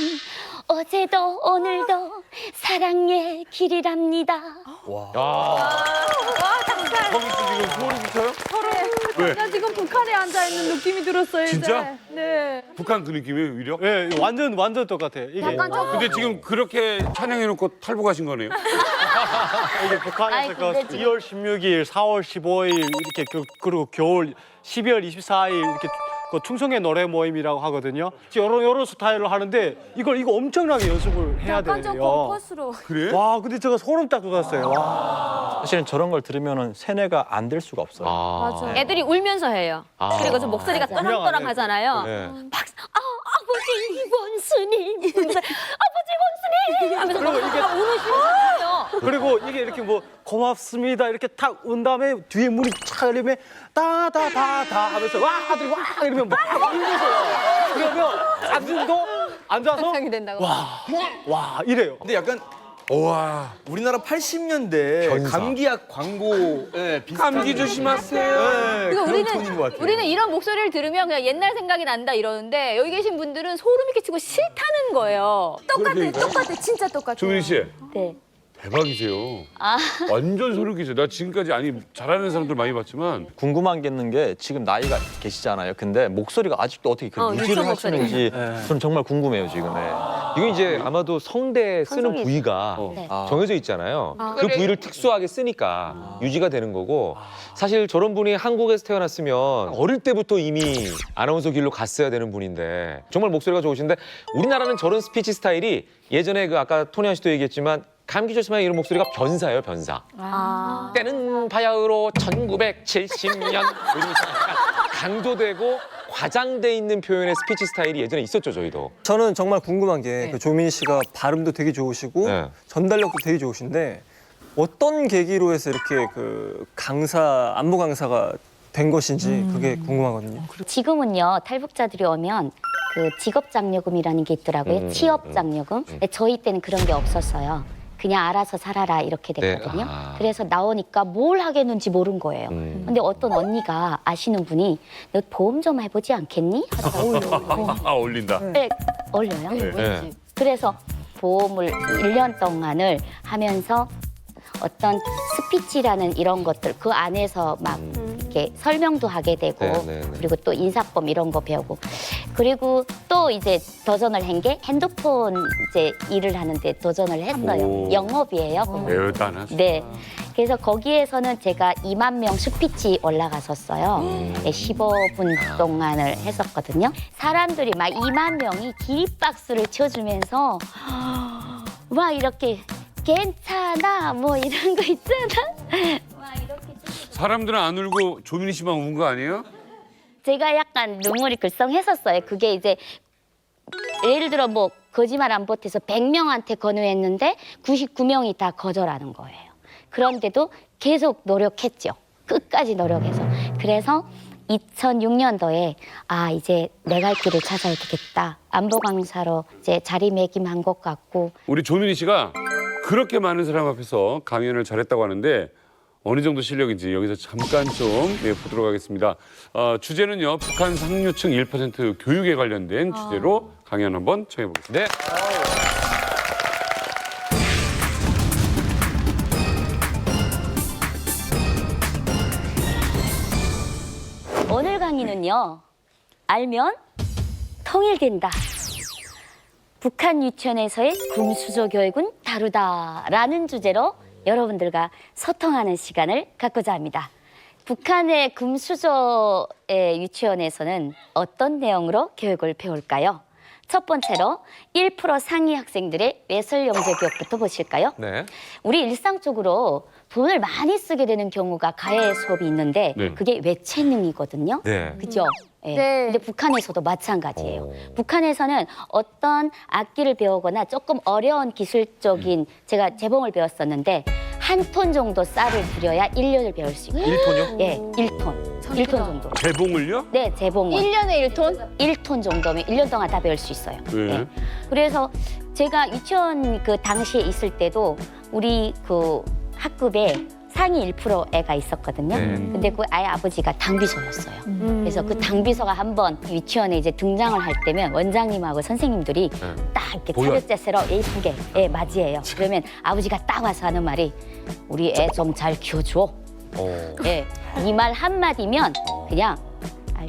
어제도 오늘도 사랑의 길이랍니다. 거기 지금 소리 붙어요? 왜? 나 지금 북한에 앉아 있는 느낌이 들었어요. 진짜? 이제. 네. 북한 그 느낌이에요, 위력? 네, 완전 똑같아요. 이게 근데 지금 그렇게 찬양해놓고 탈북하신 거네요? 이게 북한에서 아이, 근데 그 2월 16일, 4월 15일 이렇게 그리고 겨울 12월 24일 이렇게 그 충성의 노래 모임이라고 하거든요. 여러 스타일로 하는데 이거 엄청나게 연습을 해야 돼요. 약간 좀 벙커스러워. 그래? 와, 근데 제가 소름 딱 돋았어요. 와. 사실은 저런 걸 들으면 세뇌가 안 될 수가 없어요. 맞아. 애들이 울면서 해요. 그리고 좀 목소리가 떠랑떠랑 하잖아요. 네. 아버지 원수님 아버지 원수님 하면서 그리고 이게 우는 거예요. 그리고 이게 이렇게 뭐 고맙습니다 이렇게 탁 온 다음에 뒤에 문이 착 열리면 따다다다 하면서 와 아들이 와 이러면 막 울면서요. 그러면 앉아서 와 이래요. 근데 약간 와. 우리나라 80년대 감기약 광고 비슷한 감기 조심하세요. 그러니까 그런 톤인 것 같아요. 우리는 이런 목소리를 들으면 그냥 옛날 생각이 난다 이러는데 여기 계신 분들은 소름이 끼치고 싫다는 거예요. 똑같아, 진짜 똑같아. 조민희 씨. 네. 대박이세요. 완전 소름 끼쳐요. 나 지금까지 잘하는 사람들 많이 봤지만 궁금한 게 있는 게 지금 나이가 계시잖아요. 근데 목소리가 아직도 어떻게 유지를 유치원 목소리. 하시는지 저는 정말 궁금해요 지금. 이건 이제 아마도 성대에 쓰는 부위가 네. 정해져 있잖아요. 그 부위를 특수하게 쓰니까 유지가 되는 거고 사실 저런 분이 한국에서 태어났으면 어릴 때부터 이미 아나운서 길로 갔어야 되는 분인데 정말 목소리가 좋으신데 우리나라는 저런 스피치 스타일이 예전에 그 아까 토니아 씨도 얘기했지만 감기 조심하여 이런 목소리가 변사예요, 변사. 때는 바야흐로 1970년 이러면서 약간 강조되고 과장돼 있는 표현의 스피치 스타일이 예전에 있었죠, 저희도. 저는 정말 궁금한 게 그 조민희 씨가 발음도 되게 좋으시고 전달력도 되게 좋으신데 어떤 계기로 해서 이렇게 그 안보 강사가 된 것인지 그게 궁금하거든요. 지금은요 탈북자들이 오면 그 직업장려금이라는 게 있더라고요. 취업장려금. 근데 저희 때는 그런 게 없었어요. 그냥 알아서 살아라 이렇게 됐거든요. 그래서 나오니까 뭘 하겠는지 모른 거예요. 근데 어떤 언니가 아시는 분이 너 보험 좀 해보지 않겠니? 하더라고요. 어울린다. 네, 어울려요. 네. 그래서 보험을 1년 동안을 하면서 어떤 스피치라는 이런 것들 그 안에서 막 이렇게 설명도 하게 되고 그리고 또 인사법 이런 거 배우고 그리고 또 이제 도전을 한 게 핸드폰 이제 일을 하는데 도전을 했어요. 영업이에요. 대단하시다. 네. 그래서 거기에서는 제가 2만 명 스피치 올라갔었어요. 네, 15분 동안을 했었거든요. 사람들이 막 2만 명이 기립박수를 쳐주면서 막 이렇게 괜찮아 뭐 이런 거 있잖아. 사람들은 안 울고 조민희 씨만 운 거 아니에요? 제가 약간 눈물이 글썽했었어요. 그게 이제 예를 들어 뭐 거짓말 안 보태서 100명한테 건의했는데 99명이 다 거절하는 거예요. 그런데도 계속 노력했죠. 끝까지 노력해서. 그래서 2006년도에 이제 내 갈 길을 찾아야 되겠다. 안보 강사로 이제 자리매김한 것 같고. 우리 조민희 씨가 그렇게 많은 사람 앞에서 강연을 잘했다고 하는데 어느 정도 실력인지 여기서 잠깐 좀 보도록 하겠습니다. 주제는요. 북한 상류층 1% 교육에 관련된 주제로 강연 한번 청해보겠습니다. 네. 오늘 강의는요. 알면 통일된다. 북한 유치원에서의 군수조 교육은 다르다라는 주제로 여러분들과 소통하는 시간을 갖고자 합니다. 북한의 금수저의 유치원에서는 어떤 내용으로 교육을 배울까요? 첫 번째로 1% 상위 학생들의 외설 영재 교육부터 보실까요? 네. 우리 일상적으로 돈을 많이 쓰게 되는 경우가 가해 수업이 있는데 네. 그게 외체능이거든요. 네. 그죠? 네. 근데 북한에서도 마찬가지예요. 북한에서는 어떤 악기를 배우거나 조금 어려운 기술적인 제가 재봉을 배웠었는데 한 톤 정도 쌀을 들여야 1년을 배울 수 있어요. 1톤이요? 예, 1톤. 1톤 정도. 재봉을요? 네, 재봉을. 1년에 1톤? 1톤 정도면 1년 동안 다 배울 수 있어요. 네. 그래서 제가 유치원 그 당시에 있을 때도 우리 그 학급에 상위 1% 애가 있었거든요. 네. 근데 그 아이 아버지가 당비서였어요. 그래서 그 당비서가 한번 유치원에 이제 등장을 할 때면 원장님하고 선생님들이 딱 이렇게 보여. 차렷 자세로 예쁘게 맞이해요. 그러면 아버지가 딱 와서 하는 말이 우리 애 좀 잘 키워줘. 예, 이 말 한마디면 그냥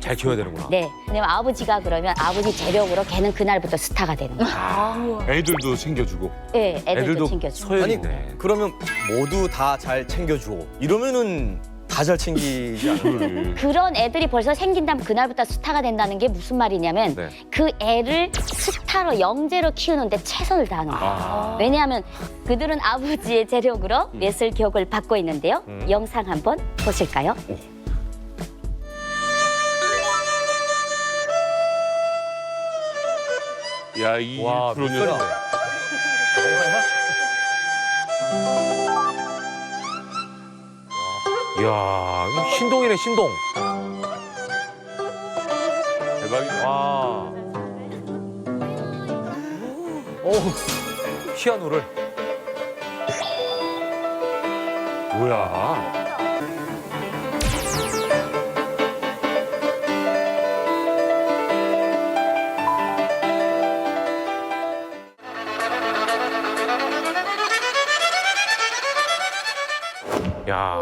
잘 키워야 되는구나. 네. 왜냐면 아버지가 그러면 아버지 재력으로 걔는 그날부터 스타가 되는 거예요. 애들도 챙겨주고. 네, 애들도 챙겨주고. 아니 그러면 모두 다 잘 챙겨줘. 이러면은 다 잘 챙기지 않아요? 그런 애들이 벌써 생긴다면 그날부터 스타가 된다는 게 무슨 말이냐면 네. 그 애를 스타로 영재로 키우는데 최선을 다하는 거예요. 왜냐하면 그들은 아버지의 재력으로 예술 교육을 받고 있는데요. 영상 한번 보실까요? 야, 이 와, 1%는 몇 이야, 이거 신동이네, 신동. 대박이다. 와. 오, 피아노를. 뭐야? 야.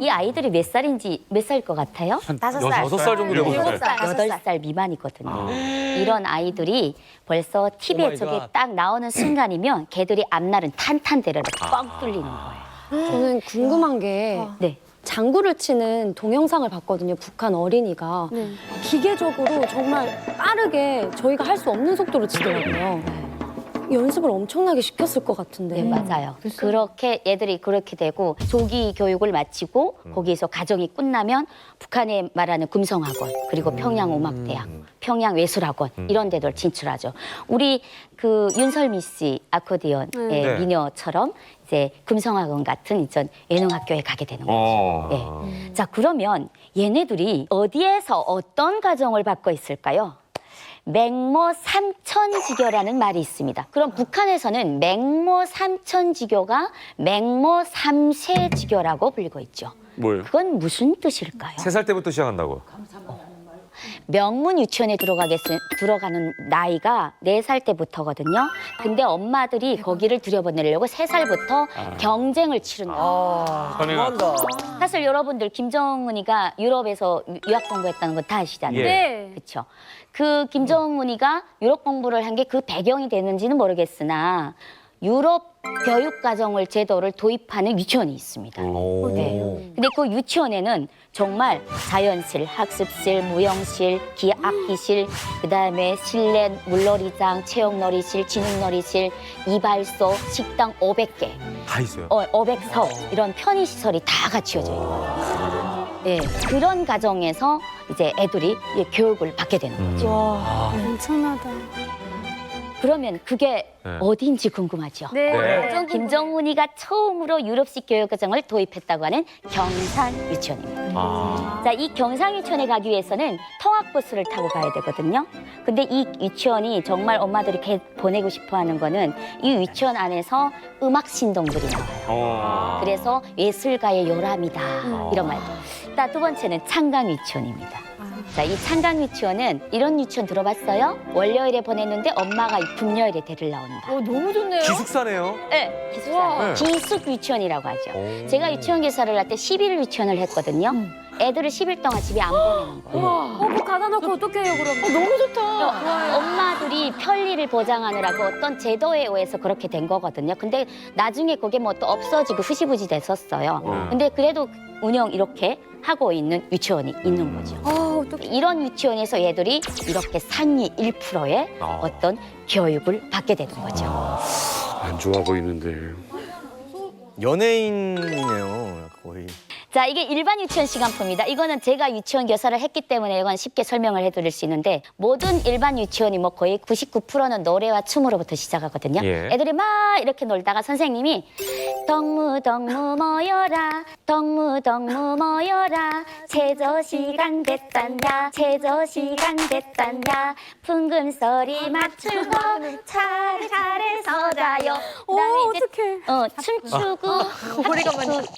이 아이들이 몇 살인지 몇 살일 것 같아요? 5살. 6살 정도 되고 있어요. 8살 미만이거든요. 이런 아이들이 벌써 TV에 오 저게 갓. 딱 나오는 순간이면 걔들이 앞날은 탄탄대로 뻥 뚫리는 거예요. 저는 궁금한 게 네. 장구를 치는 동영상을 봤거든요. 북한 어린이가 기계적으로 정말 빠르게 저희가 할 수 없는 속도로 치더라고요. 연습을 엄청나게 시켰을 것 같은데. 네, 맞아요. 그렇게 애들이 그렇게 되고 조기 교육을 마치고 거기에서 과정이 끝나면 북한에 말하는 금성학원 그리고 평양음악대학, 평양예술학원 이런 데들 진출하죠. 우리 그 윤설미 씨 아코디언의 네. 미녀처럼 이제 금성학원 같은 이전 예능학교에 가게 되는 거죠. 예. 자, 그러면 얘네들이 어디에서 어떤 과정을 받고 있을까요? 맹모 삼천지교라는 말이 있습니다. 그럼 북한에서는 맹모 삼천지교가 맹모 삼세지교라고 불리고 있죠. 뭐예요? 그건 무슨 뜻일까요? 3살 때부터 시작한다고. 명문 유치원에 들어가는 나이가 4살 때부터거든요. 근데 엄마들이 거기를 들여보내려고 3살부터 경쟁을 치른다. 사실 여러분들 김정은이가 유럽에서 유학 공부했다는 거 다 아시잖아요. 네. 그렇죠. 그 김정은이가 유럽 공부를 한 게 그 배경이 되는지는 모르겠으나 유럽 교육 과정을 제도를 도입하는 유치원이 있습니다. 네. 근데 그 유치원에는 정말 자연실, 학습실, 무용실, 악기실, 그다음에 실내 물놀이장, 체육놀이실, 지능놀이실, 이발소, 식당 500개, 다 있어요. 500석 이런 편의시설이 다 갖추어져 있어요. 네, 그런 과정에서 이제 애들이 교육을 받게 되는 거죠. 와, 엄청나다. 그러면 그게 네. 어디인지 궁금하죠? 네. 김정은이가 처음으로 유럽식 교육 과정을 도입했다고 하는 경산 유치원입니다. 자, 이 경산 유치원에 가기 위해서는 통학버스를 타고 가야 되거든요. 근데 이 유치원이 정말 엄마들이 보내고 싶어하는 거는 이 유치원 안에서 음악 신동들이 나와요. 그래서 예술가의 요람이다 이런 말도. 자, 두 번째는 창강 유치원입니다. 자, 이 창강 유치원은 이런 유치원 들어봤어요? 월요일에 보냈는데 엄마가 이 금요일에 데리러 나온다. 너무 좋네요. 기숙사네요. 네, 기숙사. 네. 기숙 유치원이라고 하죠. 제가 유치원 개설을 할 때 11일 유치원을 했거든요. 애들을 10일 동안 집에 안 보내는 거예요. 그거 가다 놓고 어떡해요, 그럼? 너무 좋다. 엄마들이 편리를 보장하느라고 어떤 제도에 의해서 그렇게 된 거거든요. 근데 나중에 그게 뭐 또 없어지고 흐지부지 됐었어요. 근데 그래도 운영 이렇게 하고 있는 유치원이 있는 거죠. 이런 유치원에서 얘들이 이렇게 상위 1%의 어떤 교육을 받게 되는 거죠. 안 좋아 보이는데. 연예인이네요, 거의. 자, 이게 일반 유치원 시간표입니다. 이거는 제가 유치원 교사를 했기 때문에 이건 쉽게 설명을 해드릴 수 있는데 모든 일반 유치원이 뭐 거의 99%는 노래와 춤으로부터 시작하거든요. 예. 애들이 막 이렇게 놀다가 선생님이 덩무 덩무 모여라 덩무 덩무 모여라 제조 시간 됐단다 제조 시간 됐단다 풍금 소리 맞추고 차례 서자요. 오, 어떡해. 춤추고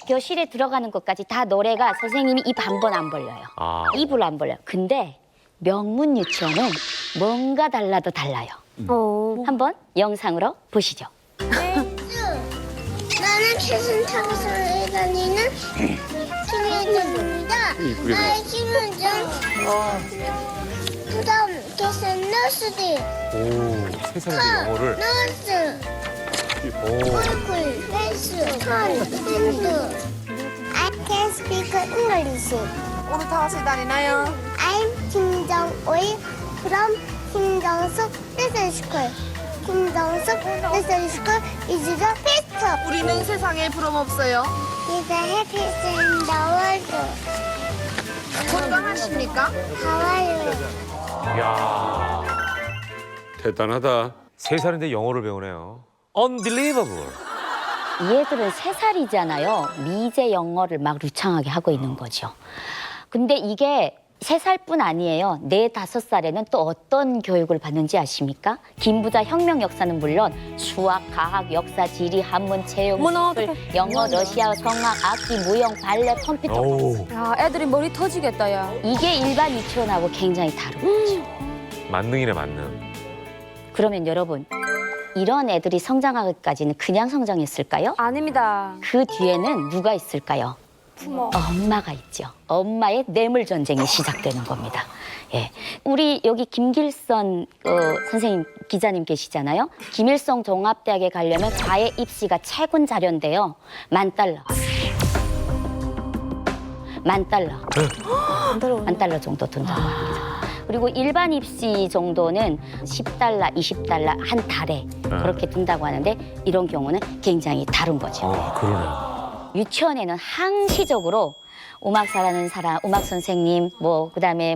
교실에 들어가는 것까지 다 노래가 선생님이 입 한 번 안 벌려요. 입을 안 벌려요. 근데 명문 유치원은 뭔가 달라도 달라요. 한번 영상으로 보시죠. 나는 최순탁에서 다니는 김혜정입니다. 나의 힘은 좀 부담 개선 너스디 오, 세상에 영어를. 너스 얼굴 헬스 턴 핸드 I can speak English. 오늘 다 같이 다니나요? I'm 김정오이 from 김정숙 레슨 스쿨. 김정숙 레슨 스쿨 is the best. 우리는 세상에 부럼 없어요. Is the happiest in the world. 건강하십니까? 좋아요. 야 대단하다. 3살인데 영어를 배우네요. Unbelievable. 이 애들은 3살이잖아요. 미제 영어를 막 루창하게 하고 있는 거죠. 근데 이게 3살뿐 아니에요. 4, 5살에는 또 어떤 교육을 받는지 아십니까? 김부자 혁명 역사는 물론 수학, 과학, 역사, 지리, 한문, 체육, 미술, 영어, 러시아어, 성악, 악기, 무용, 발레, 컴퓨터. 야, 애들이 머리 터지겠다, 야. 이게 일반 유치원하고 굉장히 다른 거죠. 만능이네, 만능. 그러면 여러분, 이런 애들이 성장하기까지는 그냥 성장했을까요? 아닙니다. 그 뒤에는 누가 있을까요? 부모. 엄마가 있죠. 엄마의 뇌물 전쟁이 시작되는 겁니다. 예, 우리 여기 김길선 선생님 기자님 계시잖아요. 김일성 종합대학에 가려면 과외 입시가 채군 자료인데요. $10,000. $10,000 정도 든다고 합니다. 그리고 일반 입시 정도는 $10, $20 한 달에 그렇게 든다고 하는데 이런 경우는 굉장히 다른 거죠. 그러네요. 유치원에는 항시적으로 음악 잘하는 사람, 음악 선생님, 그다음에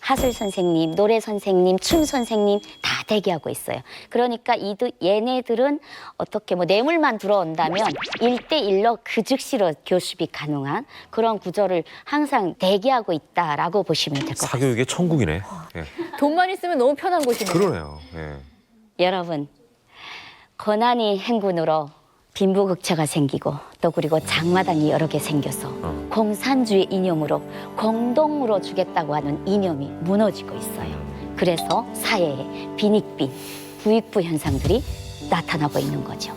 하술 선생님, 노래 선생님, 춤 선생님 다 대기하고 있어요. 그러니까 얘네들은 어떻게 뇌물만 들어온다면 1대1로 그 즉시로 교습이 가능한 그런 구조를 항상 대기하고 있다라고 보시면 될 것 같아요. 사교육의 천국이네. 예. 돈만 있으면 너무 편한 곳이네요. 그러네요. 예. 여러분, 고난이 행군으로 빈부격차가 생기고 또 그리고 장마당이 여러 개 생겨서 공산주의 이념으로 공동으로 주겠다고 하는 이념이 무너지고 있어요. 그래서 사회에 빈익빈, 부익부 현상들이 나타나고 있는 거죠.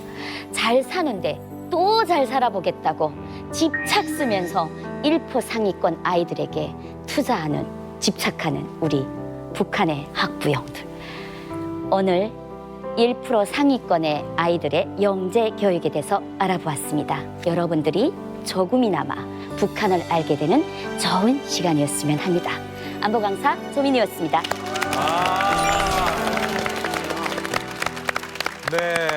잘 사는데 또 잘 살아보겠다고 집착 쓰면서 1% 상위권 아이들에게 투자하는, 집착하는 우리 북한의 학부형들. 오늘 1% 상위권의 아이들의 영재 교육에 대해서 알아보았습니다. 여러분들이 조금이나마 북한을 알게 되는 좋은 시간이었으면 합니다. 안보 강사 조민희였습니다. 네.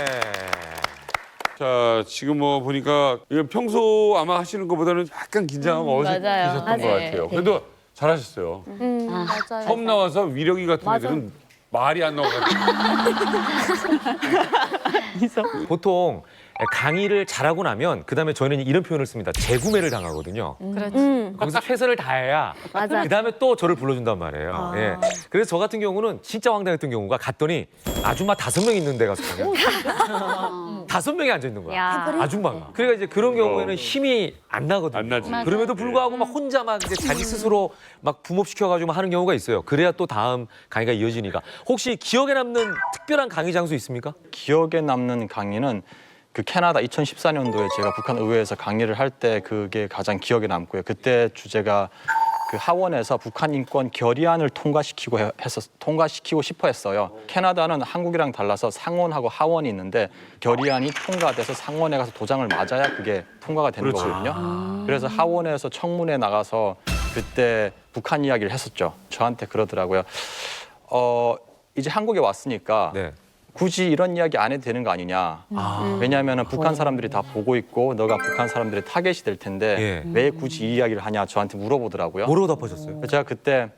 자, 지금 보니까 이건 평소 아마 하시는 것보다는 약간 긴장하고 어색하셨던 것 같아요. 그래도 잘하셨어요. 맞아요. 처음 나와서 위력이 같은 애들은 말이 안 나와가지고. 보통 강의를 잘하고 나면 그다음에 저희는 이런 표현을 씁니다. 재구매를 당하거든요. 그렇지. 거기서 최선을 다해야 맞아. 그다음에 또 저를 불러준단 말이에요. 예. 그래서 저 같은 경우는 진짜 황당했던 경우가 갔더니 아줌마 5명 있는 데 가서 강의. 5명이 앉아 있는 거야. 야. 아줌마가. 그러니까 이제 그런 경우에는 힘이 안 나거든요. 안 나지. 맞아요. 그럼에도 불구하고 막 혼자 막 이제 자기 스스로 막 붐업시켜가지고 막 하는 경우가 있어요. 그래야 또 다음 강의가 이어지니까. 혹시 기억에 남는 특별한 강의 장소 있습니까? 기억에 남는 강의는 그 캐나다 2014년도에 제가 북한 의회에서 강의를 할 때 그게 가장 기억에 남고요. 그때 주제가 그 하원에서 북한 인권 결의안을 통과시키고 싶어 했어요. 캐나다는 한국이랑 달라서 상원하고 하원이 있는데 결의안이 통과돼서 상원에 가서 도장을 맞아야 그게 통과가 되는 거거든요. 그래서 하원에서 청문회 나가서 그때 북한 이야기를 했었죠. 저한테 그러더라고요. 이제 한국에 왔으니까 굳이 이런 이야기 안 해도 되는 거 아니냐. 왜냐하면 북한 사람들이 다 보고 있고 너가 북한 사람들의 타겟이 될 텐데 왜 굳이 이 이야기를 하냐 저한테 물어보더라고요. 뭐라고 답하셨어요? 제가 그때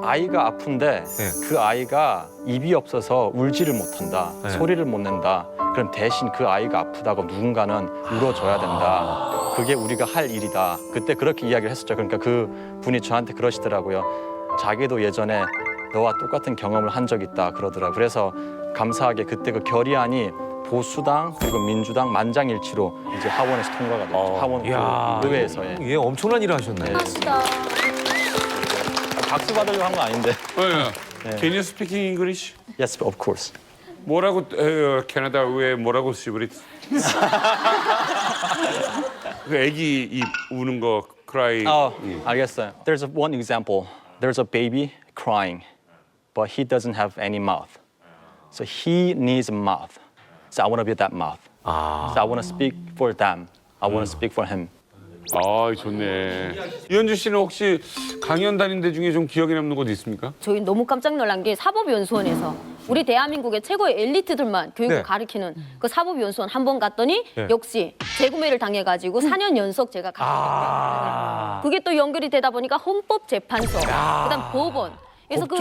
아이가 아픈데 그 아이가 입이 없어서 울지를 못한다. 소리를 못 낸다. 그럼 대신 그 아이가 아프다고 누군가는 울어줘야 된다. 그게 우리가 할 일이다. 그때 그렇게 이야기를 했었죠. 그러니까 그 분이 저한테 그러시더라고요. 자기도 예전에 너와 똑같은 경험을 한 적이 있다 그러더라고요. 그래서 감사하게 그때 그 결의안이 보수당 그리고 민주당 만장일치로 이제 하원에서 통과가 됐죠. 하원 의회에서. 예, 엄청난 일을 하셨네요. 박수 받으려고 한 건 아닌데. Can you speak English? Yes, of course. 뭐라고 캐나다 왜 뭐라고 시브리트? 그 애기 입 우는 거 cry. 알겠어요. There's one example. There's a baby crying, but he doesn't have any mouth. So he needs a mouth. So I want to be that mouth. So I want to speak for them. I want to speak for him. 좋네. 이현주 씨는 혹시 강연 다닌 데 중에 좀 기억에 남는 곳 있습니까? 저희 너무 깜짝 놀란 게 사법연수원에서 우리 대한민국의 최고의 엘리트들만 교육을 가르치는 그 사법연수원 한 번 갔더니 역시 재구매를 당해가지고 4년 연속 제가 갔어요. 그게 또 연결이 되다 보니까 헌법재판소, 그다음 법원. 그래서 그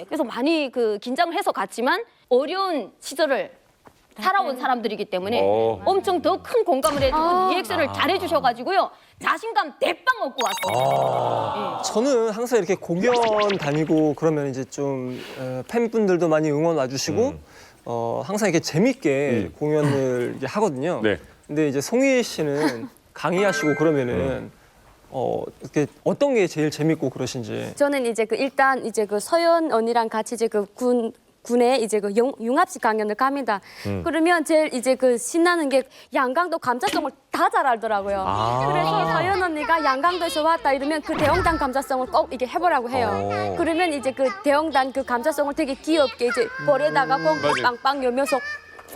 그래서 많이 그 긴장을 해서 갔지만 어려운 시절을 살아온 사람들이기 때문에 엄청 더 큰 공감을 해주고 리액션을 잘해주셔가지고요. 자신감 대빵 얻고 왔어요. 저는 항상 이렇게 공연 다니고 그러면 이제 좀 팬분들도 많이 응원 와주시고 항상 이렇게 재밌게 공연을 이제 하거든요. 근데 이제 송희 씨는 강의하시고 그러면은 이렇게 어떤 게 제일 재밌고 그러신지. 저는 이제 일단 이제 서연 언니랑 같이 이제 군에 이제 융합식 강연을 갑니다. 그러면 제일 이제 신나는 게 양강도 감자성을 다 잘 알더라고요. 그래서 서연 언니가 양강도에서 왔다 이러면 그 대형단 감자성을 꼭 이게 해보라고 해요. 그러면 이제 대형단 감자성을 되게 귀엽게 이제 볼에다가 꽁꽁 빵빵 여면서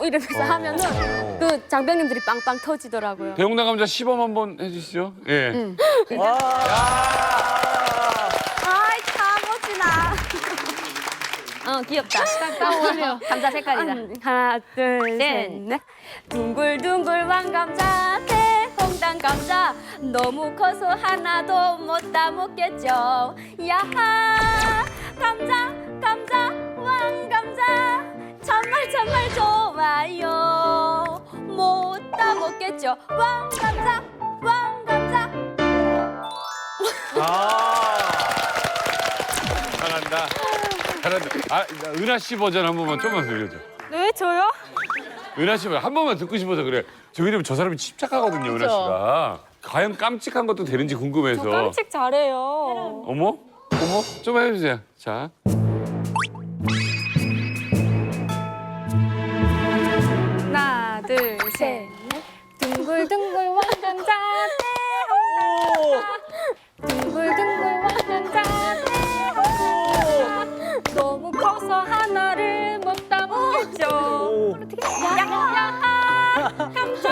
이러면서 하면은 그 장병님들이 빵빵 터지더라고요. 대용당 감자 시범 한번 해주시죠. 예. 아이 참어지나. 귀엽다. 감자 색깔이다. 하나, 둘, 셋, 넷. 둥글둥글 왕감자, 대홍당 감자. 너무 커서 하나도 못 따먹겠죠. 야하, 감자, 왕감자. 정말 좋아요. 못 따먹겠죠. 왕감자. 잘한다. 은하 씨 버전 한 번만 좀만 들려줘. 네, 저요? 은하 씨 버전 한 번만 듣고 싶어서 그래. 왜냐면 저 사람이 침착하거든요, 은하 씨가. 과연 깜찍한 것도 되는지 궁금해서. 저 깜찍 잘해요. 어머? 좀 해주세요. 자. 하나, 둘, 셋, 넷. 둥글둥글 왕감자, 둥글둥글 왕감자, 너무 커서 하나를 못 따먹겠죠. 야하, 감자,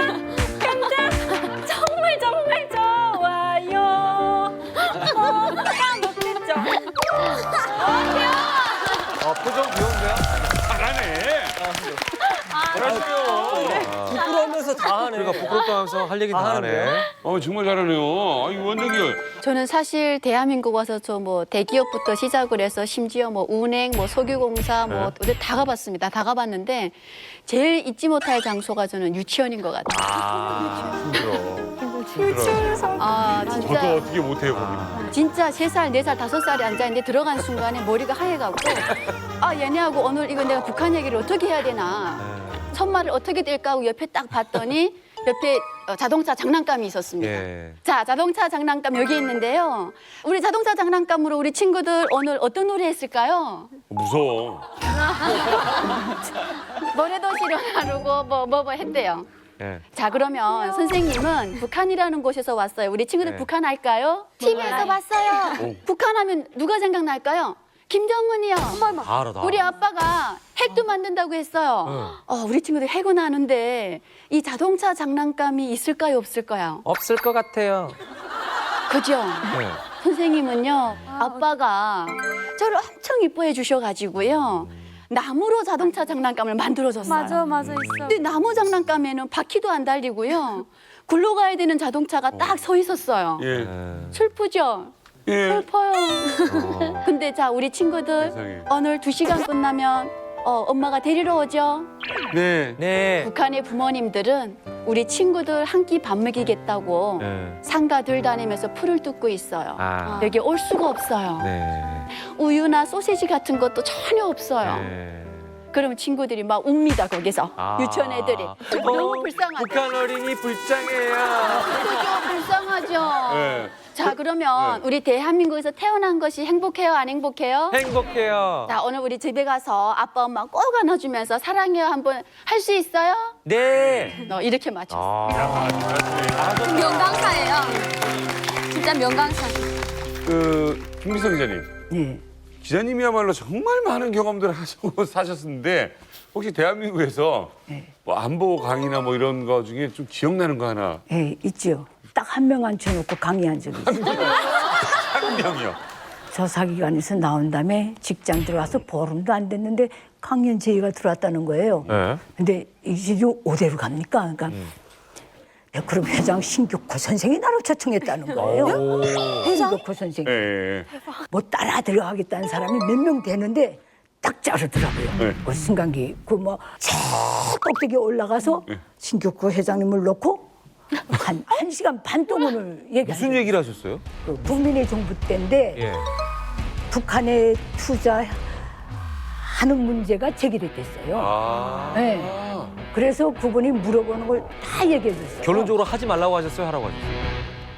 정말 좋아요. 못 따먹겠죠. 표정 귀여운데요? 잘하네. 부끄러우면서 다 하네. 그러니까 부끄럽다면서 할 얘기 다 하네. 정말 잘하네요. 원정이. 저는 사실 대한민국 와서 대기업부터 시작을 해서 심지어 운행, 석유공사 다 가봤습니다. 다 가봤는데 제일 잊지 못할 장소가 저는 유치원인 것 같아요. 유치원에서. 진짜. 저도 어떻게 못해요, 거기. 진짜 3살, 4살, 5살이 앉아있는데 들어간 순간에 머리가 하얘가고 얘네하고 오늘 이거 내가 북한 얘기를 어떻게 해야 되나. 첫말을 어떻게 뗄까 하고 옆에 딱 봤더니 옆에 자동차 장난감이 있었습니다. 자, 자동차 장난감 여기 있는데요. 우리 자동차 장난감으로 우리 친구들 오늘 어떤 노래 했을까요? 무서워. 노래도 실현하려고 뭐 했대요. 자, 그러면 선생님은 북한이라는 곳에서 왔어요. 우리 친구들 북한 알까요? TV에서 봤어요. 북한 하면 누가 생각날까요? 김정은이요. 우리 아빠가 핵도 만든다고 했어요. 우리 친구들 핵은 아는데 이 자동차 장난감이 있을까요, 없을까요? 없을 것 같아요. 그죠? 네. 선생님은요, 아빠가 저를 엄청 이뻐해 주셔가지고요. 나무로 자동차 장난감을 만들어줬어요. 맞아 있어. 근데 나무 장난감에는 바퀴도 안 달리고요. 굴러가야 되는 자동차가 딱 서 있었어요. 예. 슬프죠? 예. 슬퍼요. 근데 자, 우리 친구들 세상에. 오늘 2시간 끝나면 엄마가 데리러 오죠? 네. 네. 북한의 부모님들은 우리 친구들 한 끼 밥 먹이겠다고 네. 상가 들다니면서 풀을 뜯고 있어요. 아. 여기 올 수가 없어요. 네. 우유나 소시지 같은 것도 전혀 없어요. 네. 그러면 친구들이 막 웁니다, 거기서. 아. 유치원 애들이. 너무 불쌍하죠. 북한 어린이 불쌍해요. 그죠, 불쌍하죠. 네. 자, 그러면 우리 대한민국에서 태어난 것이 행복해요, 안 행복해요? 행복해요. 자, 오늘 우리 집에 가서 아빠, 엄마 꼭 안아주면서 사랑해요 한번 할 수 있어요? 네. 너 이렇게 맞췄어. 명강사예요. 진짜 명강사. 김미성 기자님. 네. 기자님이야말로 정말 많은 경험들을 하시고 사셨는데 혹시 대한민국에서 뭐 안보 강의나 뭐 이런 거 중에 좀 기억나는 거 하나? 예, 있죠. 딱 한 명 앉혀놓고 강의한 적이 있어요. 한 명이요. 조사기관에서 나온 다음에 직장 들어와서 보름도 안 됐는데 강연 제의가 들어왔다는 거예요. 네. 근데 이제 5대로 갑니까? 그러니까 그럼 회장 신격호 선생이 나를 초청했다는 거예요. 신격호 선생이. 예. 뭐 따라 들어가겠다는 사람이 몇 명 되는데 딱 자르더라고요. 네. 그 승강기 그뭐 꼭대기 올라가서 신격호 회장님을 놓고 한 1시간 반 동안을 얘기하셨어요. 무슨 얘기를 하셨어요? 그 국민의 정부 때인데 예. 북한에 투자하는 문제가 제기됐댔어요. 아. 네. 그래서 그분이 물어보는 걸 다 얘기해 줬어요. 결론적으로 하지 말라고 하셨어요? 하라고 하셨어요?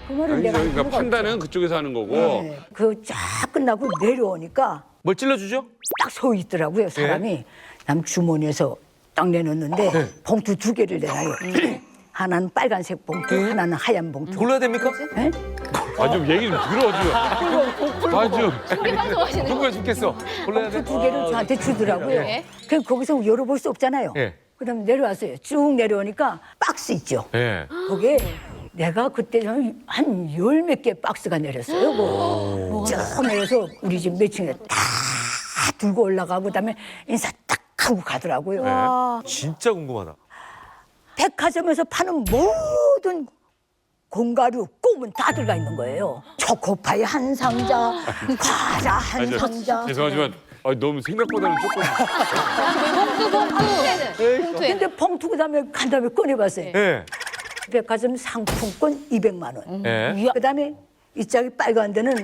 그 말은 아니, 내가 그러니까 이유가 판단은 없죠. 그쪽에서 하는 거고. 네. 그 쫙 끝나고 내려오니까 뭘 찔러주죠? 딱 서 있더라고요, 사람이. 남 주머니에서 딱 내놓는데 봉투 2개를 내놔요. 하나는 빨간색 봉투, 하나는 하얀 봉투. 골라야 됩니까? 네? 아, 좀 얘기 좀 들어, 좀. 아, 좀. 궁금해 죽겠어. 골라야 돼? 봉투 2개를 저한테 주더라고요. 예. 그럼 거기서 열어볼 수 없잖아요. 예. 그다음에 내려왔어요. 쭉 내려오니까 박스 있죠. 예. 거기에 내가 그때 한 10몇 개 박스가 내렸어요. 쭉 내려서 우리 집 몇 층에 다 들고 올라가고 그다음에 인사 딱 하고 가더라고요. 진짜 궁금하다. 백화점에서 파는 모든 공가류, 껌은 다 들어가 있는 거예요. 초코파이 한 상자, 과자 한 아니, 저 상자. 죄송하지만 너무 생각보다는 조금. 근데 봉투 그다음에 간 다음에 꺼내봤어요. 예. 백화점 상품권 200만 원. 예. 그다음에 이 짝이 빨간 데는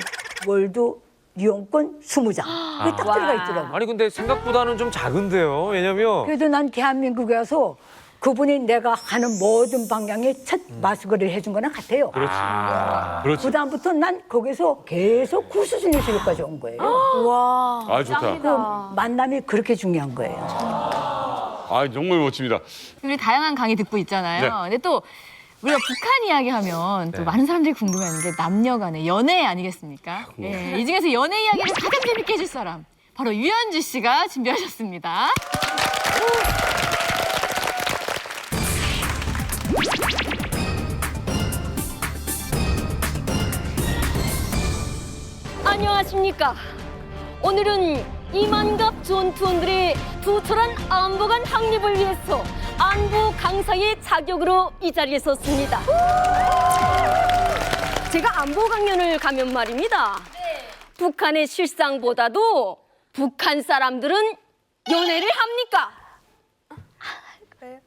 월드 이용권 20장. 그게 딱 들어가 있더라고요. 아니 근데 생각보다는 좀 작은데요. 왜냐면 그래도 난 대한민국에 와서 그분이 내가 하는 모든 방향에 첫 마스거를 해준 거나 같아요. 그렇지. 그다음부터 난 거기서 계속 구수준에서 여기까지 온 거예요. 와. 아, 좋다. 그 만남이 그렇게 중요한 거예요. 아, 정말 멋집니다. 우리 다양한 강의 듣고 있잖아요. 네. 근데 또 우리가 북한 이야기하면 또 많은 사람들이 궁금해하는 게 남녀간의 연애 아니겠습니까? 예, 이 중에서 연애 이야기를 가장 재밌게 해줄 사람 바로 유현주 씨가 준비하셨습니다. 안녕하십니까. 오늘은 이만갑 전투원들의 투철한 안보관 확립을 위해서 안보 강사의 자격으로 이 자리에 섰습니다. 제가 안보 강연을 가면 말입니다. 북한의 실상보다도 북한 사람들은 연애를 합니까?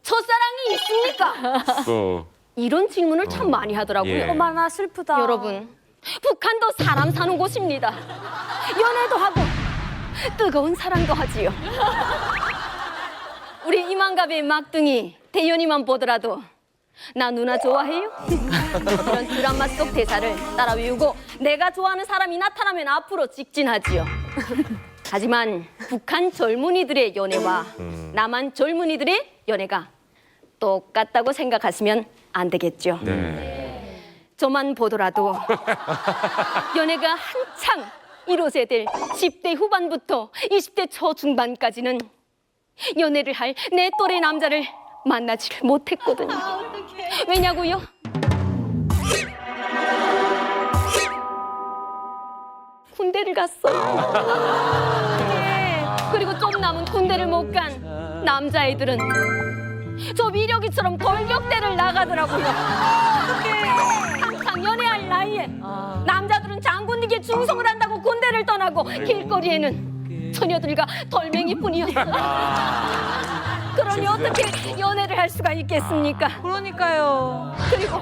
첫사랑이 있습니까? 이런 질문을 참 많이 하더라고요. 예. 어머나 슬프다. 여러분, 북한도 사람 사는 곳입니다. 연애도 하고 뜨거운 사랑도 하지요. 우리 이만갑의 막둥이 대연이만 보더라도 나 누나 좋아해요? 이런 드라마 속 대사를 따라 외우고 내가 좋아하는 사람이 나타나면 앞으로 직진하지요. 하지만 북한 젊은이들의 연애와 남한 젊은이들의 연애가 똑같다고 생각하시면 안 되겠죠. 저만 보더라도 연애가 한창 이루어져야 될 10대 후반부터 20대 초중반까지는 연애를 할 내 또래 남자를 만나지를 못했거든요. 왜냐고요? 군대를 갔어요. 예. 그리고 좀 남은 군대를 못 간 남자애들은 저 미려기처럼 돌격대를 나가더라고요. 한창 연애할 나이에 남자들은 장군님께 충성을 한다고 군대를 떠나고 길거리에는 처녀들과 돌멩이뿐이었어요. 그러니 어떻게 연애를 할 수가 있겠습니까? 그러니까요. 그리고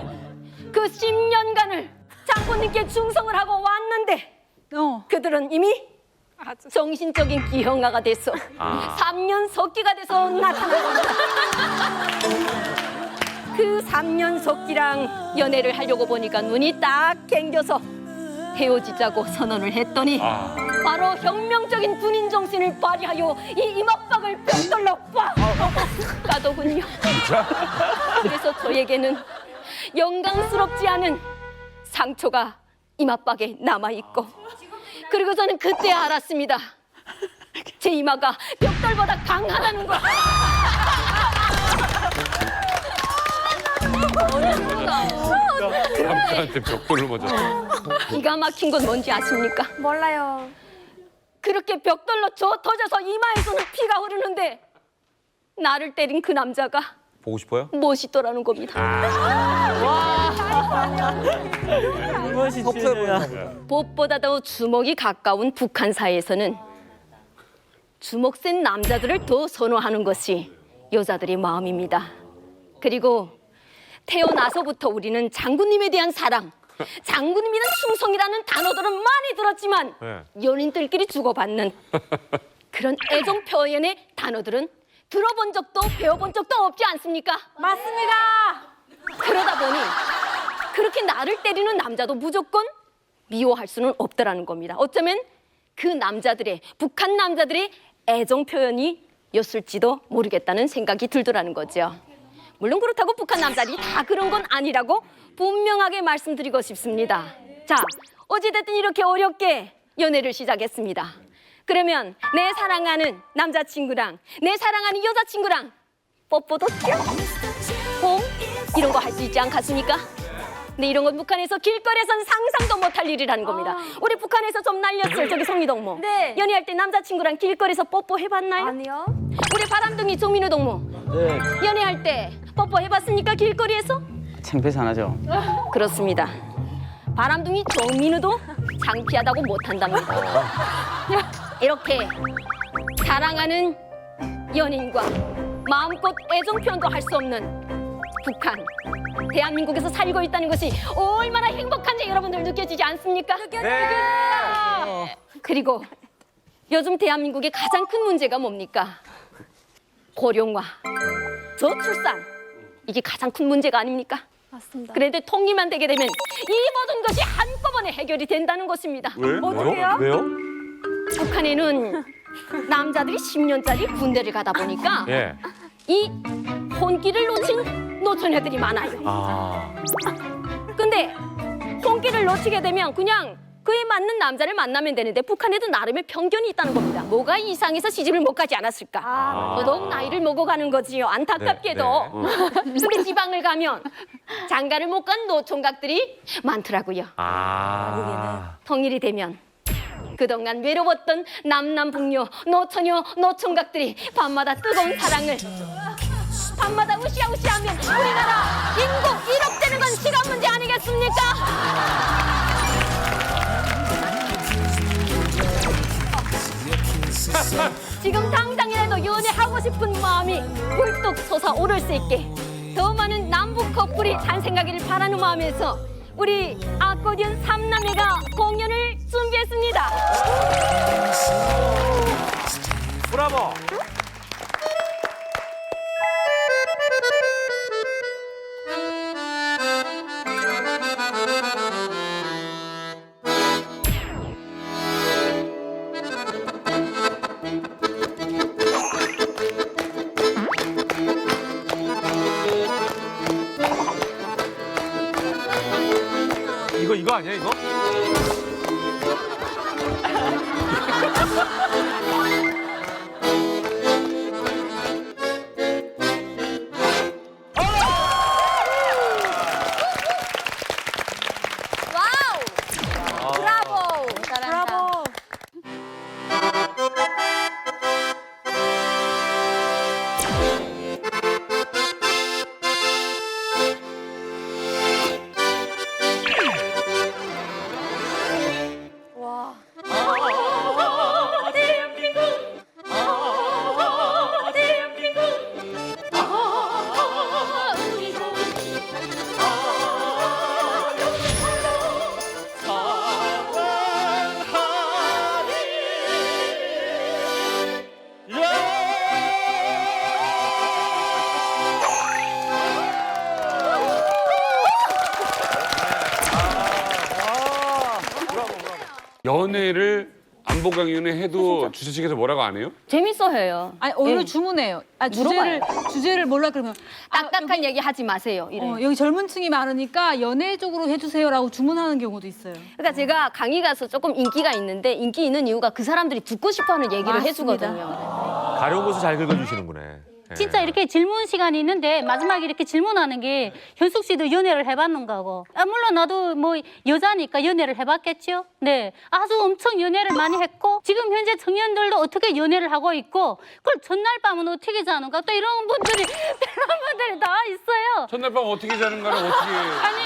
그 10년간을 장군님께 충성을 하고 왔는데 그들은 이미 정신적인 기형아가 돼서 3년 석기가 돼서 나타났습니다. 그 3년 석기랑 연애를 하려고 보니까 눈이 딱 갱겨서 헤어지자고 선언을 했더니 바로 혁명적인 군인 정신을 발휘하여 이 이목박을 뼈돌로 빡 가더군요. 그래서 저에게는 영광스럽지 않은 상처가 이마박에 남아있고, 그리고 저는 그때 알았습니다. 제 이마가 벽돌보다 강하다는 걸. 남자한테 벽돌로 맞았어. 기가 막힌 건 뭔지 아십니까? 몰라요. 그렇게 벽돌로 터져서 이마에서는 피가 흐르는데 나를 때린 그 남자가 보고 싶어요? 멋있더라는 겁니다. 무엇보다 더 주먹이 가까운 북한사에서는 주먹 센 남자들을 더 선호하는 것이 여자들의 마음입니다. 그리고 태어나서부터 우리는 장군님에 대한 사랑, 장군님이란 충성이라는 단어들은 많이 들었지만 연인들끼리 주고받는 그런 애정 표현의 단어들은 들어본 적도 배워본 적도 없지 않습니까? 맞습니다. 그러다 보니 그렇게 나를 때리는 남자도 무조건 미워할 수는 없다라는 겁니다. 어쩌면 그 남자들의, 북한 남자들의 애정 표현이었을지도 모르겠다는 생각이 들더라는 거죠. 물론 그렇다고 북한 남자들이 다 그런 건 아니라고 분명하게 말씀드리고 싶습니다. 자, 어찌됐든 이렇게 어렵게 연애를 시작했습니다. 그러면 내 사랑하는 남자친구랑 내 사랑하는 여자친구랑 뽀뽀도 뽕 이런 거 할 수 있지 않겠습니까? 근데 이런 건 북한에서 길거리에서는 상상도 못할 일이라는 겁니다. 우리 북한에서 좀 날렸을 저기 송이동무. 네. 연애할 때 남자친구랑 길거리에서 뽀뽀 해봤나요? 아니요. 우리 바람둥이 조민우 동무. 네. 연애할 때 뽀뽀 해봤습니까? 길거리에서? 창피해서 안 하죠. 그렇습니다. 바람둥이 조민우도 창피하다고 못한답니다. 이렇게 사랑하는 연인과 마음껏 애정 표현도 할 수 없는 북한, 대한민국에서 살고 있다는 것이 얼마나 행복한지 여러분들 느껴지지 않습니까? 느껴집니다. 그리고 요즘 대한민국의 가장 큰 문제가 뭡니까? 고령화, 저출산. 이게 가장 큰 문제가 아닙니까? 맞습니다. 그런데 통일만 되게 되면 이 모든 것이 한꺼번에 해결이 된다는 것입니다. 왜? 어떻게요? 왜요? 북한에는 남자들이 10년짜리 군대를 가다 보니까 예. 이 혼기를 놓친 노처녀들이 많아요. 근데 혼기를 놓치게 되면 그냥 그에 맞는 남자를 만나면 되는데 북한에도 나름의 편견이 있다는 겁니다. 뭐가 이상해서 시집을 못 가지 않았을까? 더더욱 나이를 먹어가는 거지요. 안타깝게도. 근데 지방을 가면 장가를 못 간 노총각들이 많더라고요. 통일이 되면 그동안 외로웠던 남남북녀, 노처녀, 노총각들이 밤마다 뜨거운 사랑을 밤마다 으쌰으쌰하면 우리나라 인구 1억 되는 건 시간 문제 아니겠습니까? 지금 당장이라도 연애하고 싶은 마음이 불뚝 솟아오를 수 있게 더 많은 남북 커플이 탄생하기를 바라는 마음에서 우리 아코디언 3남매가 공연을 준비했습니다. 브라보. 이거 아니야 이거? 와우! 브라보! 잘한다. 브라보! 연애를 안보 강연에 해도 주최 측에서 뭐라고 안 해요? 재밌어 해요. 아니 오히려 예. 주문해요. 아, 물어봐요. 주제를 몰라 그러면 딱딱한 얘기 하지 마세요. 이래. 여기 젊은 층이 많으니까 연애 쪽으로 해주세요라고 주문하는 경우도 있어요. 그러니까 제가 강의 가서 조금 인기가 있는데 인기 있는 이유가 그 사람들이 듣고 싶어하는 얘기를 맞습니다. 해주거든요. 가려운 것을 잘 긁어주시는구나. 진짜 이렇게 질문 시간이 있는데 마지막에 이렇게 질문하는 게 현숙 씨도 연애를 해봤는가 하고 물론 나도 뭐 여자니까 연애를 해봤겠죠. 네, 아주 엄청 연애를 많이 했고 지금 현재 청년들도 어떻게 연애를 하고 있고 그걸 전날 밤은 어떻게 자는가 또 이런 분들이 다 있어요. 첫날 밤 어떻게 자는가는 어떻게... 아니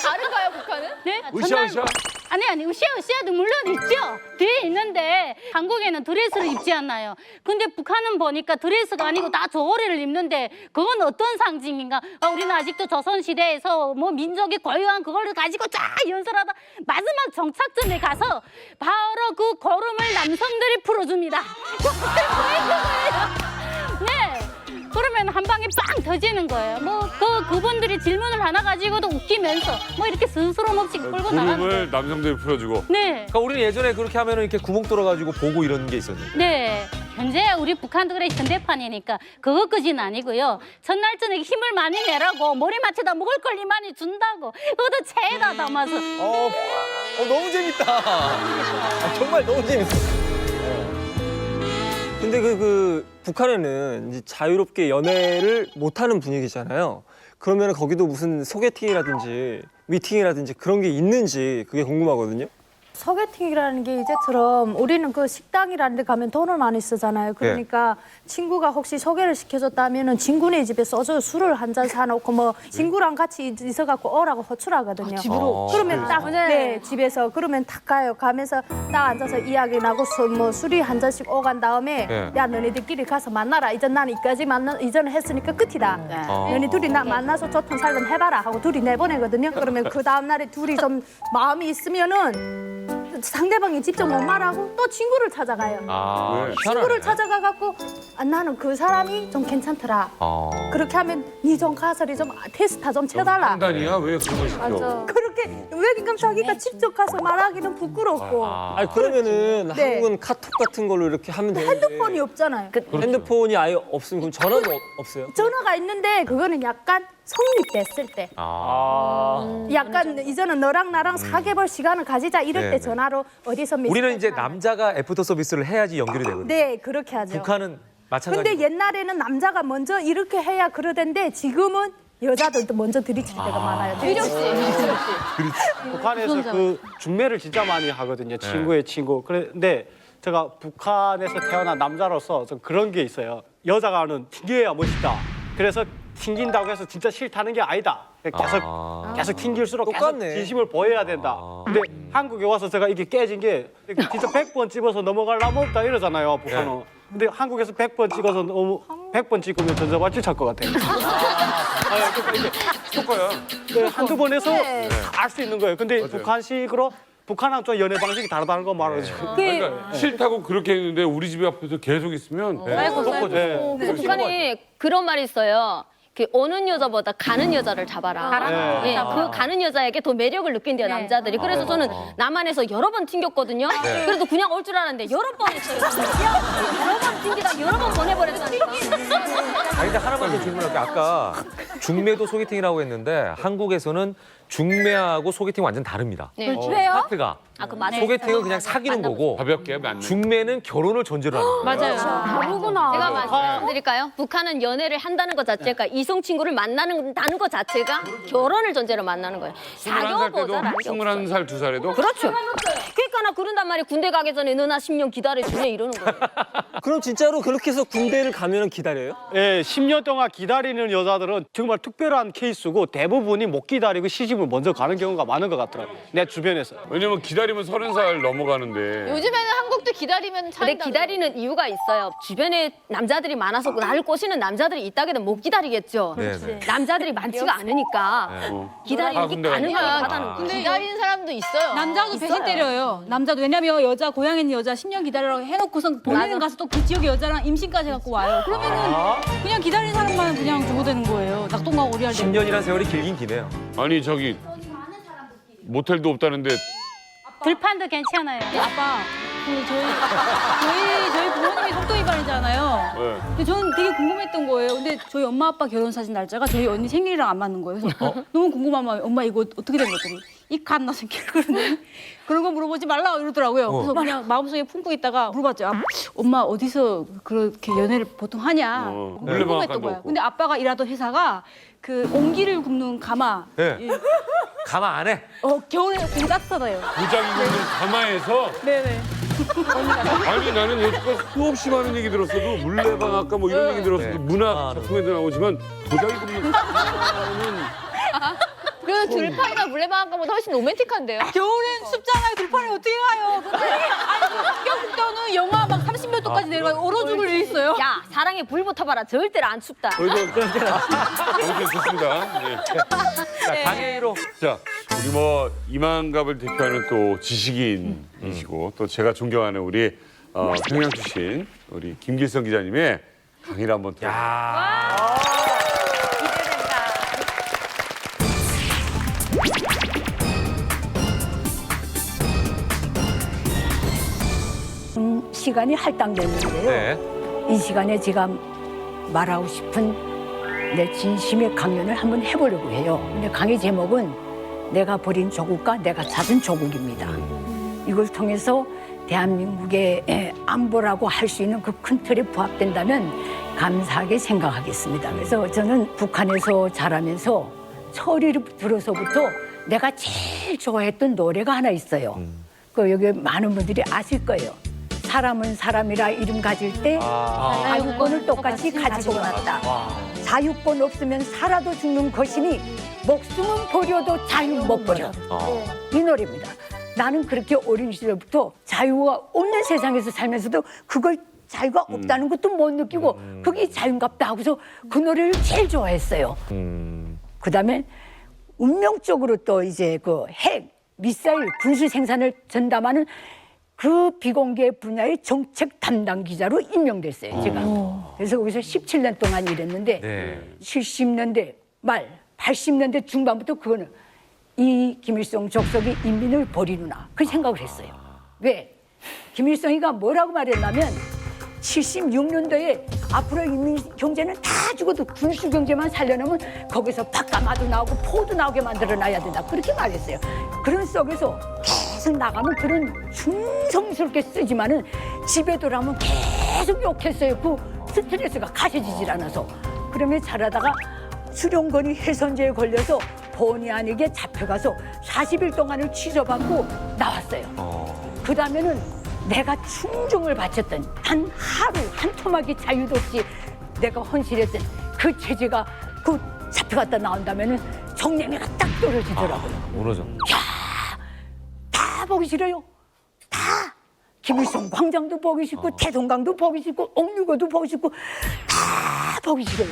다른가요, 북한은? 네? 으쌰으쌰? 아니 으쌰으쌰도 물론 있죠. 뒤에 있는데 한국에는 드레스를 입지 않나요? 근데 북한은 보니까 드레스가 아니고 다 저고리를 입는데 그건 어떤 상징인가? 우리는 아직도 조선시대에서 뭐 민족이 고유한 그걸 가지고 쫙 연설하다 마지막 정착점에 가서 바로 그 고름을 남성들이 풀어줍니다. 네. 그러면 한 방에 빵 터지는 거예요. 뭐 그분들이 질문을 하나 가지고도 웃기면서 뭐 이렇게 스스럼 없이 끌고 나가는 거예요. 구름을 남성들이 풀어주고. 네. 그러니까 우리는 예전에 그렇게 하면 이렇게 구멍 뚫어가지고 보고 이런 게 있었는데. 네. 현재 우리 북한도 그래 현대판이니까 그것까지는 아니고요. 전날 저녁에 힘을 많이 내라고 머리 맞춰다 먹을 걸 많이 준다고 그것도 체에다 담아서. 너무 재밌다. 정말 너무 재밌어. 근데 그 북한에는 이제 자유롭게 연애를 못하는 분위기잖아요. 그러면 거기도 무슨 소개팅이라든지 미팅이라든지 그런 게 있는지 그게 궁금하거든요. 소개팅이라는 게 이제처럼 우리는 그 식당이라는 데 가면 돈을 많이 쓰잖아요. 그러니까 친구가 혹시 소개를 시켜줬다면은 친구네 집에 소주 술을 한 잔 사놓고 뭐 친구랑 같이 있어갖고 오라고 호출하거든요. 집으로? 그러면 딱 네, 집에서 그러면 딱 가요. 가면서 딱 앉아서 이야기 나고 뭐 술이 한 잔씩 오간 다음에 야 너네들끼리 가서 만나라. 이제 난 이까지 이전을 했으니까 끝이다. 너네 둘이 나 만나서 좋던 살던 해봐라 하고 둘이 내보내거든요. 그러면 그 다음 날에 둘이 좀 마음이 있으면은 상대방이 직접 못 말하고 또 친구를 찾아가요. 친구를 찾아가갖고 나는 그 사람이 좀 괜찮더라. 그렇게 하면 니 좀 가서 좀 테스트 좀 쳐달라. 판단이야? 왜 그런 걸 시켜? 맞아. 그렇게 왜냐면 자기가 직접 가서 말하기는 부끄럽고. 아니 그러면은 네. 한국은 카톡 같은 걸로 이렇게 하면 되는데 핸드폰이 없잖아요. 핸드폰이 아예 없으면 그럼 전화도 없어요? 전화가 있는데 그거는 약간 성립됐을 때. 약간 이제는 너랑 나랑 사귀어볼 시간을 가지자 이럴 때 전화로 어디서 메시지. 우리는 이제 남자가 애프터 서비스를 해야지 연결이 되거든요. 네, 그렇게 하죠. 북한은 마찬가지. 근데 옛날에는 남자가 먼저 이렇게 해야 그러던데 지금은 여자들도 먼저 들이칠 때가 많아요. 북한에서 그 중매를 진짜 많이 하거든요. 친구의 친구. 그런데 제가 북한에서 태어난 남자로서 좀 그런 게 있어요. 여자가 하는 튕겨야 멋있다. 그래서 튕긴다고 해서 진짜 싫다는 게 아니다. 계속 튕길수록 계속 진심을 보여야 된다. 근데 한국에 와서 제가 이게 깨진 게 진짜 100번 집어서 넘어가려면 없다 이러잖아요, 북한은. 근데 한국에서 100번 찍어서 100번 찍으면 전자발찌 찰 것 같아요. 그러니까 이게 효과야. 네, 한두 번 해서 알 수 있는 거예요. 근데 북한식으로 북한하고 좀 연애 방식이 다르다는 거 말하죠. 그러니까 싫다고 그렇게 했는데 우리 집 앞에서 계속 있으면 그래서 북한이 그런 말이 있어요. 오는 여자보다 가는 여자를 잡아라. 예, 그 가는 여자에게 더 매력을 느낀대요, 남자들이. 그래서 저는 남한에서 여러 번 튕겼거든요. 그래도 그냥 올 줄 알았는데 여러 번 했어요. 여러 번 튕기다 여러 번 보내버렸다니까. 아니 근데 하나만 더 질문할게요. 아까 중매도 소개팅이라고 했는데 한국에서는 중매하고 소개팅 완전 다릅니다. 네. 왜요? 파트가. 소개팅은 그냥 사귀는 거고 가볍게 만나는 중매는 결혼을 전제로 하는 거예요. 맞아요. 다르구나. 제가 말씀드릴까요? 북한은 연애를 한다는 것 자체가 이성 친구를 만나는 것 자체가 결혼을 전제로 만나는 거예요. 21살 때도 21살, 2살에도 그렇죠. 그러니까 나 그런단 말이에요. 군대 가기 전에 너나 10년 기다려주네 이러는 거예요. 그럼 진짜로 그렇게 해서 군대를 가면 기다려요? 예, 10년 동안 기다리는 여자들은 정말 특별한 케이스고 대부분이 못 기다리고 시집을 먼저 가는 경우가 많은 것 같더라고요. 내 주변에서. 왜냐면 기다리면 30살 넘어가는데. 요즘에는 한국도 기다리면 근데 기다리는 이유가 있어요. 주변에 남자들이 많아서 나를 꼬시는 남자들이 있다게는 못 기다리겠죠. 네네. 남자들이 많지가 않으니까 기다리는 게 가능하다는 거예요. 기다리는 사람도 있어요. 남자도 배신 때려요. 남자도 왜냐면 여자 고향에 있는 여자 10년 기다리라고 해놓고선 본인은 가서 또 그 지역의 여자랑 임신까지 해갖고 와요. 그러면은 그냥 기다리는 사람만 그냥 주고되는 거예요. 낙동강 오리알. 10년이라는 세월이 길긴 기네요. 아니 저기 모텔도 없다는데 들판도 괜찮아요. 아빠, 저희 부모님이 속도위반이잖아요. 네. 근데 저는 되게 궁금했던 거예요. 근데 저희 엄마 아빠 결혼 사진 날짜가 저희 언니 생일이랑 안 맞는 거예요. 그래서 너무 궁금한 마음에 엄마 이거 어떻게 된 거더니 이 갓나 생기거든요. 그런 거 물어보지 말라 이러더라고요. 그래서 그냥 마음속에 품고 있다가 물어봤죠. 아, 엄마 어디서 그렇게 연애를 보통 하냐 궁금했던 거야. 근데 아빠가 일하던 회사가 그 옹기를 굽는 가마. 네. 가마 안 해? 겨울에 되게 따뜻하대요. 무작위 굽는 가마에서. 네네. 아니 나는 여태까지 수없이 많은 얘기 들었어도 물레방앗간 뭐 이런 얘기 들었어도 문학 작품에도 나오지만 도자기 굽는 가마는 그래도 들판이나 물레방앗간보다 훨씬 로맨틱한데요. 겨울엔 춥잖아요. 들판에 어떻게 가요? 근데 한국경국도는 영하 막 30몇 도까지 내려가 얼어 죽을 일이 있어요. 야, 사랑에 불 붙어봐라. 절대로 안 춥다. 오케이 좋습니다. 네. 자, 강혜로. 자, 우리 뭐 이만갑을 대표하는 또 지식인이시고 또 제가 존경하는 우리 평양 출신 우리 김길성 기자님의 강의를 한번 들어. 시간이 할당됐는데요. 네. 이 시간에 제가 말하고 싶은 내 진심의 강연을 한번 해보려고 해요. 근데 강의 제목은 내가 버린 조국과 내가 찾은 조국입니다. 이걸 통해서 대한민국의 안보라고 할 수 있는 그 큰 틀에 부합된다면 감사하게 생각하겠습니다. 그래서 저는 북한에서 자라면서 처리를 들어서부터 내가 제일 좋아했던 노래가 하나 있어요. 그 여기 많은 분들이 아실 거예요. 사람은 사람이라 이름 가질 때 자유권을 똑같이 가지고 왔다. 자유권 없으면 살아도 죽는 것이니 목숨은 버려도 자유 못 버려. 이 노래입니다. 나는 그렇게 어린 시절부터 자유가 없는 세상에서 살면서도 그걸 자유가 없다는 것도 못 느끼고 그게 자유인갑다 하고서 그 노래를 제일 좋아했어요. 그다음에 운명적으로 또 이제 그 핵, 미사일, 군수 생산을 전담하는 그 비공개 분야의 정책 담당 기자로 임명됐어요, 제가. 그래서 거기서 17년 동안 일했는데 70년대 말, 80년대 중반부터 그거는 이 김일성 족속이 인민을 버리누나 그 생각을 했어요. 왜? 김일성이가 뭐라고 말했냐면 76년도에 앞으로 인민 경제는 다 죽어도 군수 경제만 살려놓으면 거기서 밥가마도 나오고 포도 나오게 만들어놔야 된다. 그렇게 말했어요. 그런 속에서 계속 나가면 그런 충성스럽게 쓰지만은 집에 돌아오면 계속 욕했어요. 그 스트레스가 가셔지질 않아서. 그러면 잘하다가 수령권이 훼손죄에 걸려서 본의 아니게 잡혀가서 40일 동안을 취소받고 나왔어요. 그 다음에는 내가 충정을 바쳤던 단 하루 한 토막의 자유도 없이 내가 헌신했던 그 체제가 그 잡혀갔다 나온다면은 정량이가 딱 떨어지더라고요. 무너져. 다 보기 싫어요. 다. 김일성 광장도 보기 싫고 태동강도 보기 싫고 옥류고도 보기 싫고 다 보기 싫어요.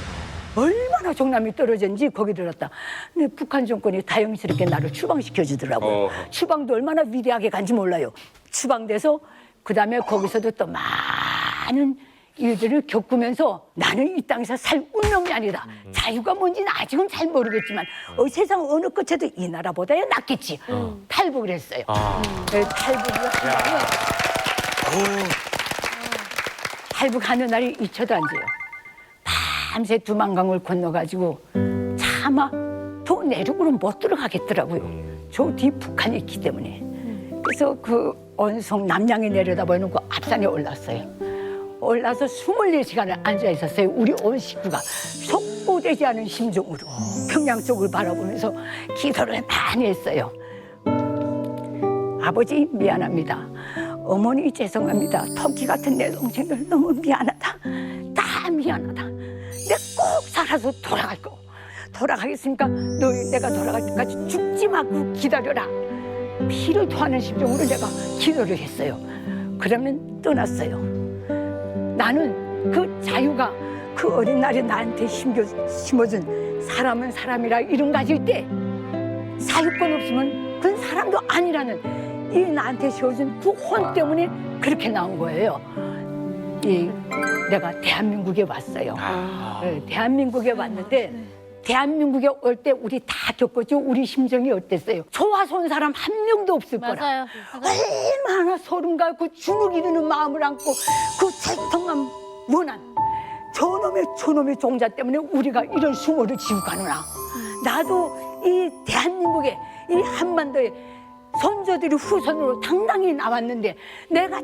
얼마나 정남이 떨어졌는지 거기 들었다. 근데 북한 정권이 다용스럽게 나를 추방시켜주더라고요. 추방도 얼마나 위대하게 간지 몰라요. 추방돼서 그다음에 거기서도 또 많은 일들을 겪으면서 나는 이 땅에서 살 운명이 아니다. 자유가 뭔지는 아직은 잘 모르겠지만 세상 어느 끝에도 이 나라보다야 낫겠지. 탈북을 했어요. 탈북을 하는 탈북하는 날이 잊혀도 안 돼요. 밤새 두만강을 건너가지고 차마 더 내륙으로 못 들어가겠더라고요. 저 뒤 북한이 있기 때문에. 그래서 그 언성 남양이 내려다보는 그 앞산에 올랐어요. 올라서 24시간을 앉아 있었어요. 우리 온 식구가 속보되지 않은 심정으로 평양 쪽을 바라보면서 기도를 많이 했어요. 아버지 미안합니다. 어머니 죄송합니다. 토끼 같은 내 동생들 너무 미안하다. 다 미안하다. 내가 꼭 살아서 돌아갈 거. 돌아가겠으니까 너 내가 돌아갈 때까지 죽지 말고 기다려라. 피를 토하는 심정으로 내가 기도를 했어요. 그러면 떠났어요. 나는 그 자유가 그 어린 날에 나한테 심어준 사람은 사람이라 이름 가질 때 사유권 없으면 그건 사람도 아니라는 이 나한테 씌워준 그 혼 때문에 그렇게 나온 거예요. 내가 대한민국에 왔어요. 대한민국에 왔는데 대한민국에 올 때 우리 다 겪었죠. 우리 심정이 어땠어요? 좋아서 온 사람 한 명도 없을 거라. 맞아요. 얼마나 소름과 그 주눅 이르는 마음을 안고 그 절통한 원한 저놈의 종자 때문에 우리가 이런 수모를 지고 가느나. 나도 이 대한민국에 이 한반도에 선조들이 후손으로 당당히 나왔는데 내가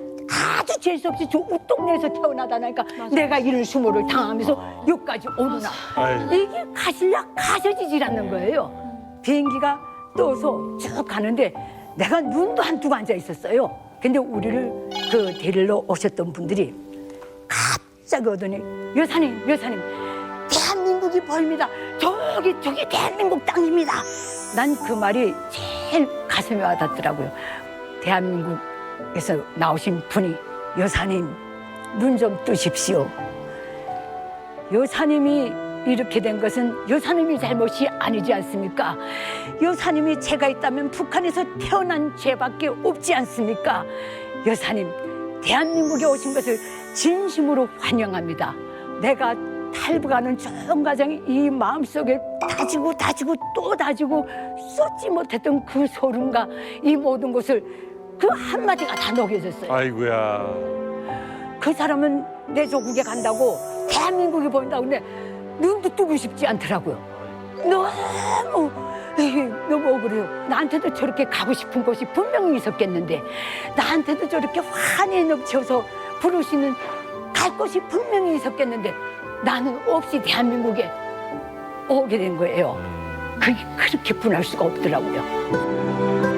아주 재수 없이 저 우동네에서 태어나다니까 내가 이런 수모를 당하면서 여기까지 오느나. 이게 가실락 가셔지질 않는 거예요. 비행기가 떠서 쭉 가는데 내가 눈도 안 뜨고 앉아 있었어요. 근데 우리를 그 데리러 오셨던 분들이 갑자기 오더니 여사님 대한민국이 보입니다. 저기 대한민국 땅입니다. 난 그 말이 제일 가슴에 와닿더라고요. 대한민국에서 나오신 분이 여사님 눈 좀 뜨십시오. 여사님이 이렇게 된 것은 여사님이 잘못이 아니지 않습니까? 여사님이 죄가 있다면 북한에서 태어난 죄밖에 없지 않습니까? 여사님, 대한민국에 오신 것을 진심으로 환영합니다. 내가 탈북하는 좋은 과정이 이 마음속에 다지고 또 다지고 쏟지 못했던 그 소름과 이 모든 것을 그 한마디가 다 녹여졌어요. 아이고야. 그 사람은 내 조국에 간다고 대한민국이 보인다고 근데 눈도 뜨고 싶지 않더라고요. 너무 억울해요. 나한테도 저렇게 가고 싶은 곳이 분명히 있었겠는데 나한테도 저렇게 환희에 넘쳐서 부르시는 갈 곳이 분명히 있었겠는데 나는 없이 대한민국에 오게 된 거예요. 그게 그렇게 분할 수가 없더라고요.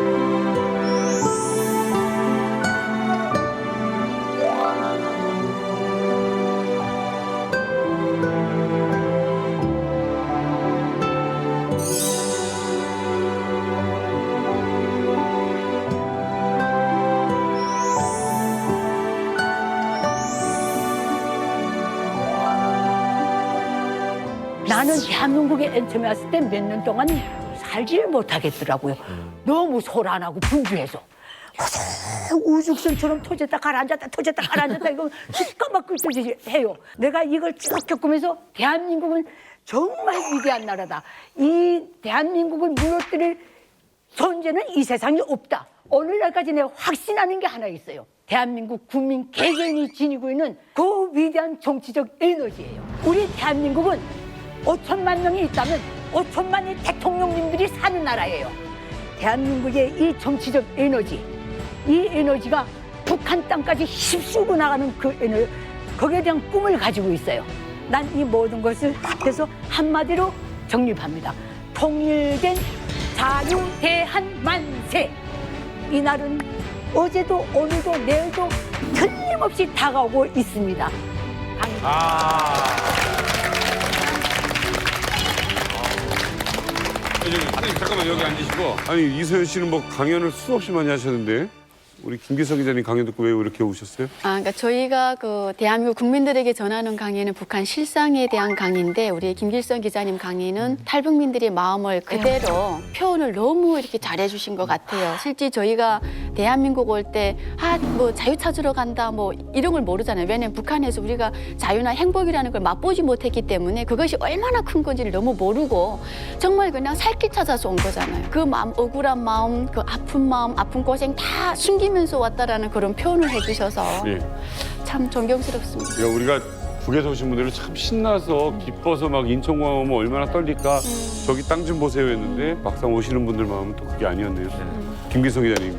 나는 대한민국에 맨 처음에 왔을 때 몇 년 동안 살지를 못하겠더라고요. 너무 소란하고 분주해서. 우죽순처럼 터졌다 가라앉았다 이거 기가 막힐 듯이 해요. 내가 이걸 쭉 겪으면서 대한민국은 정말 위대한 나라다. 이 대한민국을 무너뜨릴 존재는 이 세상에 없다. 오늘날까지 내가 확신하는 게 하나 있어요. 대한민국 국민 개개인이 지니고 있는 그 위대한 정치적 에너지예요. 우리 대한민국은 5천만 명이 있다면 5천만의 대통령님들이 사는 나라예요. 대한민국의 이 정치적 에너지, 이 에너지가 북한 땅까지 휩쓸고 나가는 그 에너지, 거기에 대한 꿈을 가지고 있어요. 난 이 모든 것을 합해서 한마디로 정립합니다. 통일된 자유대한 만세. 이 날은 어제도 오늘도 내일도 틀림없이 다가오고 있습니다. 선생님 잠깐만 여기 앉으시고. 아니 이소연 씨는 뭐 강연을 수없이 많이 하셨는데 우리 김기석 기자님 강연 듣고 왜 이렇게 오셨어요? 그러니까 저희가 그 대한민국 국민들에게 전하는 강의는 북한 실상에 대한 강의인데 우리 김길성 기자님 강의는 탈북민들의 마음을 그대로 표현을 너무 이렇게 잘해주신 것 같아요. 실제 저희가 대한민국 올 때 뭐 자유 찾으러 간다 뭐 이런 걸 모르잖아요. 왜냐하면 북한에서 우리가 자유나 행복이라는 걸 맛보지 못했기 때문에 그것이 얼마나 큰 건지를 너무 모르고 정말 그냥 살 길 찾아서 온 거잖아요. 그 마음, 억울한 마음, 그 아픈 마음, 아픈 고생 다 숨기면서 왔다라는 그런 표현을 해주셔서 참 존경스럽습니다. 야, 우리가 북에서 오신 분들은 참 신나서 기뻐서 막 인천공항 오면 얼마나 떨릴까 저기 땅 좀 보세요 했는데 막상 오시는 분들 마음은 또 그게 아니었네요. 김기성 기자님.